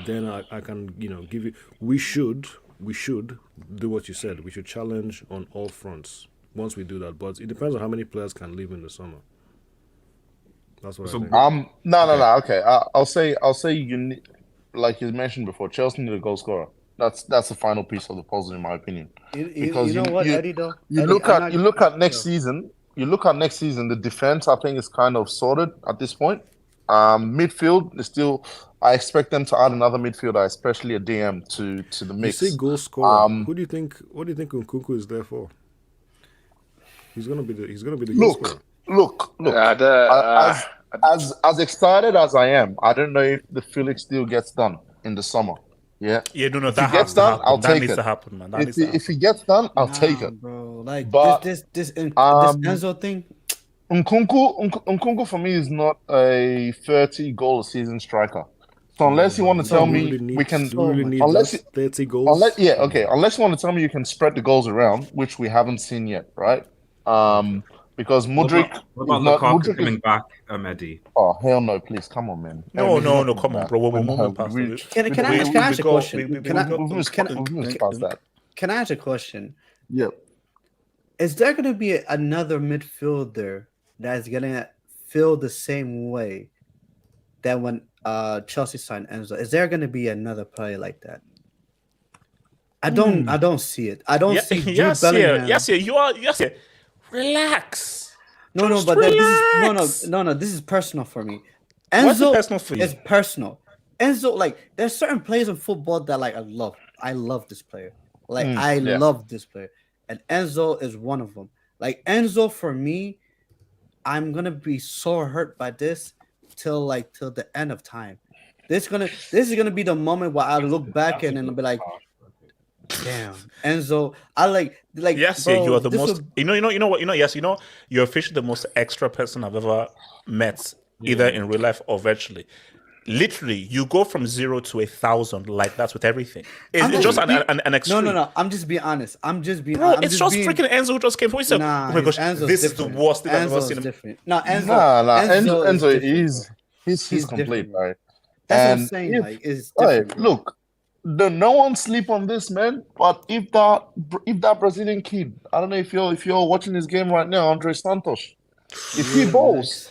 then I can give you. We should do what you said. We should challenge on all fronts once we do that. But it depends on how many players can leave in the summer. That's what I think. No. Okay, I'll say like you mentioned before, Chelsea need a goal scorer. That's the final piece of the puzzle, in my opinion. Because you know what, Eddie? Though you look at next season. You look at next season. The defense, I think, is kind of sorted at this point. Midfield is still. I expect them to add another midfielder, especially a DM to the mix. You say goal scorer. What do you think Nkunku is there for? He's gonna be the goal scorer. Look. As excited as I am, I don't know if the Felix deal gets done in the summer. Yeah. No. If it gets done, I'll take it. Needs to happen, man. If it gets done, I'll take it. Bro, like but this Enzo thing. Nkunku for me is not a 30 goal a season striker. So unless you want to tell me we can, unless 30 goals. Unless you want to tell me you can spread the goals around, which we haven't seen yet, right? Because Mudryk. What about Lukaku coming back, Eddie? Oh hell no! Please come on, man. No, come on, bro. Can I ask a question? Can I ask a question? Yep. Is there going to be another midfielder that's going to feel the same way that when Chelsea signed Enzo? Is there going to be another player like that? I don't see it. I don't see Jude Bellingham. Yes, you are. Yes, relax. No, but this is personal for me. Enzo, what's personal for you? It's personal. Enzo, like, there's certain players in football that like I love. I love this player. Like love this player. And Enzo is one of them. Like Enzo, for me, I'm gonna be so hurt by this till the end of time. This is gonna be the moment where I look back and I'll be like, damn, Enzo. I like. Yes, bro, you are the most. You know what. Yes, you're officially the most extra person I've ever met, either in real life or virtually. Literally, you go from 0 to 1,000 like that with everything. It's just an extreme. No. I'm just being honest. It's just freaking Enzo who just came. Oh my gosh, this is the worst thing I've ever seen. Different. No, Enzo, he's complete, right? That's what I'm saying. Like, it's different. Look, no one sleep on this, man. But if that Brazilian kid, I don't know if you're watching this game right now, Andre Santos, if he balls.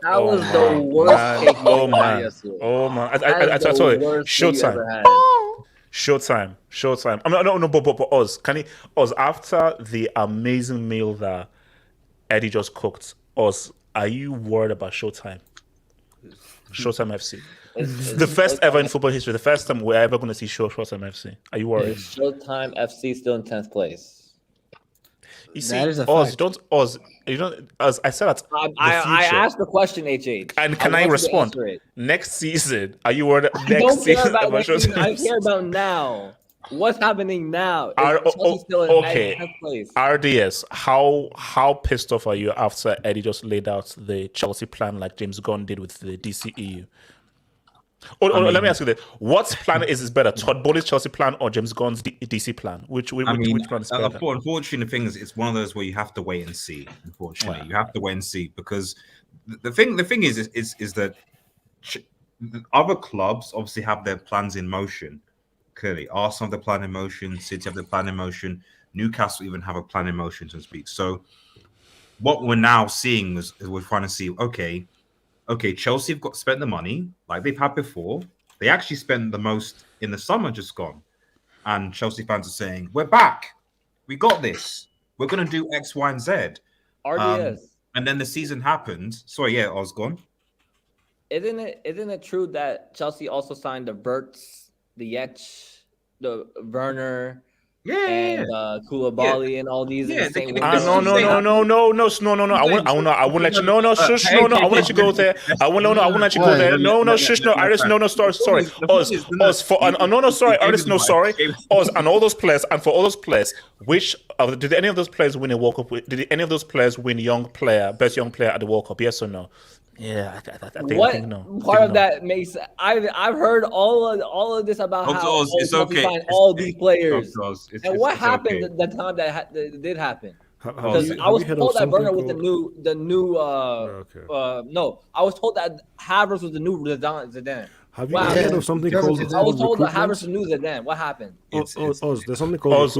That was the worst take. Oh man! I told you, Showtime. I mean, no, but Oz, after the amazing meal that Eddie just cooked, Oz, are you worried about Showtime? Showtime FC. The first ever in football history, the first time we're ever going to see Showtime FC. Are you worried? Showtime FC still in 10th place. You see, Oz, as I said that. I asked the question, HH. And can I respond? Next season, are you worried? Next season, I care about now. What's happening now? Still in 10th place. RDS, how pissed off are you after Eddie just laid out the Chelsea plan like James Gunn did with the DCEU? Let me ask you this: what's plan is better, Todd Boehly's Chelsea plan or James Gunn's DC plan? Which plan is better? Unfortunately, the thing is, it's one of those where you have to wait and see. Unfortunately, you have to wait and see because the thing is that other clubs obviously have their plans in motion. Clearly, Arsenal have their plan in motion, City have their plan in motion. Newcastle even have a plan in motion, so to speak. So what we're now seeing is we're trying to see, okay, Chelsea have spent the money like they've had before. They actually spent the most in the summer just gone. And Chelsea fans are saying, we're back. We got this. We're going to do X, Y, and Z. RDS. And then the season happened. Sorry, yeah, Osgone. Isn't it true that Chelsea also signed the Verts, the Ziyech, the Werner, and Koulibaly and all these? No. I won't let you. No. Shush. No. I won't let you go there. I won't let you go there. No. Shush. No. Iris. No. Sorry. Oz. For no. Sorry. Iris. No. Sorry. Oz and all those players. And for all those players, which did any of those players win a World Cup? Did any of those players win best young player at the World Cup? Yes or no? Yeah, I think no. Part of that makes I've heard all of this about how it's okay. Find all these players. And what happened at the time that did happen? Because I was told that Werner was the new. No, I was told that Havertz was the new Zidane. Have you heard of something called? I was told that Havertz was the new Zidane. What happened? Oz, there's something called Oz,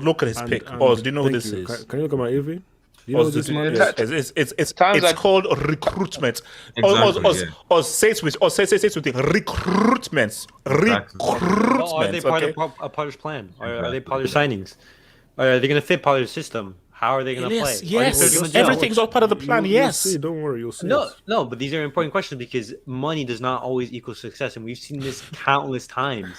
look at his pick. Oz, do you know who this is? Can you look at my EV? You know this man is? It's called recruitment. Or say it with recruitments. Are they part of Potter's plan? Are they part of signings? Are they going to fit Potter's system? How are they going to play? Yes, everything's all part of the plan. Yes, don't worry, you'll see. No, but these are important questions because money does not always equal success, and we've seen this countless times.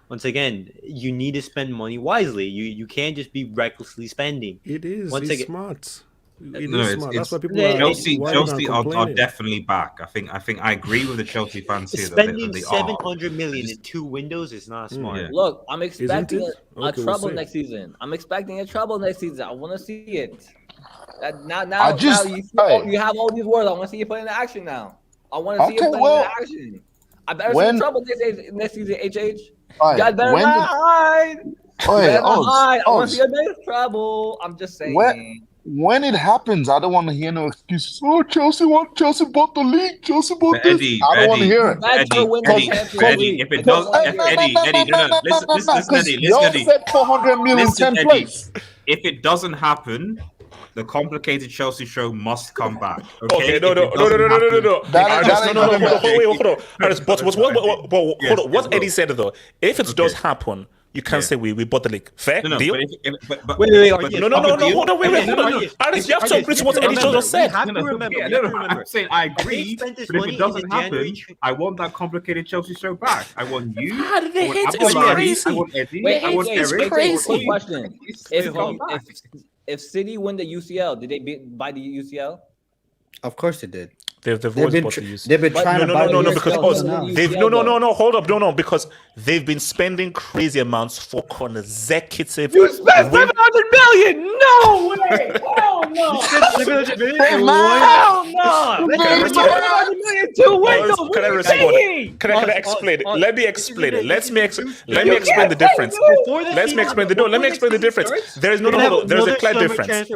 Once again, you need to spend money wisely. You can't just be recklessly spending. It is. Smart. That's why people Chelsea are definitely back. I think I agree with the Chelsea fans here. Spending 700 million in 2 windows is not smart. Yeah. Look, I'm expecting a trouble next season. I want to see it. Now you have all these words. I want to see you put into action now. I want to see you put into action. I better see trouble next season. HH. You guys better not hide. I want to see a bit of trouble. I'm just saying. When it happens, I don't want to hear no excuses. Oh, Chelsea bought the league. Chelsea bought this. I don't want to hear it. Eddie, if it does, listen, Eddie. Said 400 million, 10 place. If it doesn't happen, the complicated Chelsea show must come back. Okay, no. Hold on. What Eddie said though, if it does happen, you can't say we bought the league. Fair deal? Wait. Hold on. Alice, you have to agree to what Eddie just said. I'm saying I agree, but if it doesn't happen, I want that complicated Chelsea show back. I want you. They hate it. It's crazy. I want Eddie. I want Eric. It's crazy. Question: If If City win the UCL, did they buy the UCL? Of course they did. They've been trying to buy because they've been spending crazy amounts for consecutive. You spent 700 million? No way! Hell no! Hell no! Can I respond? Can I explain it? Let me explain it. Let me explain the difference. Let me explain the difference. There is there's a clear difference.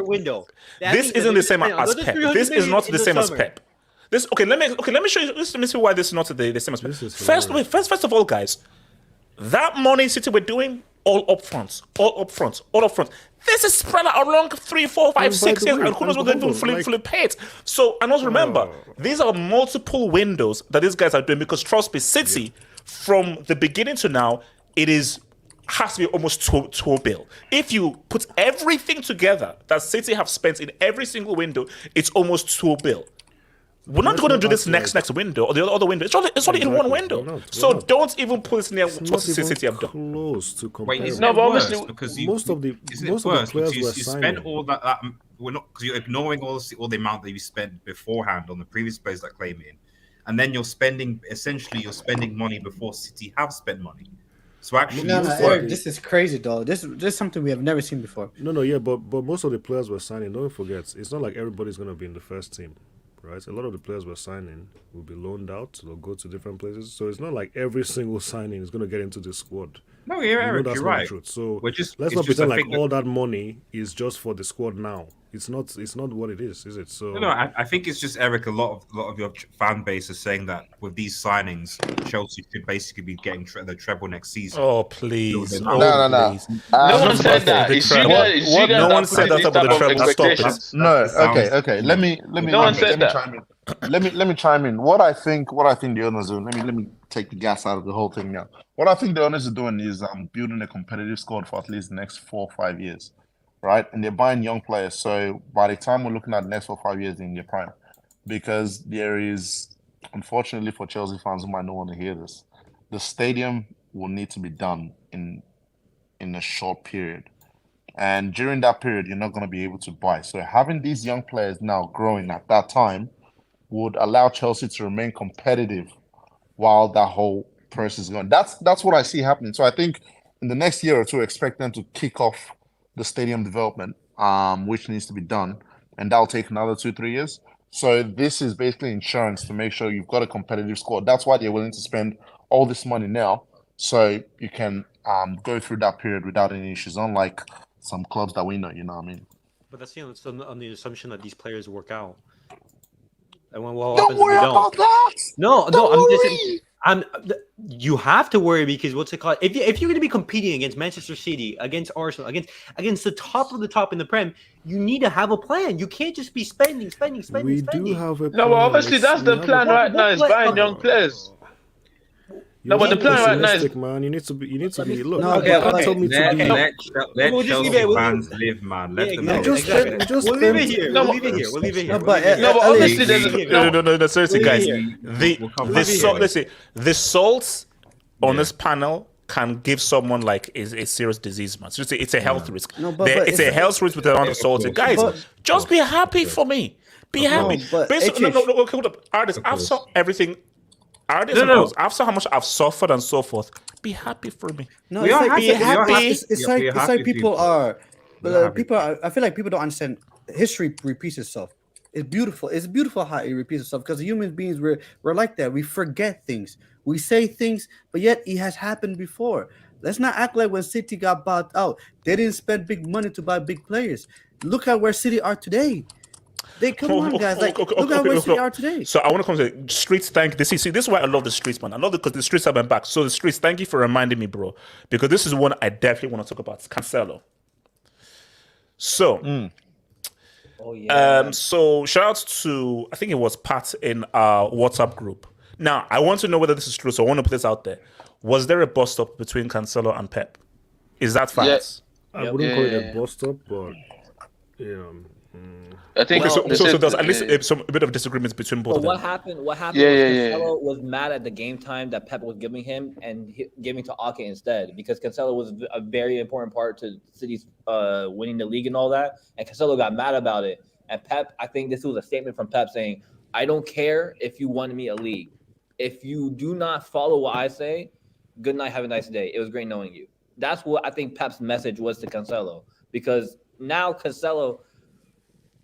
This isn't the same as Pep. This is not the same as Pep. Let me show you. Let me see why this is not the same as Pep. First of all, guys, that money City were doing all up front. This is spread out along 3, 4, 5, 6 years, and who knows what they're doing fully paid. So, and also remember, these are multiple windows that these guys are doing because trust me, City, from the beginning to now, has to be almost 2 bill. If you put everything together that City have spent in every single window, it's almost 2 bill. We're not going to do this next window or the other window. It's only in one window. So don't even put it near what City have done. Close to compare. Wait, it's not worse because most of the players were you spent all that. We're not because you're ignoring all the amount that you spent beforehand on the previous players that claim in, and then you're spending money before City have spent money. So actually, Eric, this is crazy, though. This is something we have never seen before. But most of the players were signing. Don't forget, it's not like everybody's going to be in the first team. Right, a lot of the players we're signing will be loaned out. They'll go to different places. So it's not like every single signing is going to get into the squad. No, Eric, you're right. So let's not pretend like all that money is just for the squad now. It's not what it is it? So No, I think it's just, Eric, a lot of your fan base is saying that with these signings, Chelsea should basically be getting the treble next season. Oh please! So Oh No. please! No one said that. It's you guys. It's you guys No that one put said these that about the type of treble. Stop it! expectations. No, okay. Let me No one said that. chime in. Let me chime in. What I think the owners are doing. Let me take the gas out of the whole thing now. What I think the owners are doing is building a competitive squad for at least the next 4 or 5 years, right? And they're buying young players. So by the time we're looking at the next 4 or 5 years in their prime, because there is, unfortunately for Chelsea fans who might not want to hear this, the stadium will need to be done in a short period. And during that period, you're not going to be able to buy. So having these young players now growing at that time would allow Chelsea to remain competitive while that whole process is going. That's what I see happening. So I think in the next year or two, expect them to kick off the stadium development, which needs to be done. And that'll take another 2-3 years. So this is basically insurance to make sure you've got a competitive squad. That's why they're willing to spend all this money now, so you can go through that period without any issues, unlike some clubs that we know, you know what I mean? But that's on the assumption that these players work out. And what Don't happens worry if they about don't? that. No, Don't I'm just worry. saying, you have to worry because what's it called? If you're going to be competing against Manchester City, against Arsenal, against the top of the top in the Prem, you need to have a plan. You can't just be spending. we do have a plan. No, but obviously that's the plan right now. Is buying young players. No, but the plan right now is, man. You need to be. Look, No, you can't tell me to be. Let We'll just leave Chelsea it. fans live, man. Let them Yeah, live. exactly. We'll leave it here. We'll leave it here. We'll leave it here. but obviously there's No, seriously, guys. We'll Let's say the salts on this panel can give someone like a serious disease, man. Seriously, it's a health risk. No, but it's a health risk with the amount of salt. Guys, just be happy for me. Be happy. but Basically, no, hold up. Artists, I've saw everything. Artists, I've saw how much I've suffered and so forth. Be happy for me. No, We it's are like, happy. it's like people are. People are, I feel like people don't understand. History repeats itself. It's beautiful. It's beautiful how it repeats itself because human beings we're like that. We forget things. We say things, but yet it has happened before. Let's not act like when City got bought out, they didn't spend big money to buy big players. Look at where City are today. Look at where City are today. So I want to come to streets. Thank this. See, this is why I love the streets, man. I love it because the streets have been back. So the streets, thank you for reminding me, bro. Because this is one I definitely want to talk about. It's Cancelo. So, so shout out to, I think it was Pat in our WhatsApp group. Now, I want to know whether this is true, so I want to put this out there. Was there a bust up between Cancelo and Pep? Is that fact? I wouldn't call it a bust up, but I think so there's at least a bit of disagreements between both of them. What happened was Cancelo was mad at the game time that Pep was giving him and giving to Ake instead because Cancelo was a very important part to City's winning the league and all that, and Cancelo got mad about it. And Pep, I think this was a statement from Pep saying, "I don't care if you won me a league. If you do not follow what I say, good night, have a nice day. It was great knowing you." That's what I think Pep's message was to Cancelo because now Cancelo.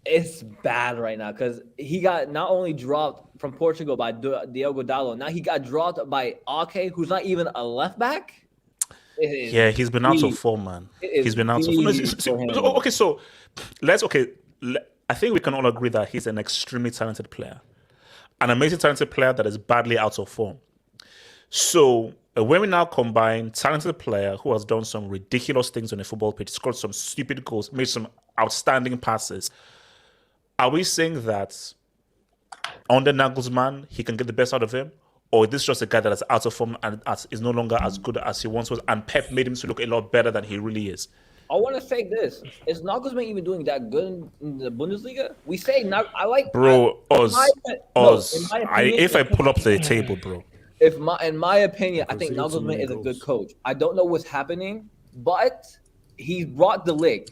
It's bad right now because he got not only dropped from Portugal by Diogo Dalot, now he got dropped by Ake, who's not even a left back. Yeah, he's been out of form, man. He's been out of form. Okay, so I think we can all agree that he's an extremely talented player, an amazing talented player that is badly out of form. So when we now combine talented player who has done some ridiculous things on a football pitch, scored some stupid goals, made some outstanding passes. Are we saying that under Nagelsmann, he can get the best out of him? Or is this just a guy that is out of form and is no longer as good as he once was, and Pep made him to look a lot better than he really is? I want to say this. Is Nagelsmann even doing that good in the Bundesliga? We say, I like... Bro, if I pull up the table, bro. In my opinion, I think Nagelsmann is a good coach. I don't know what's happening, but he brought the Ligt,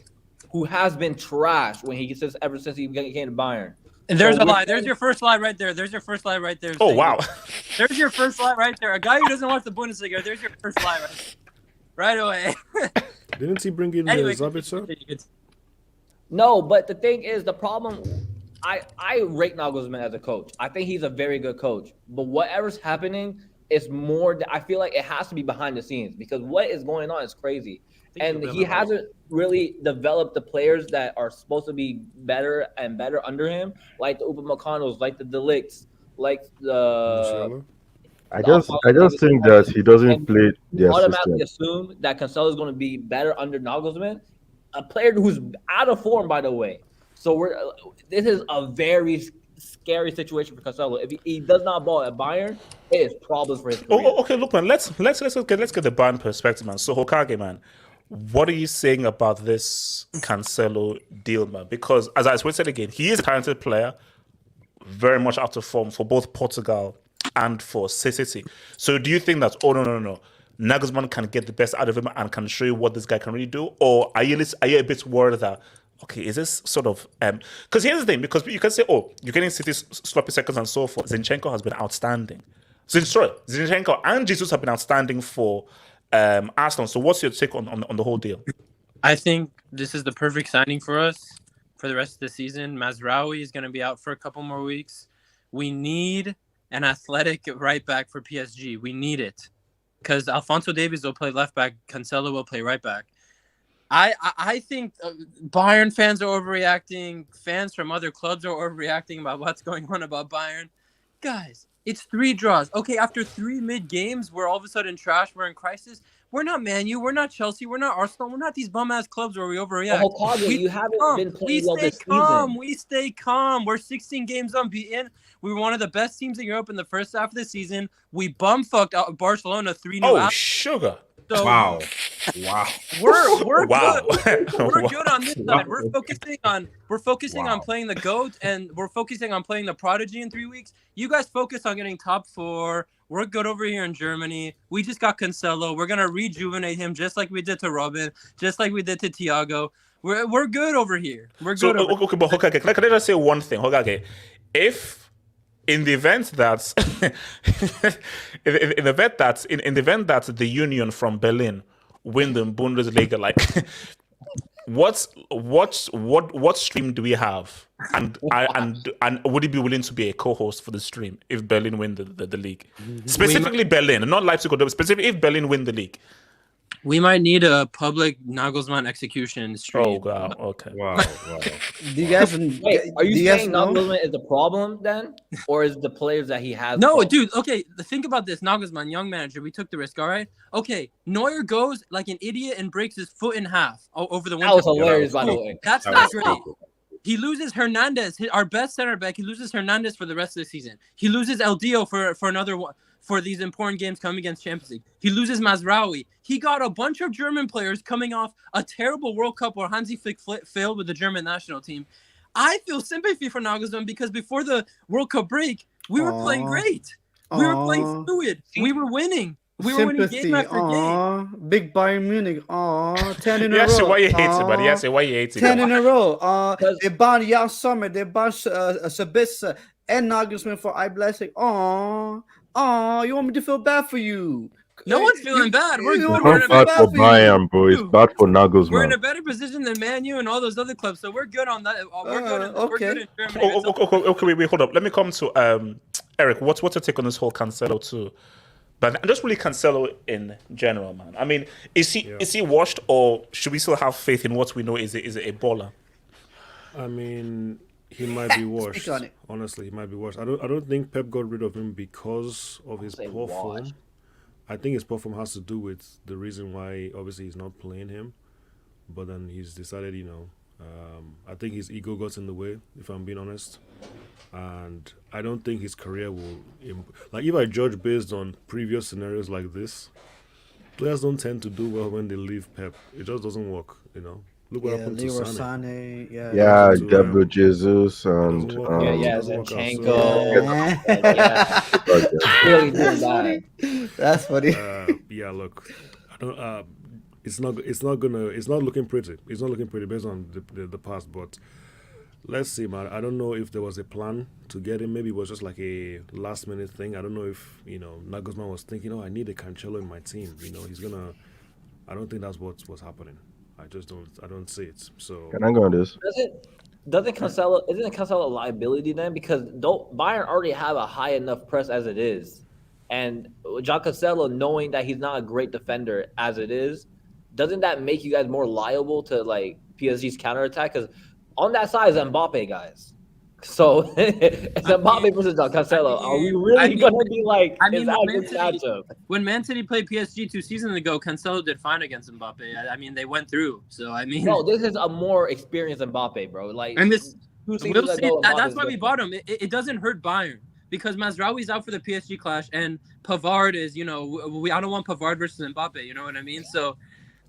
who has been trash when he says ever since he came to Bayern. And there's a lie. There's your first lie right there. There's your first lie right there. Oh, wow. There's your first lie right there. A guy who doesn't watch the Bundesliga, there's your first lie right away. Didn't he bring in Sabitzer? No, but the thing is, the problem, I rate Nagelsmann as a coach. I think he's a very good coach. But whatever's happening, it's more. I feel like it has to be behind the scenes because what is going on is crazy, and he hasn't really developed the players that are supposed to be better and better under him, like the Upamecano's, like the Delicts, like the. I just think that he doesn't play their Automatically system. assume that Cancelo is going to be better under Nagelsmann, a player who's out of form, by the way. So this is a very scary situation for Cancelo. If he does not ball at Bayern, it is problems for his career. Okay, look, man. Let's get the Bayern perspective, man. So Hokage, man, what are you saying about this Cancelo deal, man? Because as I said again, he is a talented player, very much out of form for both Portugal and for City. So do you think that, no, Nagelsmann can get the best out of him and can show you what this guy can really do? Or are you a bit worried that, okay, is this sort of... Because here's the thing, because you can say, you're getting City's sloppy seconds and so forth. Zinchenko has been outstanding. Zinchenko and Jesus have been outstanding for Arsenal. So what's your take on the whole deal? I think this is the perfect signing for us for the rest of the season. Mazraoui is going to be out for a couple more weeks. We need an athletic right back for PSG. We need it. Because Alphonso Davies will play left back. Cancelo will play right back. I think Bayern fans are overreacting. Fans from other clubs are overreacting about what's going on about Bayern. Guys, it's 3 draws. Okay, after 3 mid-games, we're all of a sudden trash. We're in crisis. We're not Man U. We're not Chelsea. We're not Arsenal. We're not these bum-ass clubs where we overreact. You haven't been playing well this season. season. We stay calm. We're 16 games unbeaten. We were one of the best teams in Europe in the first half of the season. We bum-fucked out Barcelona 3-0. Sugar. So wow. We're wow. good. We're good on this side. We're focusing on playing the GOAT, and we're focusing on playing the Prodigy in 3 weeks. You guys focus on getting top 4. We're good over here in Germany. We just got Cancelo. We're gonna rejuvenate him just like we did to Robin, just like we did to Thiago. We're good over here. We're good. Okay, but Hokage, can I just say one thing, Hokage? If in the event that in the event that the Union from Berlin win the Bundesliga, like what stream do we have? And would you be willing to be a co-host for the stream if Berlin win the league? Specifically Berlin, not Leipzig, but specifically if Berlin win the league. We might need a public Nagelsmann execution stream. Oh wow! Okay. Wow. Do you guys? Wait, are you saying Nagelsmann is the problem then, or is the players that he has? No, dude. Okay, think about this. Nagelsmann, young manager. We took the risk. All right. Okay, Neuer goes like an idiot and breaks his foot in half over the winter. That was hilarious, by the way. That's not great. He loses Hernandez, our best center back. He loses Hernandez for the rest of the season. He loses El Dio for another one. For these important games coming against Champions League. He loses Mazraoui. He got a bunch of German players coming off a terrible World Cup where Hansi Flick failed with the German national team. I feel sympathy for Nagelsmann because before the World Cup break, we were playing great. We were playing fluid. We were winning. We were winning game after game. Big Bayern Munich. 10 in a row. Yes, why you hate it, buddy? Yes, why you hate it? 10 in a row. They banned Jan Sommer. They banned Sabitzer and Nagelsmann for eye blessing. Oh, you want me to feel bad for you? No one's feeling bad. We're good. It's not bad for Bayern, bro. It's bad for Nagelsmann. We're in a better position than Man U and all those other clubs, so we're good on that. We're good. We're good in Germany. Okay, wait, hold up. Let me come to Eric. What's your take on this whole Cancelo too? But just really Cancelo in general, man. I mean, is he washed, or should we still have faith in what we know is a baller? I mean, he might be worse. Honestly, he might be worse. I don't think Pep got rid of him because of his poor form. I think his poor form has to do with the reason why obviously he's not playing him. But then he's decided, I think his ego got in the way, if I'm being honest. And I don't think his career will like if I judge based on previous scenarios like this, players don't tend to do well when they leave Pep. It just doesn't work, Look what happened to Sané. Gabriel Jesus and Zinchenko. Really doing bad. That's funny. Look, I don't. It's not looking pretty. It's not looking pretty based on the past. But let's see, man. I don't know if there was a plan to get him. Maybe it was just like a last minute thing. I don't know if Nagelsmann was thinking, I need a Cancelo in my team. He's gonna. I don't think that's what's happening. I don't see it. So can I go on this? Isn't Cancelo a liability then? Because Bayern already have a high enough press as it is. And João Cancelo, knowing that he's not a great defender as it is, doesn't that make you guys more liable to like PSG's counterattack? Because on that side is Mbappe, guys. So it's Mbappe versus Cancelo. Are we really gonna be like? Is that a good matchup? When Man City played PSG 2 seasons ago, Cancelo did fine against Mbappe. I mean, they went through. So I mean, no, this is a more experienced Mbappe, bro. Like, and this we'll see. That's why we bought him. It doesn't hurt Bayern because Mazraoui's out for the PSG clash, and Pavard is. I don't want Pavard versus Mbappe. You know what I mean? So.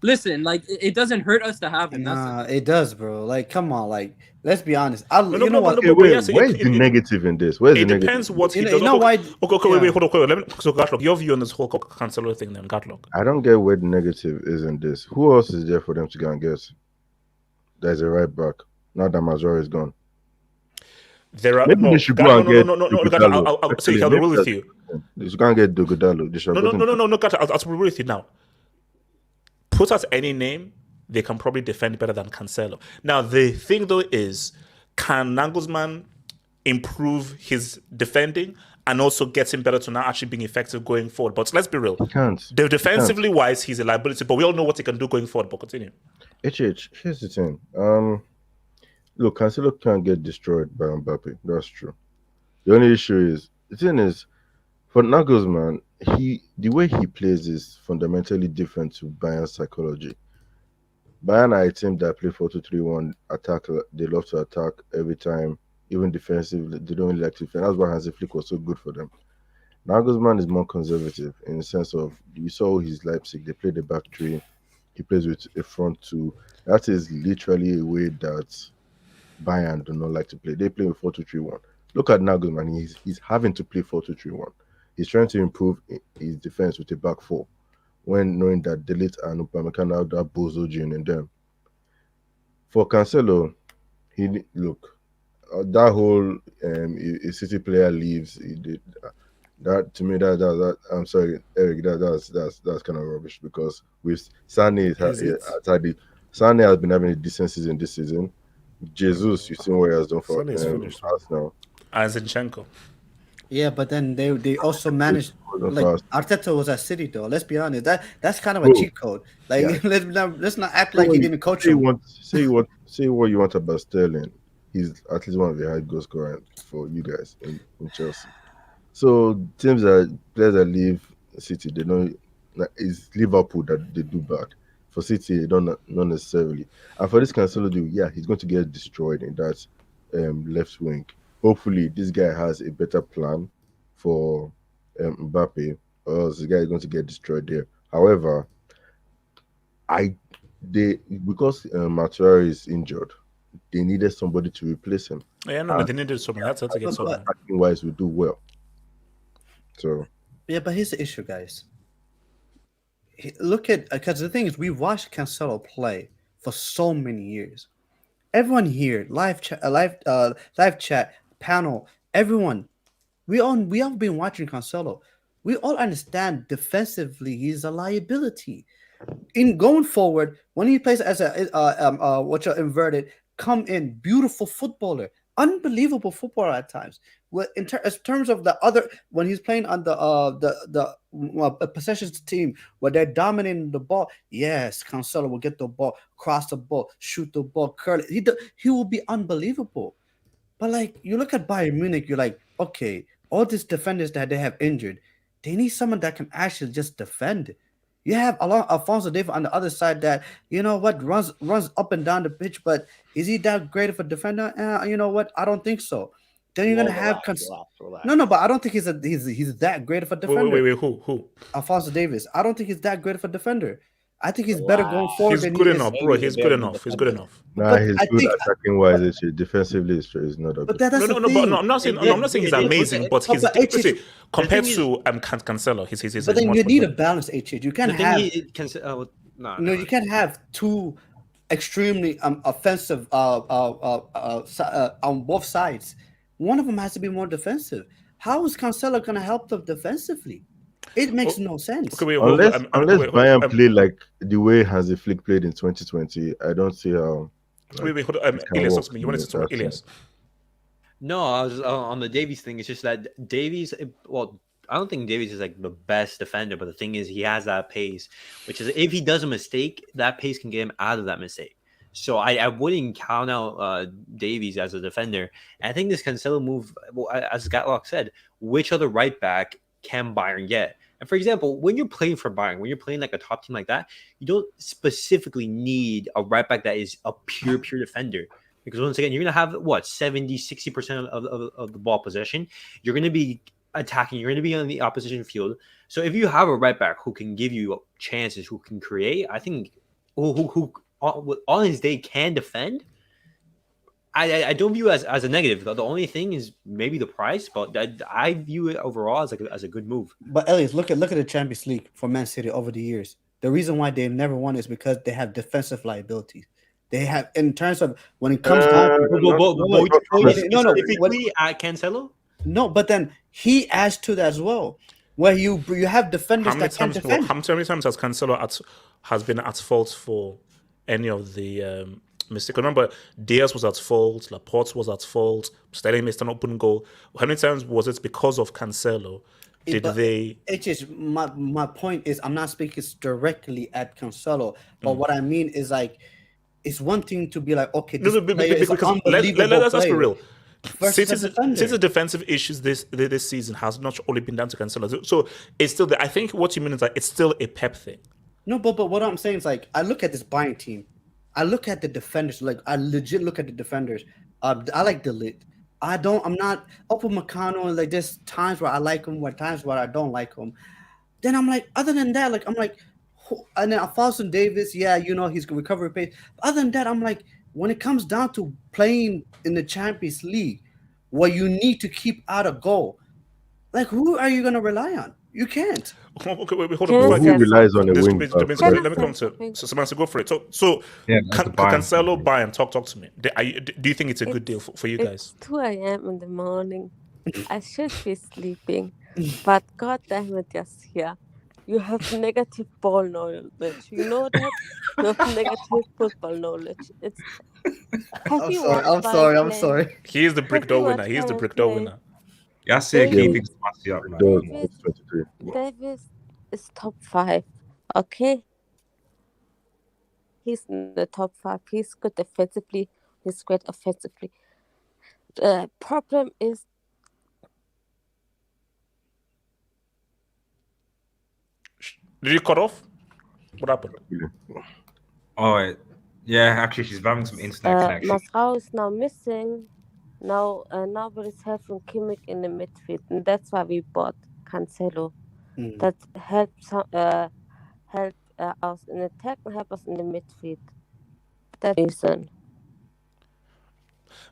Listen, like it doesn't hurt us to have him. Nah, it does, bro. Like, come on, like let's be honest. Where's the negative in this? Where's the negative? It depends what he does. Wait, hold on. Let me. So, Gatlock, your view on this whole Cancelo thing, then, Gatlock. I don't get where the negative is in this. Who else is there for them to go and get? There's a right back. Now that Mazraoui is gone. There are maybe they should go and get. No, I'll say I'll be real with you. They should go and get Dogodalo. No, Gatlock. I'll be real with you now. Put out any name, they can probably defend better than Cancelo. Now, the thing, though, is can Nagelsmann improve his defending and also get him better to now actually being effective going forward? But let's be real. He can't. Defensively wise, he's a liability, but we all know what he can do going forward. But continue. Here's the thing. Look, Cancelo can't get destroyed by Mbappe. That's true. The only issue is, the thing is, for Nagelsmann, the way he plays is fundamentally different to Bayern's psychology. Bayern are a team that play 4-2-3-1 attack. They love to attack every time, even defensively. They don't really like to defend. That's why Hansi Flick was so good for them. Nagelsmann is more conservative in the sense of, you saw his Leipzig, they play the back three. He plays with a front two. That is literally a way that Bayern do not like to play. They play with 4-2-3-1. Look at Nagelsmann. He's having to play 4-2-3-1. He's trying to improve his defense with a back four when knowing that De Ligt and Upamecano have that bozo gene in them. For Cancelo, that whole a City player leaves. That to me, that I'm sorry, Eric. That's kind of rubbish because with Sané Sané has been having a decent season this season. Jesus, you've seen what he has done for Arsenal. And Zinchenko. Yeah, but then they also managed. Like Arteta was at City though. Let's be honest. That's kind of a cheat code. Like let's not act like he didn't coach him. Say what you want about Sterling. He's at least one of the high goal scorers for you guys in Chelsea. So players that leave City, they don't. It's Liverpool that they do bad. For City, they don't not necessarily. And for this Cancelo deal, he's going to get destroyed in that left wing. Hopefully, this guy has a better plan for Mbappe, or else this guy is going to get destroyed there. However, because Matuari is injured, they needed somebody to replace him. Yeah, no, they needed someone. That's how to get someone. Acting wise, we do well. So but here's the issue, guys. Look at because the thing is, we watched Cancelo play for so many years. Everyone here, live chat, panel, everyone, we have been watching Cancelo. We all understand defensively he's a liability. In going forward, when he plays as a inverted, come in, beautiful footballer, unbelievable footballer at times. Well, in terms of the other, when he's playing on the possessions team where they're dominating the ball, yes, Cancelo will get the ball, cross the ball, shoot the ball, curl it. He will be unbelievable. But like you look at Bayern Munich, you're like, okay, all these defenders that they have injured, they need someone that can actually just defend. You have Alphonso Davies on the other side that, you know what, runs up and down the pitch, but is he that great of a defender? You know what? I don't think so. Then you're gonna have relax. No, but I don't think he's that great of a defender. Wait, who? Alphonso Davies. I don't think he's that great of a defender. I think he's better going forward. He's good enough, bro. He's good enough. He's good enough. Nah, he's good attacking wise. Defensively, is not a good. No. I'm not saying he's amazing, but he's compared to Cancelo, he's. But then you need a balance, HH. You can't have. You can't have two extremely offensive on both sides. One of them has to be more defensive. How is Cancelo going to help them defensively? It makes no sense. Okay, unless Bayern play like the way Hansi Flick played in 2020, I don't see how. Hold on. Elias, you wanted to talk about Elias? No, I was on the Davies thing. It's just that Davies. Well, I don't think Davies is like the best defender, but the thing is, he has that pace, which is if he does a mistake, that pace can get him out of that mistake. So I wouldn't count out Davies as a defender. And I think this Cancelo move, well, as Gatlock said, which other right back can Bayern get? And for example, when you're playing for Bayern, when you're playing like a top team like that, you don't specifically need a right back that is a pure defender. Because once again, you're going to have, what, 70, 60% of the ball possession. You're going to be attacking. You're going to be on the opposition field. So if you have a right back who can give you chances, who can create, I think, who on his day can defend, I don't view it as a negative. The only thing is maybe the price, but I view it overall as a good move. But Elias, look at the Champions League for Man City over the years. The reason why they've never won is because they have defensive liabilities. They have, in terms of when it comes down to specifically at Cancelo. No, but then he adds to that as well, where you have defenders that can defend. How many times has Cancelo has been at fault for any of the mistake? Remember, Diaz was at fault, Laporte was at fault, Sterling missed an open goal. How many times was it because of Cancelo? It's just my point is, I'm not speaking directly at Cancelo, but what I mean is like, it's one thing to be like, okay, this player is unbelievable. Let's be real. City's defensive issues this season has not only been down to Cancelo, so it's still I think what you mean is that it's still a Pep thing. No, but what I'm saying is like, I look at this Bayern team, I look at the defenders, like I legit look at the defenders. I like De Ligt. I'm not Upamecano. Like there's times where I like him, times where I don't like him. Then I'm like, other than that, like I'm like, and then Alphonso Davies, yeah, he's recovery pace. Other than that, I'm like, when it comes down to playing in the Champions League, where you need to keep out a goal, like who are you gonna rely on? You can't. Okay, wait, hold on. Who relies on a wing? Let me come to Samantha. Go for it. So Cancelo, Bayern, talk to me. Do you think it's a good deal for you guys? It's 2 a.m. in the morning. I should be sleeping, but God damn it, yes, here. You have negative ball knowledge. You know that? You have negative football knowledge. I'm sorry. He is the brick door winner. He is the brick door winner. Yes, keeping spicy up, man. Davies is top 5. Okay? He's in the top 5. He's good defensively. He's great offensively. The problem is Did you cut off? What happened? All right. Yeah, actually, she's having some internet connection. Masrau is now missing. Now nobody's having Kimmich in the midfield, and that's why we bought Cancelo. That helps help us in attack and help us in the midfield. That's the reason.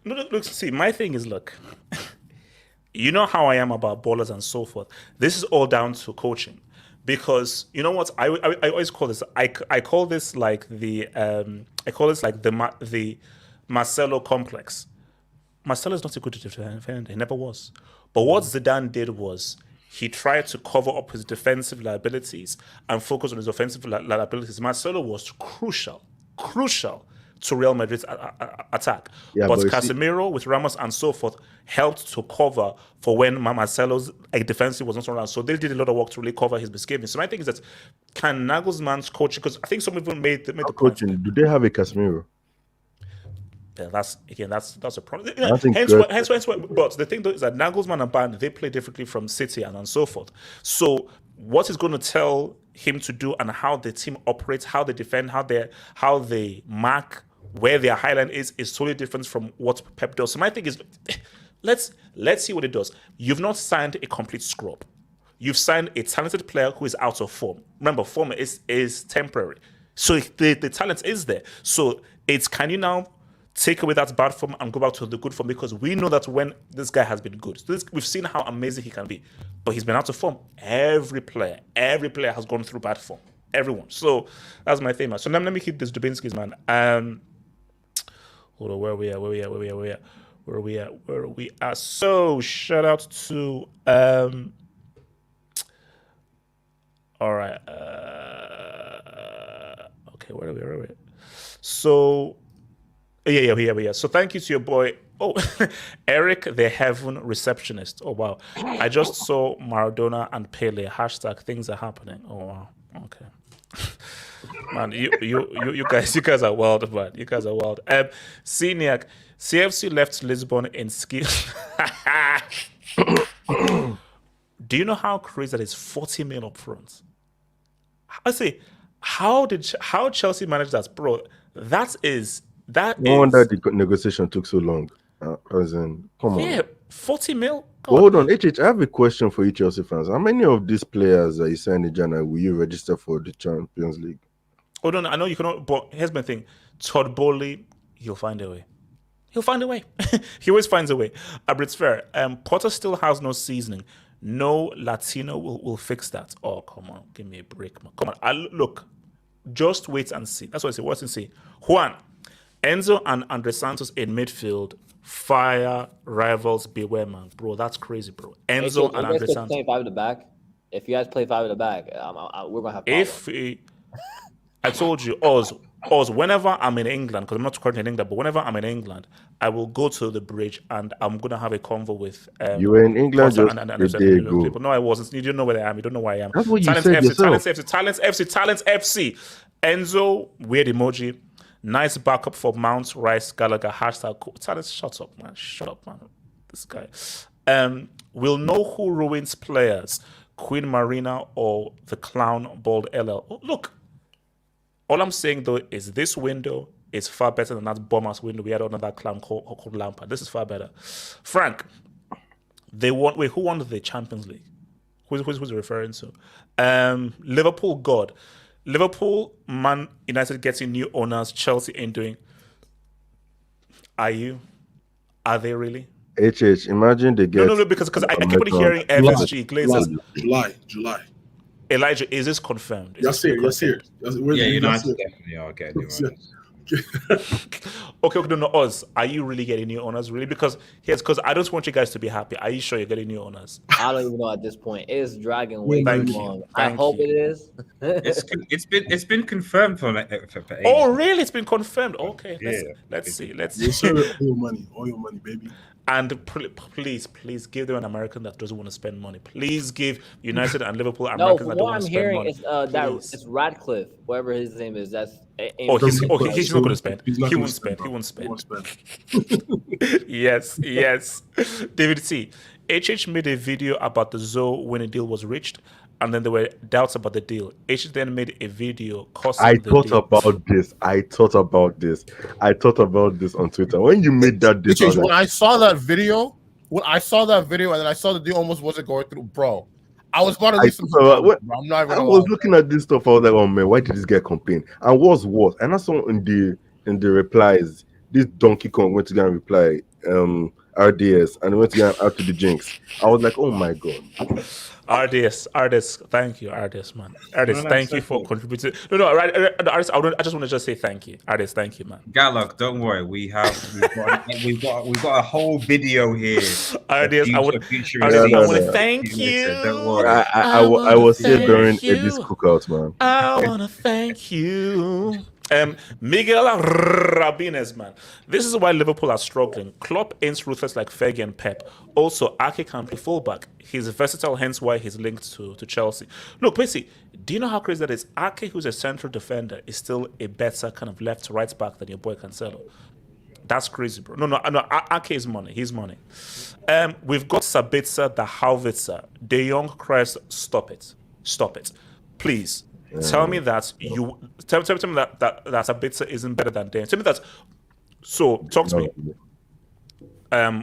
Look, see, my thing is, look, you know how I am about ballers and so forth. This is all down to coaching. Because you know what, I always call this. I call this like the Marcelo complex. Marcelo is not a good defender. He never was. But what Zidane did was he tried to cover up his defensive liabilities and focus on his offensive liabilities. Marcelo was crucial to Real Madrid's attack. But Casemiro with Ramos and so forth helped to cover for when Marcelo's defensive was not around. So they did a lot of work to really cover his misgivings. So my thing is that can Nagelsmann's coaching, because I think some people made the coaching, do they have a Casemiro? Yeah, that's a problem. Hence why, but the thing though is that Nagelsmann and Bayern, they play differently from City and so forth. So what is going to tell him to do and how the team operates, how they defend, how they mark, where their highline is totally different from what Pep does. So my thing is, let's see what it does. You've not signed a complete scrub. You've signed a talented player who is out of form. Remember, form is temporary. So the talent is there. So can you now take away that bad form and go back to the good form? Because we know that when this guy has been good, we've seen how amazing he can be, but he's been out of form. Every player has gone through bad form. Everyone. So that's my thing, man. So let me keep this Dubinsky's, man. Hold on, where are we at? So shout out to all right. Okay, where are we? So yeah. So thank you to your boy Oh, Eric, the heaven receptionist. Oh wow! I just saw Maradona and Pele. Hashtag things are happening. Oh wow. Okay. Man, you guys are wild, man. You guys are wild. Seniac, CFC left Lisbon in ski. Do you know how crazy that is? 40 mil up front. I say, how Chelsea managed that, bro? That is. No wonder the negotiation took so long. As in, come on. Yeah, 40 mil. But hold on, HH. I have a question for you, Chelsea fans. How many of these players that you signed in January will you register for the Champions League? Hold on, I know you cannot. But here's my thing: Todd Boehly, he'll find a way. He'll find a way. He always finds a way. But it's fair. Potter still has no seasoning. No Latino will fix that. Oh, come on. Give me a break, man. Come on. Look, just wait and see. That's what I say. Wait and see. Juan, Enzo and Andre Santos in midfield. Fire, rivals, beware, man. Bro, that's crazy, bro. Enzo and Andre Santos. Play 5 at the back. If you guys play 5 at the back, we're going to have problems. I told you, Oz, whenever I'm in England, because I'm not currently in England, but whenever I'm in England, I will go to the bridge and I'm going to have a convo with... you were in England just a day ago. People. No, I wasn't. You don't know where I am. You don't know where I am. That's what Talent you said FC, yourself. Talent FC. Enzo, weird emoji. Nice backup for Mount, Rice, Gallagher, hashtag... Talent, shut up, man. Shut up, man. This guy. We'll know who ruins players. Queen Marina or the clown bald LL. Oh, look. All I'm saying, though, is this window is far better than that bomb-ass window we had under that clown called Lampard. This is far better. Frank, who won the Champions League? Who's referring to? Liverpool, God. Liverpool, Man United getting new owners. Chelsea ain't doing. Are they really? Imagine they get... No, because I keep on hearing FSG, Glazers. July. Elijah, is this confirmed? Yes, sir. Yeah, United definitely are getting new owners. Okay, no, Oz, are you really getting new owners? Really? Because I don't want you guys to be happy. Are you sure you're getting new owners? I don't even know at this point. It's dragging way too long. I hope it is. It's been confirmed for ages. Oh, really? It's been confirmed. Okay, let's see. Yes, sir. All your money, baby. And please give them an American that doesn't want to spend money. Please give United and Liverpool No, Americans that don't what want to I'm spend hearing money. is it's Radcliffe, whatever his name is. He's not going to spend. He won't spend. Yes. David C. HH made a video about the Zoe when a deal was reached, and then there were doubts about the deal. HH then made a video I thought about this on Twitter. When you made that deal, when I saw that video, and then I saw the deal almost wasn't going through, bro. I was about to leave some stuff, bro. I'm not even I was looking at this stuff. I was like, oh man, why did this guy complain? And what's worse? And I saw in the replies, this Donkey Kong went to go and reply RDS and went to go out to the Jinx. I was like, oh my god. RDS, thank you, RDS, man. RDS, thank you for contributing. No, RDS, I just want to say thank you. RDS, thank you, man. Gallock, don't worry, we've got a whole video here. RDS, I want to thank you. Don't worry. I was here during Eddie's cookout, man. I want to thank you. Miguel Rabines, man. This is why Liverpool are struggling. Klopp ain't ruthless like Fergie and Pep. Also, Ake can play fullback. He's versatile, hence why he's linked to Chelsea. Look, basically, do you know how crazy that is? Ake, who's a central defender, is still a better kind of left to right back than your boy Cancelo. That's crazy, bro. No, Ake is money. He's money. We've got Sabitzer, the Hauvitzer. De Jong cries, stop it. Please. Tell me that tell me that Sabitzer isn't better than Dan. Tell me that. So talk to me.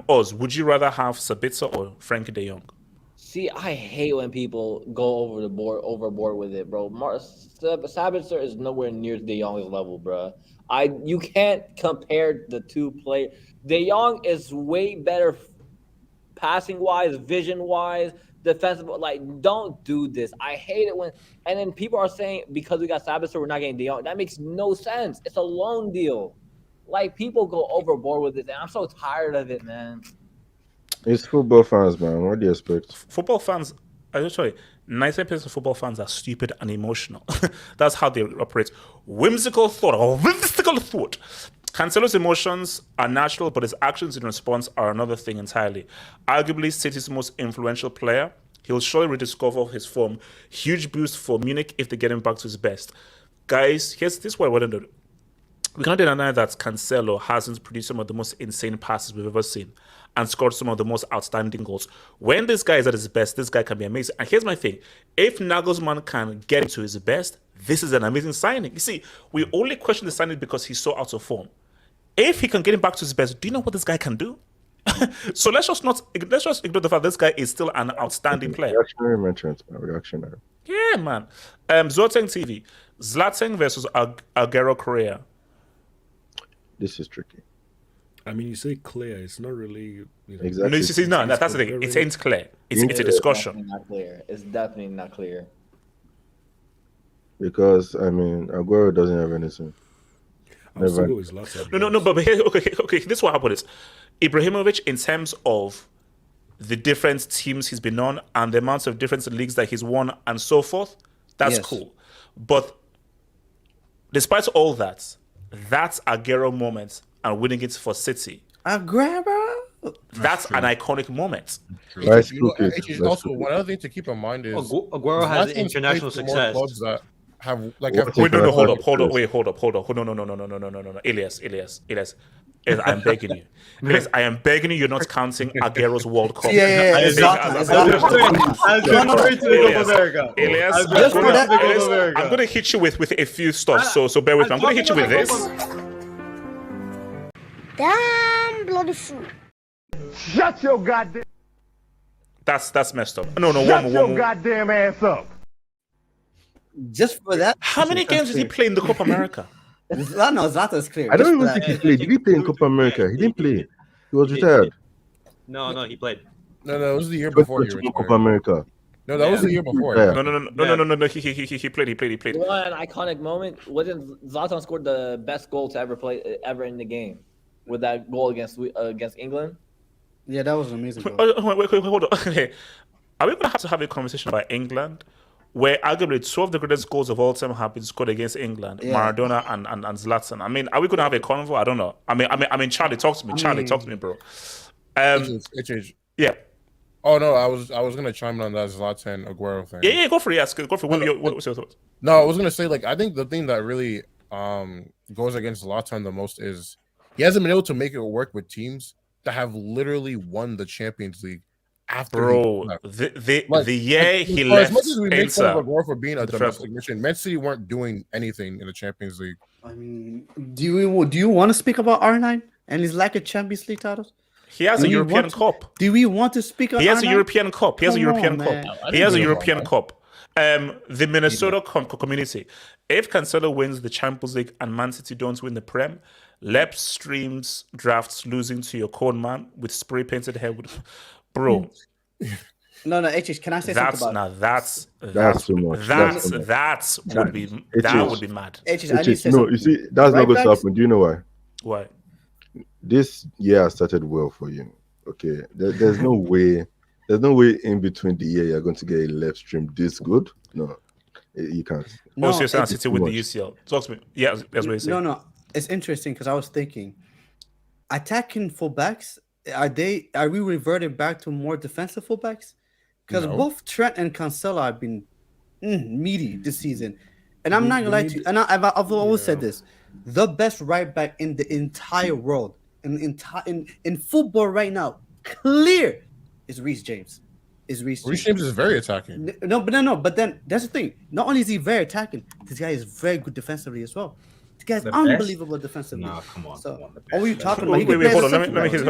Oz, would you rather have Sabitzer or Frankie De Jong? See, I hate when people go overboard with it, bro. Sabitzer is nowhere near De Jong's level, bro. You can't compare the two players. De Jong is way better passing wise, vision wise. Defensive, like, don't do this. I hate it when, and then people are saying because we got Sabitzer, we're not getting De Jong. That makes no sense. It's a loan deal. Like, people go overboard with it, and I'm so tired of it, man. It's football fans, man. What do you expect? Football fans, sorry, 90% of football fans are stupid and emotional. That's how they operate. Whimsical thought. Cancelo's emotions are natural, but his actions in response are another thing entirely. Arguably City's most influential player, he'll surely rediscover his form. Huge boost for Munich if they get him back to his best. Guys, this is what I want to do. We can't deny that Cancelo hasn't produced some of the most insane passes we've ever seen and scored some of the most outstanding goals. When this guy is at his best, this guy can be amazing. And here's my thing. If Nagelsmann can get him to his best, this is an amazing signing. You see, we only question the signing because he's so out of form. If he can get him back to his best, do you know what this guy can do? So let's just ignore the fact this guy is still an outstanding player. Reactionary mentions, man. Reactionary. Yeah, man. Zoteng TV. Zlatan versus Aguero Correa. This is tricky. I mean, you say clear. It's not really. Exactly. No, you see, no, that's the thing. It ain't clear. It's a discussion. It's not clear. It's definitely not clear. Because I mean, Aguero doesn't have anything. Never. No. But here, okay. This is what happened is Ibrahimovic, in terms of the different teams he's been on and the amounts of different leagues that he's won and so forth, that's cool. But despite all that, that's Aguero moment and winning it for City. Aguero. That's an iconic moment. Also, one other thing to keep in mind is Aguero has international success. Clubs that have Wait, no, hold up. No. Elias, I'm begging you. Elias, I am begging you. You're not counting Aguero's World Cup. Yeah. Elias, I'm going to hit you with a few stuff. So bear with me. I'm going to hit you with this. Damn bloody fool. Shut your goddamn. That's messed up. No, Shut one your more. goddamn ass up. Just for that. How many games did he play in the Copa America? No, Zlata's clear. I don't even think he played. Did he play in Copa America? He didn't play. He was retired. No, he played. No, it was the year before he retired. Copa America. No, that was the year before. No. He played. One iconic moment wasn't Zlatan scored the best goal to ever in the game with that goal against England. Yeah, that was an amazing goal. Wait, hold on. Okay. Are we going to have a conversation about England where arguably two of the greatest goals of all time have been scored against England, Maradona and Zlatan? I mean, are we going to have a convo? I don't know. I mean, Charlie, talk to me. Talk to me, bro. Yeah. Oh no, I was gonna chime in on that Zlatan Aguero thing. Yeah, go for it. Go for it. What's your thoughts? No, I was gonna say I think the thing that really goes against Zlatan the most is he hasn't been able to make it work with teams that have literally won the Champions League after. Bro, the year he left. As much as we make fun of Aguero for being a domestic mission, Man City weren't doing anything in the Champions League. I mean, do you want to speak about R9 and his lack of Champions League titles? He has a European Cup. Do we want to speak on He has R9? a European Cup. He has a European Cup. He has a European Cup. The Minnesota community. If Cancelo wins the Champions League and Man City don't win the Prem, Lep streams drafts losing to your cold man with spray painted hair. Bro. No, HH, can I say something about that's too much. That would be mad. HH, I need to say no, something. you see, that's not going to happen. Do you know why? Why? This year started well for you. Okay, there's no way. There's no way in between the year you're going to get a left stream this good. No, you can't. No, so you're saying City with the UCL. Talk to me. Yeah, that's what you're saying. No. It's interesting because I was thinking, attacking fullbacks, are we reverting back to more defensive fullbacks? Because both Trent and Cancelo have been meaty this season. And I'm not gonna lie to you, and I've always said this: the best right back in the entire world, in football right now, clear, is Reece James. Reece James is very attacking. No. But then that's the thing. Not only is he very attacking, this guy is very good defensively as well. This guy's unbelievable defensively. No, come on. So, what are you talking about? Wait, hold on. Let me hear.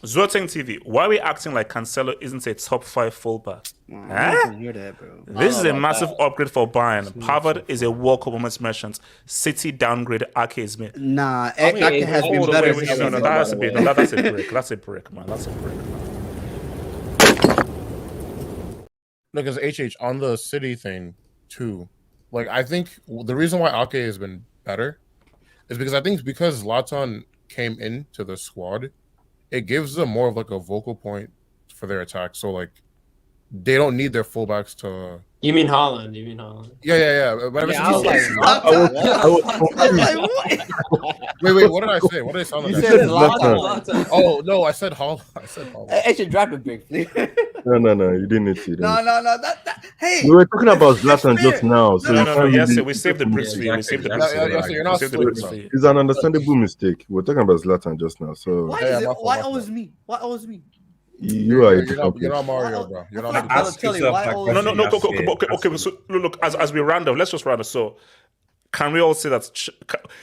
Zoteng TV. Why are we acting like Cancelo isn't a top 5 fullback? Hear that, bro. This is a massive upgrade for Bayern. Pavard is a World Cup Women's mentions. City downgrade Ake Smith. Nah, Ake has been better. No, that has to be. No, that's a brick. That's a brick, man. That's a brick. Look, as HH on the City thing too. I think the reason why Ake has been better is because Zlatan came into the squad, it gives them more of a vocal point for their attack. So they don't need their fullbacks to You mean Holland? You mean Holland? Yeah. Whatever. Yeah, I was like, Wait. What did I say? What did I sound like? You said Zlatan. Oh no, I said Holland. I should drop it big, please. No, you didn't need to. No. Hey, We were talking about Zlatan just now, so No. Yes, we saved the bricks for you. We saved the bricks for you. You're not bricks for sleeping. you. it's an understandable mistake. We're talking about Zlatan just now, so why always me? Why always me? you are You're not Mario, bro. You're not. I'll tell you why. No. Okay. So look, as we round up, let's just round up. So, can we all say that?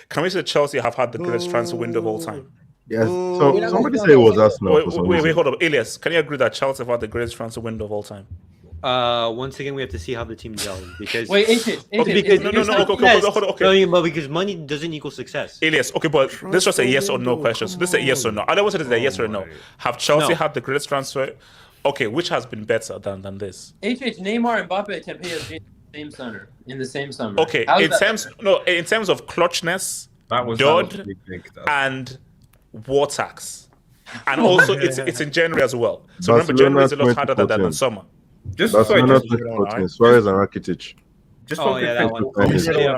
Can we say Chelsea have had the greatest transfer window of all time? Yes. So somebody say it was Arsenal. Wait, hold up, Elias. Can you agree that Chelsea have had the greatest transfer window of all time? Once again, we have to see how the team gels because Wait, Okay, but because money doesn't equal success. Elias, okay, but this is just a yes or no question. So this is a yes or no. I don't want to say a yes or no. Have Chelsea had the greatest transfer? Okay, which has been better than this? Neymar and Mbappe to PSG in the same summer. Okay, in terms of clutchness, dud, and war tax, and also it's in January as well. So remember, January is a lot harder than summer. Barcelona 2014, Suarez and Rakitic. That one.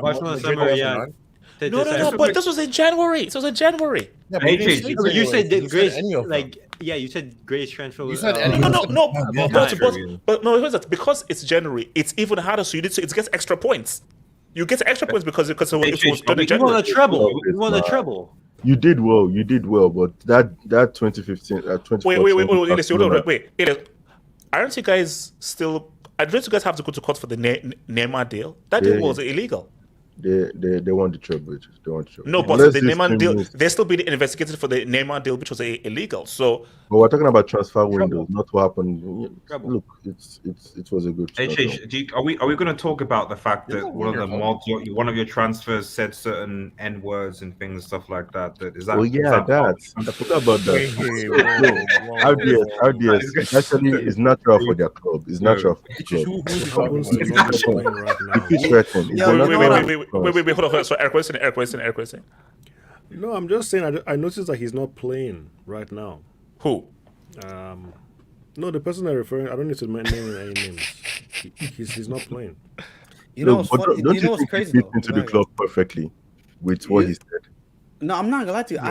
Barcelona summer, yeah. No, but this was in January. It was in January. Yeah, you said the greatest, you said greatest transfer. You said no. But no, here's that. Because it's January, it's even harder. So it gets extra points. You get extra points because it was done in January. You won a treble. You won a treble. You did well, but that 2015, 2014. Wait. Aren't you guys still? Don't you guys have to go to court for the Neymar deal? That deal was illegal. They want the treble. No, but the Neymar deal, they're still being investigated for the Neymar deal, which was illegal. So, but we're talking about transfer windows, not what happened. Look, it was a good. Are we going to talk about the fact that one of your transfers said certain N words and things and stuff like that? I forgot about that. RDS actually is natural for their club. It's natural for the club. Wait, hold on. So, air question. No, I'm just saying. I noticed that he's not playing right now. Who? No, the person I'm referring. I don't need to name any names. He's not playing. Don't you think he fit into the club perfectly with what he said? No, I'm not gonna lie to you.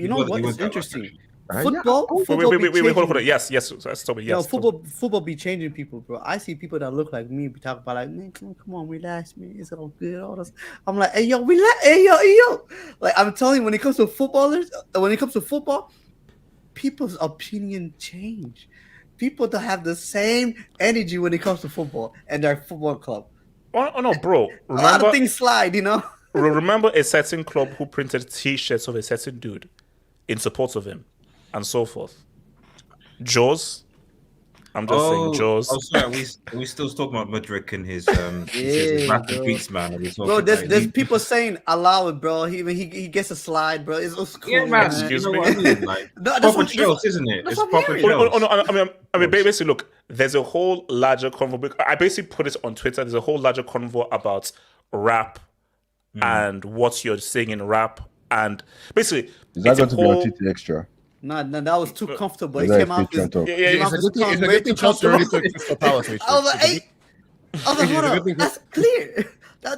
You know what is interesting? Football. Wait, hold on. Yes. Stop it. Yes. Football be changing people, bro. I see people that look like me be talking about like, man, come on, relax, man. It's all good. All this. I'm like, hey yo, relax, hey yo. Like I'm telling you, when it comes to football, people's opinion change. People don't have the same energy when it comes to football and their football club. Oh no, bro. Remember, a lot of things slide, you know. Remember a certain club who printed T-shirts of a certain dude in support of him. And so forth. Jaws. I'm just saying Jaws. Oh, sorry. We still talking about Mudryk and his rapid beats, man. Bro, there's people saying allow it, bro. He gets a slide, bro. It's cool. Yeah, man. Excuse me. What I mean? Like, proper Chelsea, isn't it? It's proper Chelsea. No. I mean, basically, look. There's a whole larger convo. I basically put it on Twitter. There's a whole larger convo about rap and what you're saying in rap, and basically, is that going to be on TT Extra? No, that was too comfortable. It came out. It's a good thing Chelsea already played Crystal Palace. I was like, hey, hold on, that's clear.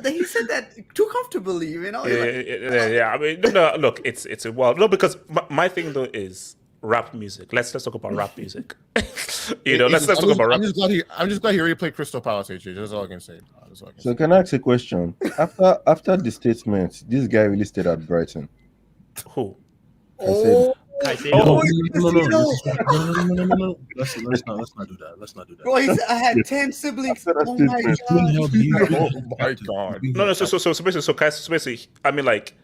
He said that too comfortably, you know. Yeah. I mean, no. Look, it's a wild. No, because my thing though is rap music. Let's talk about rap music. Let's talk about rap. I'm just glad he already played Crystal Palace. That's all I can say. So can I ask a question? After the statement, this guy really stayed at Brighton. Who? Caicedo. No. Let's not do that. Bro, he said I had 10 siblings. Oh my god. No. So basically, I mean, like,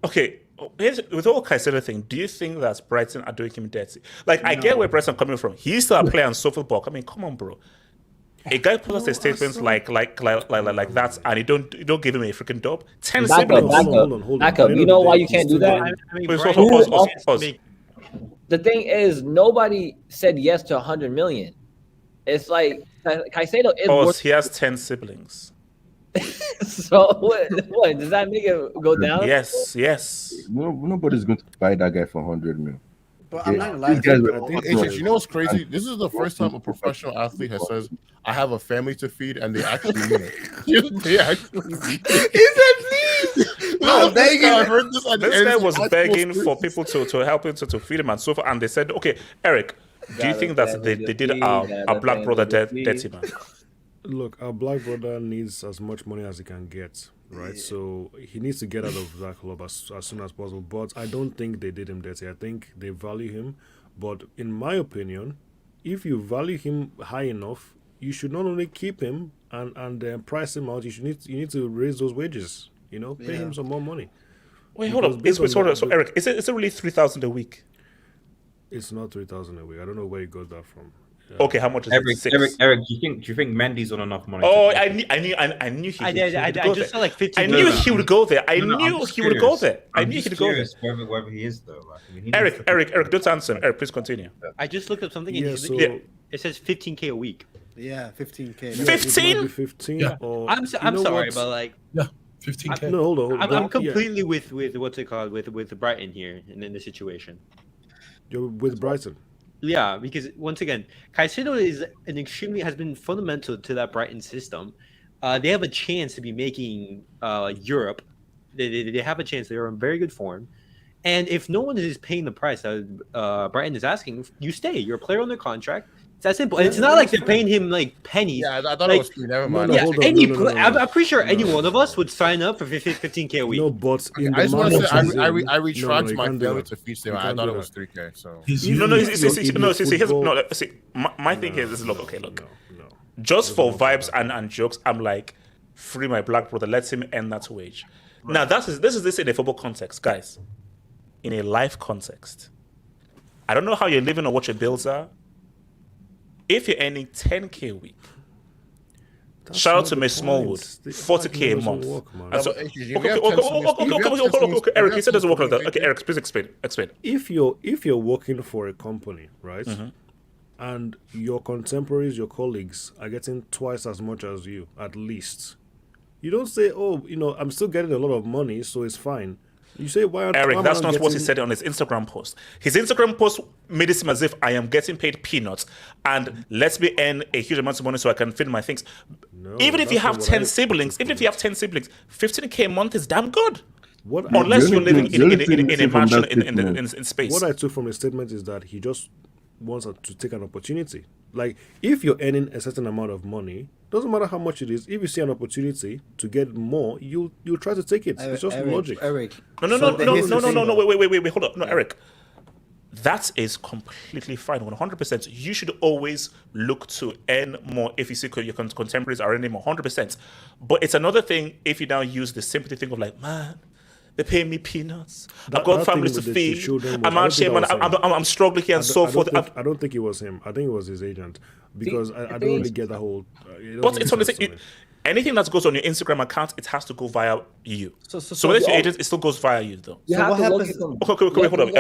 okay. With all Caicedo thing, do you think that Brighton are doing him dirty? Like, I get where Brighton coming from. He's still a player on Sofa Block. I mean, come on, bro. A guy puts out a statement like that, and you don't give him a freaking dub. 10 siblings. Back up. You know why you can't do that? The thing is, nobody said yes to 100 million. It's like Caicedo is. He has 10 siblings. So what? Does that make it go down? Yes. Nobody's going to buy that guy for 100 mil. But I'm not gonna lie. You know what's crazy? This is the first time a professional athlete has says, "I have a family to feed," and they actually mean it. They actually mean it. No, this guy was begging for people to help him to feed him and so forth, and they said, "Okay, Eric, do you think that they did our black brother dirty, man?" Look, our black brother needs as much money as he can get, right? Yeah. So he needs to get out of that club as soon as possible. But I don't think they did him dirty. I think they value him. But in my opinion, if you value him high enough, you should not only keep him and price him out. You need to raise those wages. You know, pay him some more money. Wait, hold up. So Eric, is it really 3,000 a week? It's not 3,000 a week. I don't know where you got that from. Okay, how much is it? Eric, do you think Mendy's on enough money? Oh, I knew he just saw like 15. I knew he would go there. I knew he would go there. I knew he'd go there. Whether he is though. Like, I mean, Eric, don't answer. Eric, please continue. I just looked up something. And it says 15K a week. Yeah, 15K. 15? 15. Yeah. I'm sorry, but like 15K. No, hold on. I'm completely with what's it called with Brighton here and in the situation. You're with Brighton. Yeah, because once again, Caicedo has been fundamental to that Brighton system. They have a chance to be making Europe. They have a chance. They're in very good form. And if no one is paying the price that Brighton is asking, you stay. You're a player on their contract. It's that simple. And it's not like they're paying him like pennies. Yeah, I thought it was free. Never mind. I'm pretty sure any one of us would sign up for 15K a week. No, but I just want to say I retract my failure to feed them. I thought it was 3K. So my thing is look. Just for vibes and jokes, I'm like, free my black brother. Let him earn that wage. Right. Now this is in a football context, guys. In a life context, I don't know how you're living or what your bills are. If you're earning 10K a week, shout out to Miss Smallwood, 40K a month. Okay, Eric, you said it doesn't work like that. Okay, Eric, please explain. If you're working for a company, right, and your contemporaries, your colleagues are getting twice as much as you, at least, you don't say, "Oh, I'm still getting a lot of money, so it's fine." You say, "Why aren't Eric?" That's not what he said on his Instagram post. His Instagram post made it seem as if I am getting paid peanuts and let me earn a huge amount of money so I can feed my things. Even if you have 10 siblings, 15K a month is damn good. Unless you're living in a mansion in space. What I took from his statement is that he just wants to take an opportunity. Like, if you're earning a certain amount of money, doesn't matter how much it is, if you see an opportunity to get more, you'll try to take it. It's just logic. Eric. No, wait, hold up. No, Eric. That is completely fine, 100%. You should always look to earn more if you see your contemporaries are earning more, 100%. But it's another thing if you now use the sympathy thing of like, man, they pay me peanuts. I've got families to feed. I'm out here, man. I'm struggling here and so forth. I don't think it was him. I think it was his agent. Because I don't really get the whole... But it's only anything that goes on your Instagram account, it has to go via you. So whether it's your agent, it still goes via you, though. You have to look at hold up.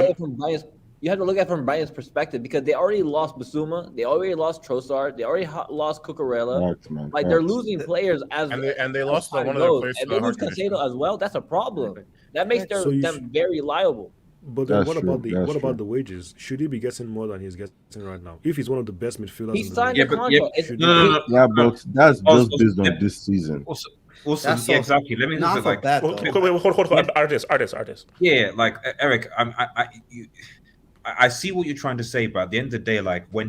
You have to look at it from Bayern's perspective because they already lost Basuma, they already lost Trossard, they already lost Cucurella. Like they're losing players and they lost one of their players. And they lose Cancelo as well. That's a problem. That makes them very liable. But then what about the wages? Should he be getting more than he's getting right now? If he's one of the best midfielders, he signed a contract. Yeah, but that's just based on this season. Also, yeah, exactly. Let me just like, hold on, artists. Yeah, like Eric, I see what you're trying to say, but at the end of the day, like when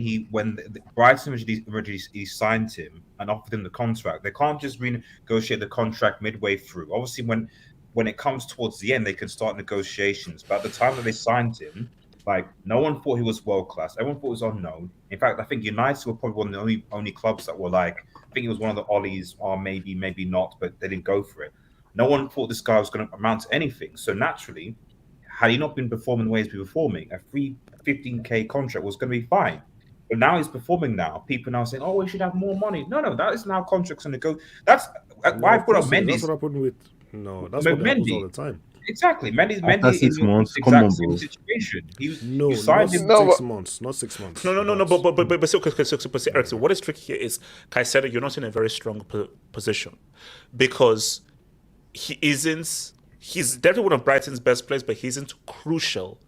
Brighton originally signed him and offered him the contract, they can't just renegotiate the contract midway through. Obviously, when it comes towards the end, they can start negotiations. But at the time that they signed him, like no one thought he was world class. Everyone thought he was unknown. In fact, I think United were probably one of the only clubs that were like, I think it was one of the Ollies, or maybe not, but they didn't go for it. No one thought this guy was going to amount to anything. So naturally, had he not been performing the way he's been performing, a free 15K contract was going to be fine. But now he's performing now. People now saying, "Oh, we should have more money." No, that is now contracts going to go. That's why I put up Mendy. That's what happened with. No, that's what happens all the time. Exactly, Mendy After 6 months, come on, bro. Situation. You signed him 6 months, not 6 months. No. But so Eric, what is tricky here is Caicedo, you're not in a very strong position because he isn't. He's definitely one of Brighton's best players, but he isn't crucial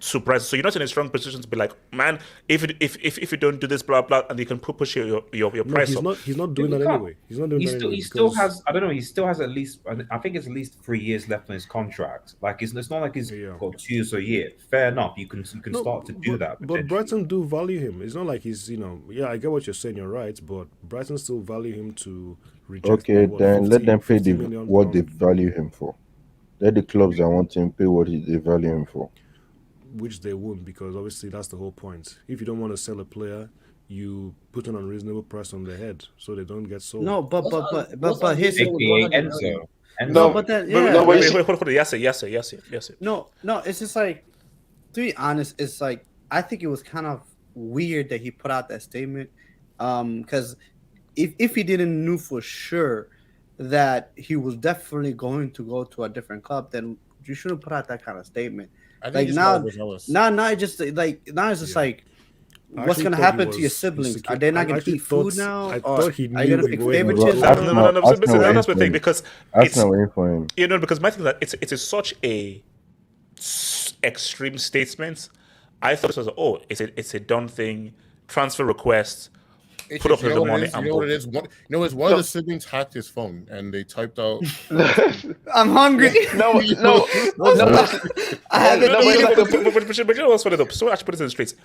to Brighton. So you're not in a strong position to be like, man, if you don't do this, blah blah, and you can push your price up. He's not doing that anyway. He's not doing that anyway. He still has. I don't know. He still has at least. I think it's at least 3 years left on his contract. Like it's not like he's got 2 years a year. Fair enough. You can start to do that. But Brighton do value him. It's not like he's Yeah, I get what you're saying. You're right, but Brighton still value him to reject. Okay, then let them pay what they value him for. Let the clubs that want him pay what they value him for. Which they won't, because obviously that's the whole point. If you don't want to sell a player, you put an unreasonable price on their head so they don't get sold. No, but here's Enzo. No, but then wait, yes. No, it's just like, to be honest, it's like I think it was kind of weird that he put out that statement. Because if he didn't know for sure that he was definitely going to go to a different club, then you shouldn't put out that kind of statement. Like now it's just like what's gonna happen to your siblings? Are they not gonna eat food now? I thought he knew. No, that's the thing, because that's not waiting for him. Because my thing is that it's such a extreme statement. I thought it was it's a done thing. Transfer request. Put up the money. You know what it is? One of the siblings hacked his phone and they typed out. I'm hungry. No. I haven't eaten. But you know what's funny though? So actually put this in the streets.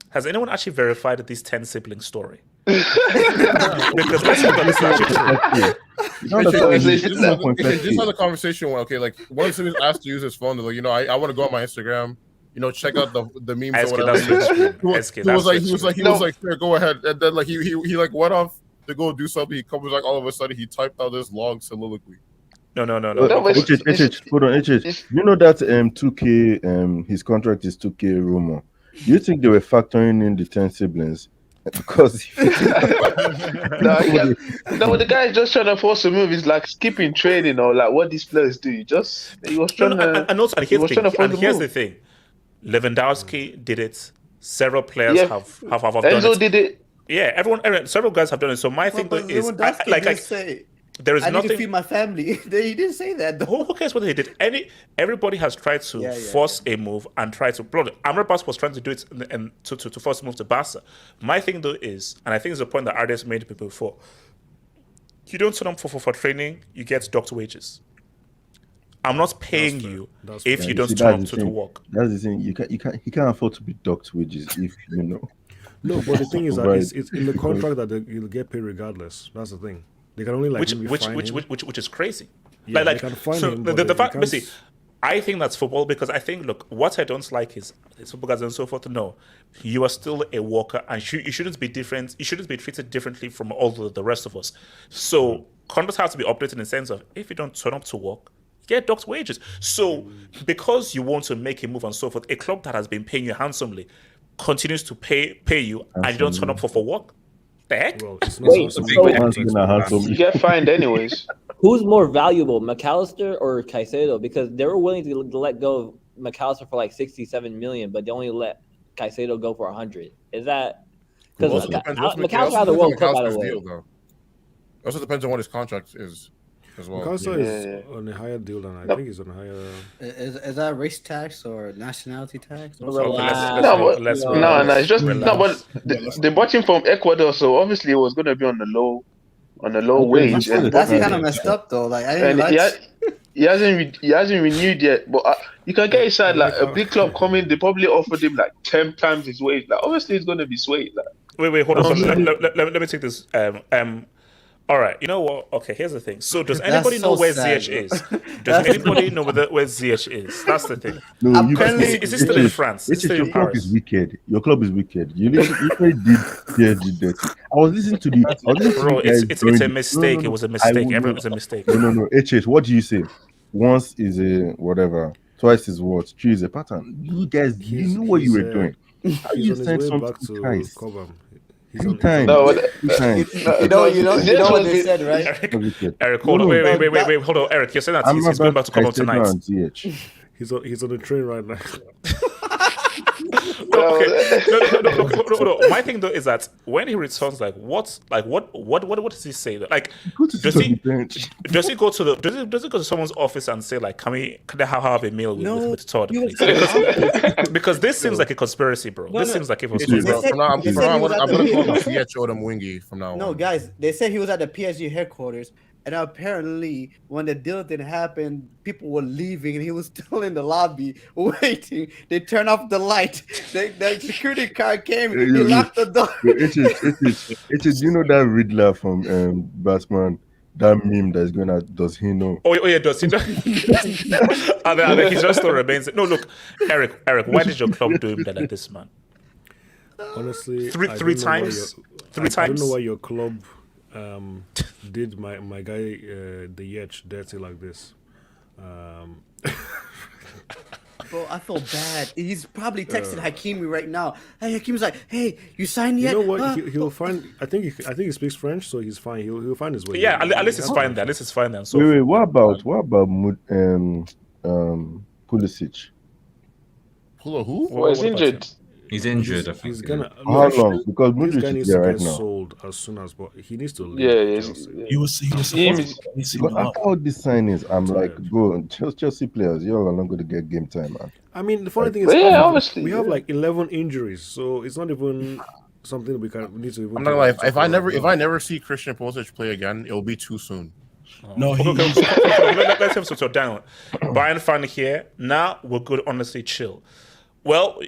Has anyone actually verified these 10 siblings story? Because I think that this is actually just had a conversation where like one of the siblings asked to use his phone. They're like, I want to go on my Instagram. Check out the memes or whatever. He was like, sure, go ahead. And then like he like went off to go do something. He comes like all of a sudden he typed out this long soliloquy. No. Hold on, HH. You know that 2K his contract is 2K rumor. Do you think they were factoring in the 10 siblings? Because the guy is just trying to force a move. He's like skipping training or like what these players do. He was trying to. And here's the thing. Lewandowski did it. Several players have done it. Enzo did it. Yeah, several guys have done it. So my thing is, there is I nothing. need to feed my family. He didn't say that. Who cares what they did? Everybody has tried to force a move and try to block it. Amrabat was trying to do it and to force a move to Barca. My thing though is, and I think it's a point that RDS made people before. You don't turn up for training, you get docked wages. I'm not paying you if you don't turn up to work. That's the thing. He can't afford to be docked wages if you know. No, but the thing is that it's in the contract that you'll get paid regardless. That's the thing. They can only which is crazy. Yeah, they can fine him, the fact, basically, I think that's football because I think what I don't like is football guys and so forth. No, you are still a worker and you shouldn't be different. You shouldn't be treated differently from all the rest of us. So contracts have to be updated in the sense of if you don't turn up to work, you get docked wages. So because you want to make a move and so forth, a club that has been paying you handsomely continues to pay you and you don't turn up for work. The heck? Well, you get fined anyways. Who's more valuable, McAllister or Caicedo? Because they were willing to let go of McAllister for like 67 million, but they only let Caicedo go for 100. Is that because McAllister had a World Cup, by the way? Also depends on what his contract is as well. McAllister is on a higher deal than I think he's on a higher. Is that race tax or nationality tax? It's just but they bought him from Ecuador, so obviously it was going to be on the low wage. That's kind of messed up though. Like he hasn't renewed yet. But you can get inside like a big club coming. They probably offered him like 10 times his wage. Like obviously it's going to be swayed. Like wait, hold on. Let me take this. All right, you know what? Okay, here's the thing. So, does anybody know where Ziyech is? Does anybody know where Ziyech is? That's the thing. No, is it still in France? Your club is wicked. Your club is wicked. You literally did dirty. I was listening to the. Bro, it's a mistake. No. It was a mistake. Everything was a mistake. No. HS, what do you say? Once is a whatever. Twice is what? Three is a pattern. You guys, you knew what you were doing. How you send something twice? Two times. You know what they said, right? Eric, hold on. Wait. Hold on, Eric. You're saying that he's going back to come up tonight. He's on the train right now. No. My thing though is that when he returns, what does he say? Like, does he go to someone's office and say like, can I have a meal with Todd, please? Because this seems like a conspiracy, bro. This seems like it was. I'm gonna call him Ziyech Odom Wingy from now on. No, guys, they said he was at the PSG headquarters. And apparently, when the deal didn't happen, people were leaving, and he was still in the lobby waiting. They turned off the light. The security car came. He locked the door. You know that Riddler from Batman? That meme that's going to, does he know? Oh yeah, does he know? and then he just still remains. No, look, Eric, why did your club do him like this, man? Honestly, three times. I don't know why your club did my guy the Ziyech dirty like this. Bro, I feel bad. He's probably texting Hakimi right now. Hey, Hakimi's like, "Hey, you signed yet?" You know what? He'll find. I think he speaks French, so he's fine. He'll find his way. Yeah, at least it's fine then. At least it's fine then. So wait. What about Pulisic? Who? Well, he's injured. He's injured. I think. He's gonna. How long? Because this guy Modric needs is to there get right now. sold as soon as possible. He needs to leave. Yeah. He was But after all these signings, I'm like, bro, Chelsea players, you're not going to get game time, man. I mean, the funny thing is, obviously, we have like 11 injuries, so it's not even something we need to. I'm not like if I never see Christian Pulisic play again, it'll be too soon. No, let's have some down. Bayern fan here. Now we're good. Honestly, chill. Well,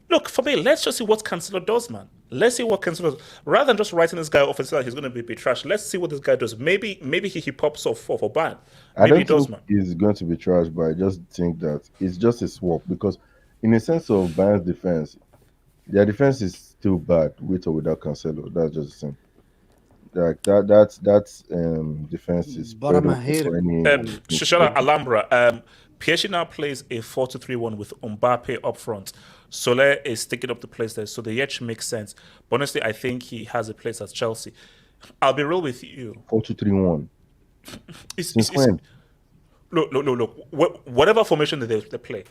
look, for me, let's just see what Cancelo does, man. Let's see what Cancelo does. Rather than just writing this guy off and saying he's going to be trash, let's see what this guy does. Maybe he pops off for Bayern. Maybe he does, man. He's going to be trash, but I just think that it's just a swap because, in a sense of Bayern's defense, their defense is still bad with or without Cancelo. That's just the same. Like that's defense is. But I'm a hater. Shoshana Alhambra. PSG now plays a 4-2-3-1 with Mbappe up front. Soler is taking up the place there, so the Ziyech makes sense. But honestly, I think he has a place at Chelsea. I'll be real with you. 4-2-3-1. Since when? Look. Whatever formation they play.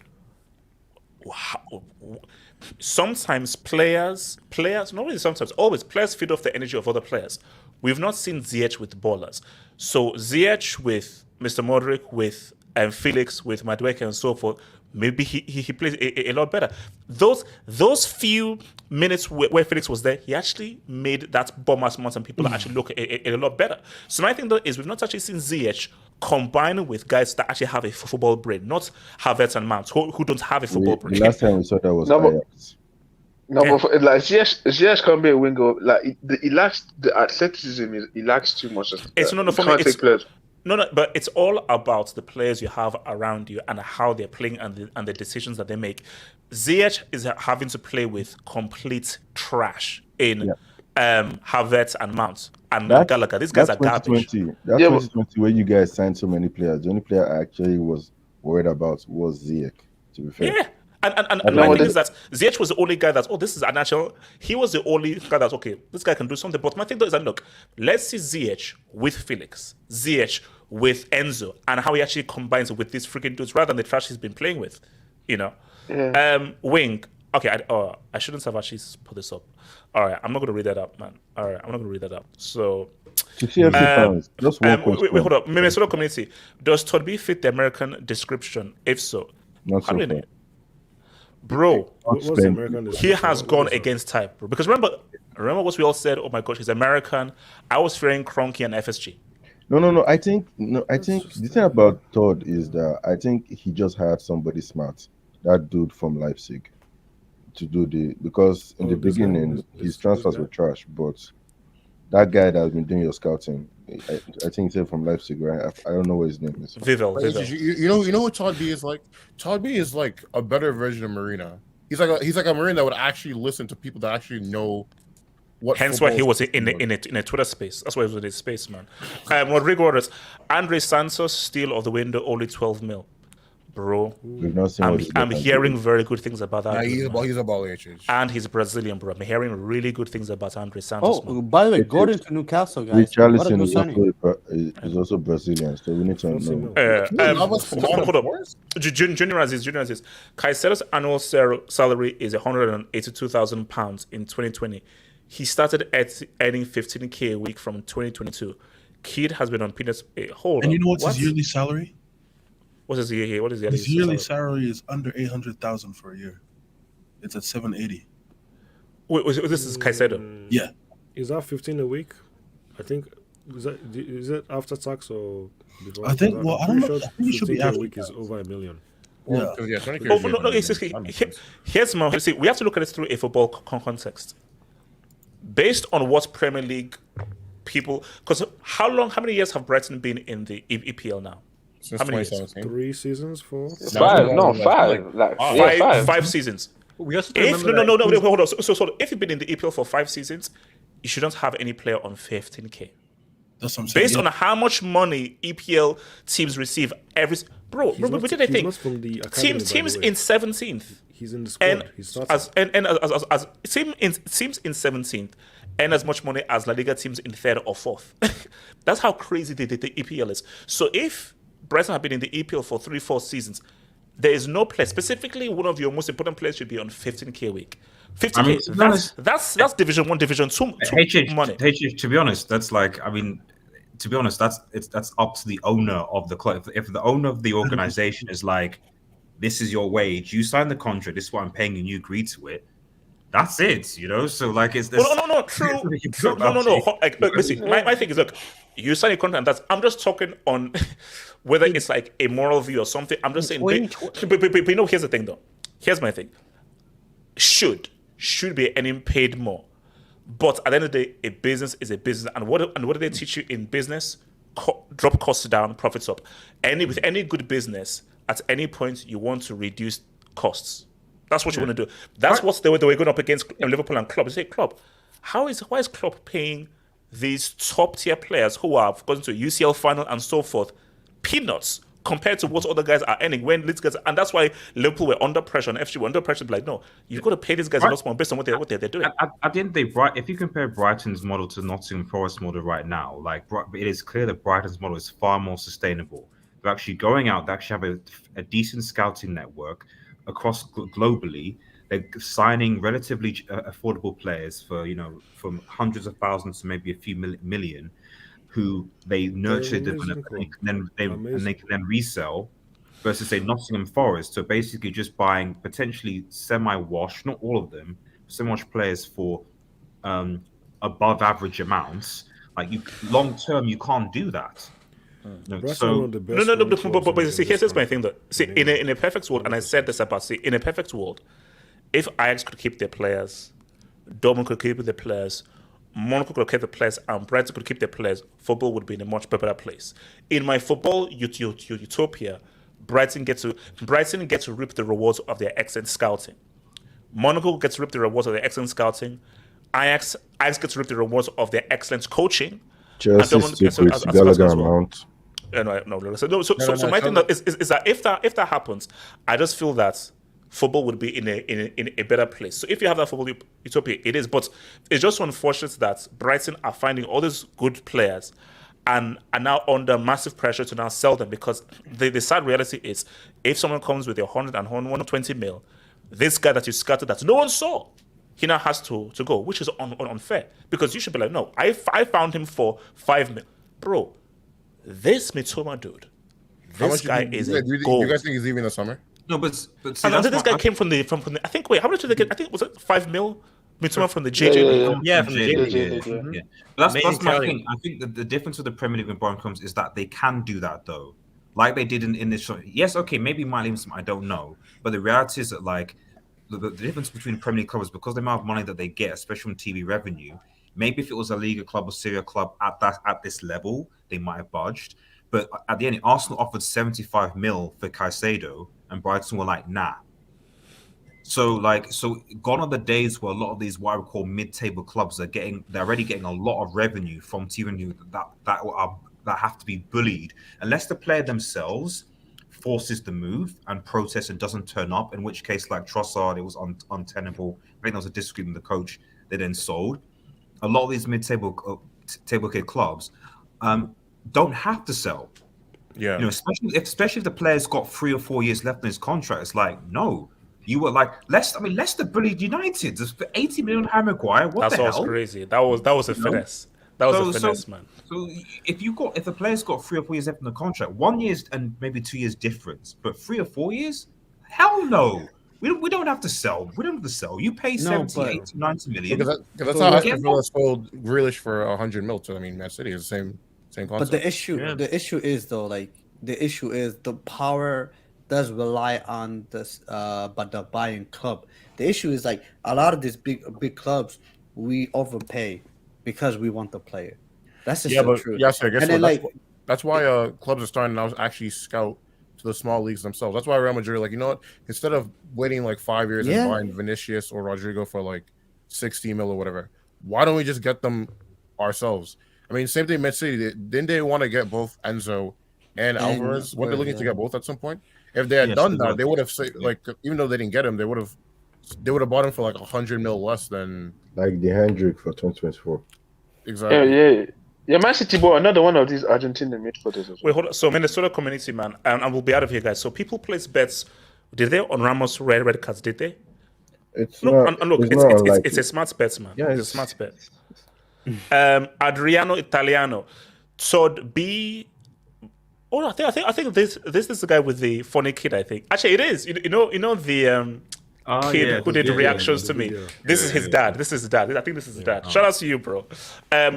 Sometimes players, not really sometimes, always players feed off the energy of other players. We've not seen Ziyech with ballers. So Ziyech with Mr. Modric, with Felix, with Madueke and so forth, maybe he plays a lot better. Those few minutes where Felix was there, he actually made that Bournemouth and people actually look a lot better. So my thing though is we've not actually seen Ziyech combined with guys that actually have a football brain, not Havertz and Mount who don't have a football brain. The last time we saw that was Ajax. But like Ziyech can be a winger. Like he lacks the athleticism. He lacks too much. But it's all about the players you have around you and how they're playing and the decisions that they make. Ziyech is having to play with complete trash in Havertz and Mount and Gallagher. These guys are garbage. 2020 where you guys signed so many players. The only player I actually was worried about was Ziyech, to be fair. Yeah. And my thing is that Ziyech was the only guy that's, this is a natural. He was the only guy that's, this guy can do something. But my thing though is that, look, let's see Ziyech with Felix, Ziyech with Enzo, and how he actually combines it with these freaking dudes rather than the trash he's been playing with, you know? Yeah. Wing. Okay, I shouldn't have actually put this up. All right, I'm not going to read that up, man. All right, I'm not going to read that up. So, just one question. Wait, hold up. Minnesota community, does Todd B fit the American description? If so, not so far. Bro, he has gone against type, bro. Because remember what we all said? Oh my gosh, he's American. I was fearing Kroenke and FSG. No. I think the thing about Todd is that I think he just hired somebody smart, that dude from Leipzig, to do because in the beginning his transfers were trash, but that guy that has been doing your scouting, I think he's from Leipzig, right? I don't know what his name is. Vivel. You know what Todd B is like? Todd B is like a better version of Marina. He's like a Marine that would actually listen to people that actually know what. Hence why he was in a Twitter space. That's why he was in his space, man. Rodrigo orders Andre Santos steal of the window, only 12 mil. Bro, We've not seen what this guy I'm can hearing do. very good things about that. Nah, dude, he's man. a baller, HH. And he's Brazilian, bro. I'm hearing really good things about Andre Santos. Oh, by the way, Gordon to Newcastle, guys. What a Richarlison good is signing. also Brazilian, so we need to know. Hold up. Junior Aziz. Caicedo's annual salary is £182,000 in 2020. He started earning 15k a week from 2022. Kid has been on peanuts. Hold on. And you know what's his yearly salary? What's his yearly? What is his yearly salary? Is under 800,000 for a year. It's at 780. Wait, this is Caicedo. Yeah. Is that 15 a week? I think is it after tax or before? I think. Well, I don't know. I think it should be 15K after a week is over $1 million. Yeah. Here's my. See, we have to look at it through a football context. Based on what Premier League people, because how many years have Brighton been in the EPL now? Since how many 2017. 3 seasons, 4? 5 seasons. We also No, hold on. So if you've been in the EPL for 5 seasons, you shouldn't have any player on 15k. That's what I'm saying. Based on how much money EPL teams receive every. Bro, we did a thing. Teams in 17th. He's in the squad. Teams in 17th earn as much money as La Liga teams in 3rd or 4th. That's how crazy the EPL is. So if Brighton have been in the EPL for 3-4 seasons, there is no player, specifically one of your most important players should be on 15k a week. 50k. I mean, that's Division 1, Division 2 money. To be honest, that's like, I mean, to be honest, that's up to the owner of the club. If the owner of the organization is like, this is your wage, you sign the contract, this is what I'm paying you, and you agree to it, that's it, you know? So, like, it's this. No, true. No. Like, look, listen, my thing is, look, you sign a contract, and I'm just talking on whether it's like a moral view or something. I'm just saying, but you know, here's the thing, though. Here's my thing. Should be earning paid more. But at the end of the day, a business is a business. And what do they teach you in business? Drop costs down, profits up. With any good business, at any point, you want to reduce costs. That's what you want to do. That's what they were going up against Liverpool and Klopp. They say, Klopp, why is Klopp paying these top tier players who have gone to UCL final and so forth peanuts compared to what other guys are earning when these guys, and that's why Liverpool were under pressure and FC were under pressure. Like, no, you've got to pay these guys a lot more based on what they're doing. At the end of the day, if you compare Brighton's model to Nottingham Forest model right now, like, it is clear that Brighton's model is far more sustainable. They're actually going out, they actually have a decent scouting network across globally. They're signing relatively affordable players for, you know, from hundreds of thousands to maybe a few million, who they nurture, develop, and they can then resell, versus say Nottingham Forest. So basically, just buying potentially semi-wash, not all of them, semi-wash players for above average amounts. Like, long term, you can't do that. But see, here's my thing though. See, in a perfect world, and I said this about, see, in a perfect world, if Ajax could keep their players, Dortmund could keep their players, Monaco could keep the players, and Brighton could keep their players, football would be in a much better place. In my football utopia, Brighton get to reap the rewards of their excellent scouting. Monaco gets to reap the rewards of their excellent scouting. Ajax gets to reap the rewards of their excellent coaching. Chelsea secrets Gallagher amount. So my thing is that if that happens, I just feel that football would be in a better place. So if you have that football utopia, it is. But it's just unfortunate that Brighton are finding all these good players and are now under massive pressure to now sell them, because the sad reality is, if someone comes with 100 and 120 mil, this guy that you scouted that no one saw, he now has to go, which is unfair, because you should be like, no, I found him for 5 mil. Bro, this Mitoma dude, this guy is a gold. You guys think he's leaving the summer? No, but see, and this guy came from the I think, wait, how much did they get? I think, was it 5 mil? Mitoma from the JJ. Yeah, from the JJ. Yeah. That's my thing. I think that the difference with the Premier League and Broncos is that they can do that, though, like they did in this show. Yes, okay, maybe might leave some, I don't know, but the reality is that, like, the difference between Premier League clubs, because the amount of money that they get, especially from TV revenue, maybe if it was a Liga club or Serie club at this level, they might have budged. But at the end, Arsenal offered 75 mil for Caicedo, and Brighton were like, nah. So gone are the days where a lot of these what I would call mid-table clubs they're already getting a lot of revenue from TV revenue that have to be bullied, unless the player themselves forces the move and protests and doesn't turn up, in which case, like Trossard, it was untenable. I think there was a disagreement with the coach. They then sold. A lot of these mid-table kid clubs don't have to sell. Yeah, especially if the player's got 3 or 4 years left in his contract. It's like, no, you were like Leicester bullied United for 80 million Harry Maguire. That's the hell? Crazy. That was a finesse. That was a finesse, man. So if the player's got 3 or 4 years left in the contract, 1 year and maybe 2 years difference, but 3 or 4 years, hell no. We don't have to sell. We don't have to sell. You pay 70, 80, 90 million. Because that's how Aston Villa sold Grealish for 100 mil. So I mean, Man City is the same concept. But the issue is though, the power does rely on this, but the buying club. The issue is like a lot of these big clubs, we overpay because we want the player. That's just the truth. Yes, I guess that's why clubs are starting now to actually scout to the small leagues themselves. That's why Real Madrid, like, you know what? Instead of waiting like 5 years and buying Vinicius or Rodrigo for like 60 mil or whatever, why don't we just get them ourselves? I mean, same thing. Man City, didn't they want to get both Enzo and Alvarez? Weren't they looking to get both at some point? If they had done that, they would have even though they didn't get him, they would have bought him for like 100 mil less than like the Hendrick for 2024. Exactly. Yeah, Man City bought another one of these Argentinian midfielders as well. Wait, hold on. So Minnesota community, man, and we'll be out of here, guys. So people place bets. Did they on Ramos red cards? Did they? It's a smart bet, man. Yeah, it's a smart bet. Adriano Italiano, Todd B. Oh, I think this is the guy with the funny kid. I think actually it is. You know the kid who did reactions to me. This is his dad. This is his dad. I think this is his dad. Shout out to you, bro.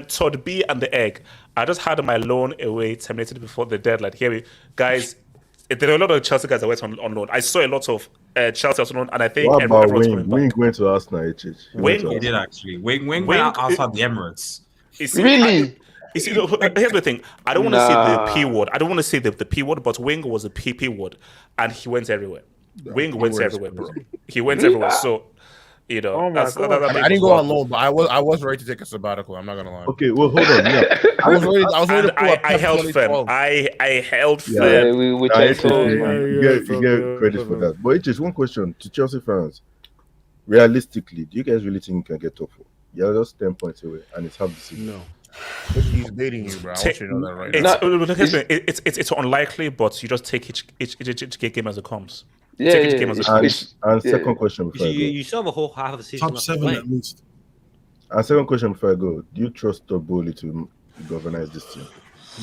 Todd B and the egg. I just had my loan away terminated before the deadline. Here guys. There are a lot of Chelsea guys that went on loan. I saw a lot of Chelsea on loan, and I think everyone's coming back. Wing went to Arsenal. Wing did actually. Wing went outside the Emirates. Really? Here's the thing. I don't want to say the P word. I don't want to say the P word, but Wing was a PP word, and he went everywhere. Wing went everywhere, bro. He went everywhere. So, I didn't go on loan, but I was ready to take a sabbatical. I'm not gonna lie. Okay, well, hold on. Yeah. I was ready. I held firm. I held firm. You get credit for that. But it's just one question to Chelsea fans. Realistically, do you guys really think you can get top 4? You're just 10 points away, and it's half the season. No. He's dating you, bro. I want you to know that right now. It's unlikely, but you just take each game as it comes. And second question before I go. You still have a whole half of the season. Top 7 at least. And second question before I go. Do you trust Todd Boehly to governize this team?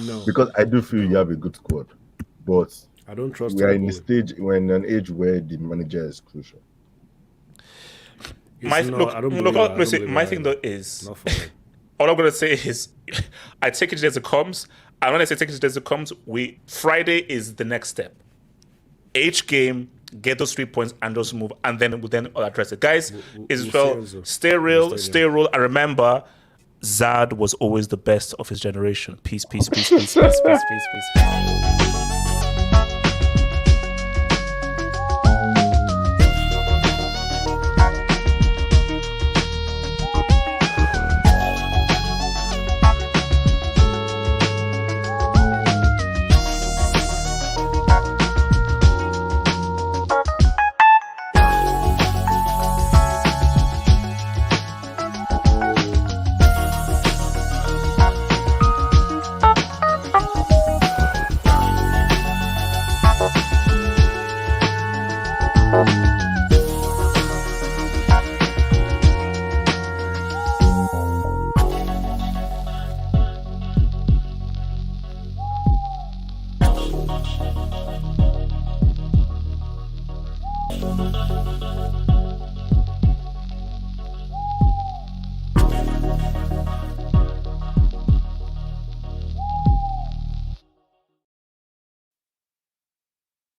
No. Because I do feel you have a good squad. But I don't trust we're in an age where the manager is crucial. My thing though is all I'm gonna say is I take it as it comes. And when I say take it as it comes, Friday is the next step. Each game, get those 3 points and just move, and then we'll address it. Guys, stay real, and remember, Zad was always the best of his generation. Peace. Peace.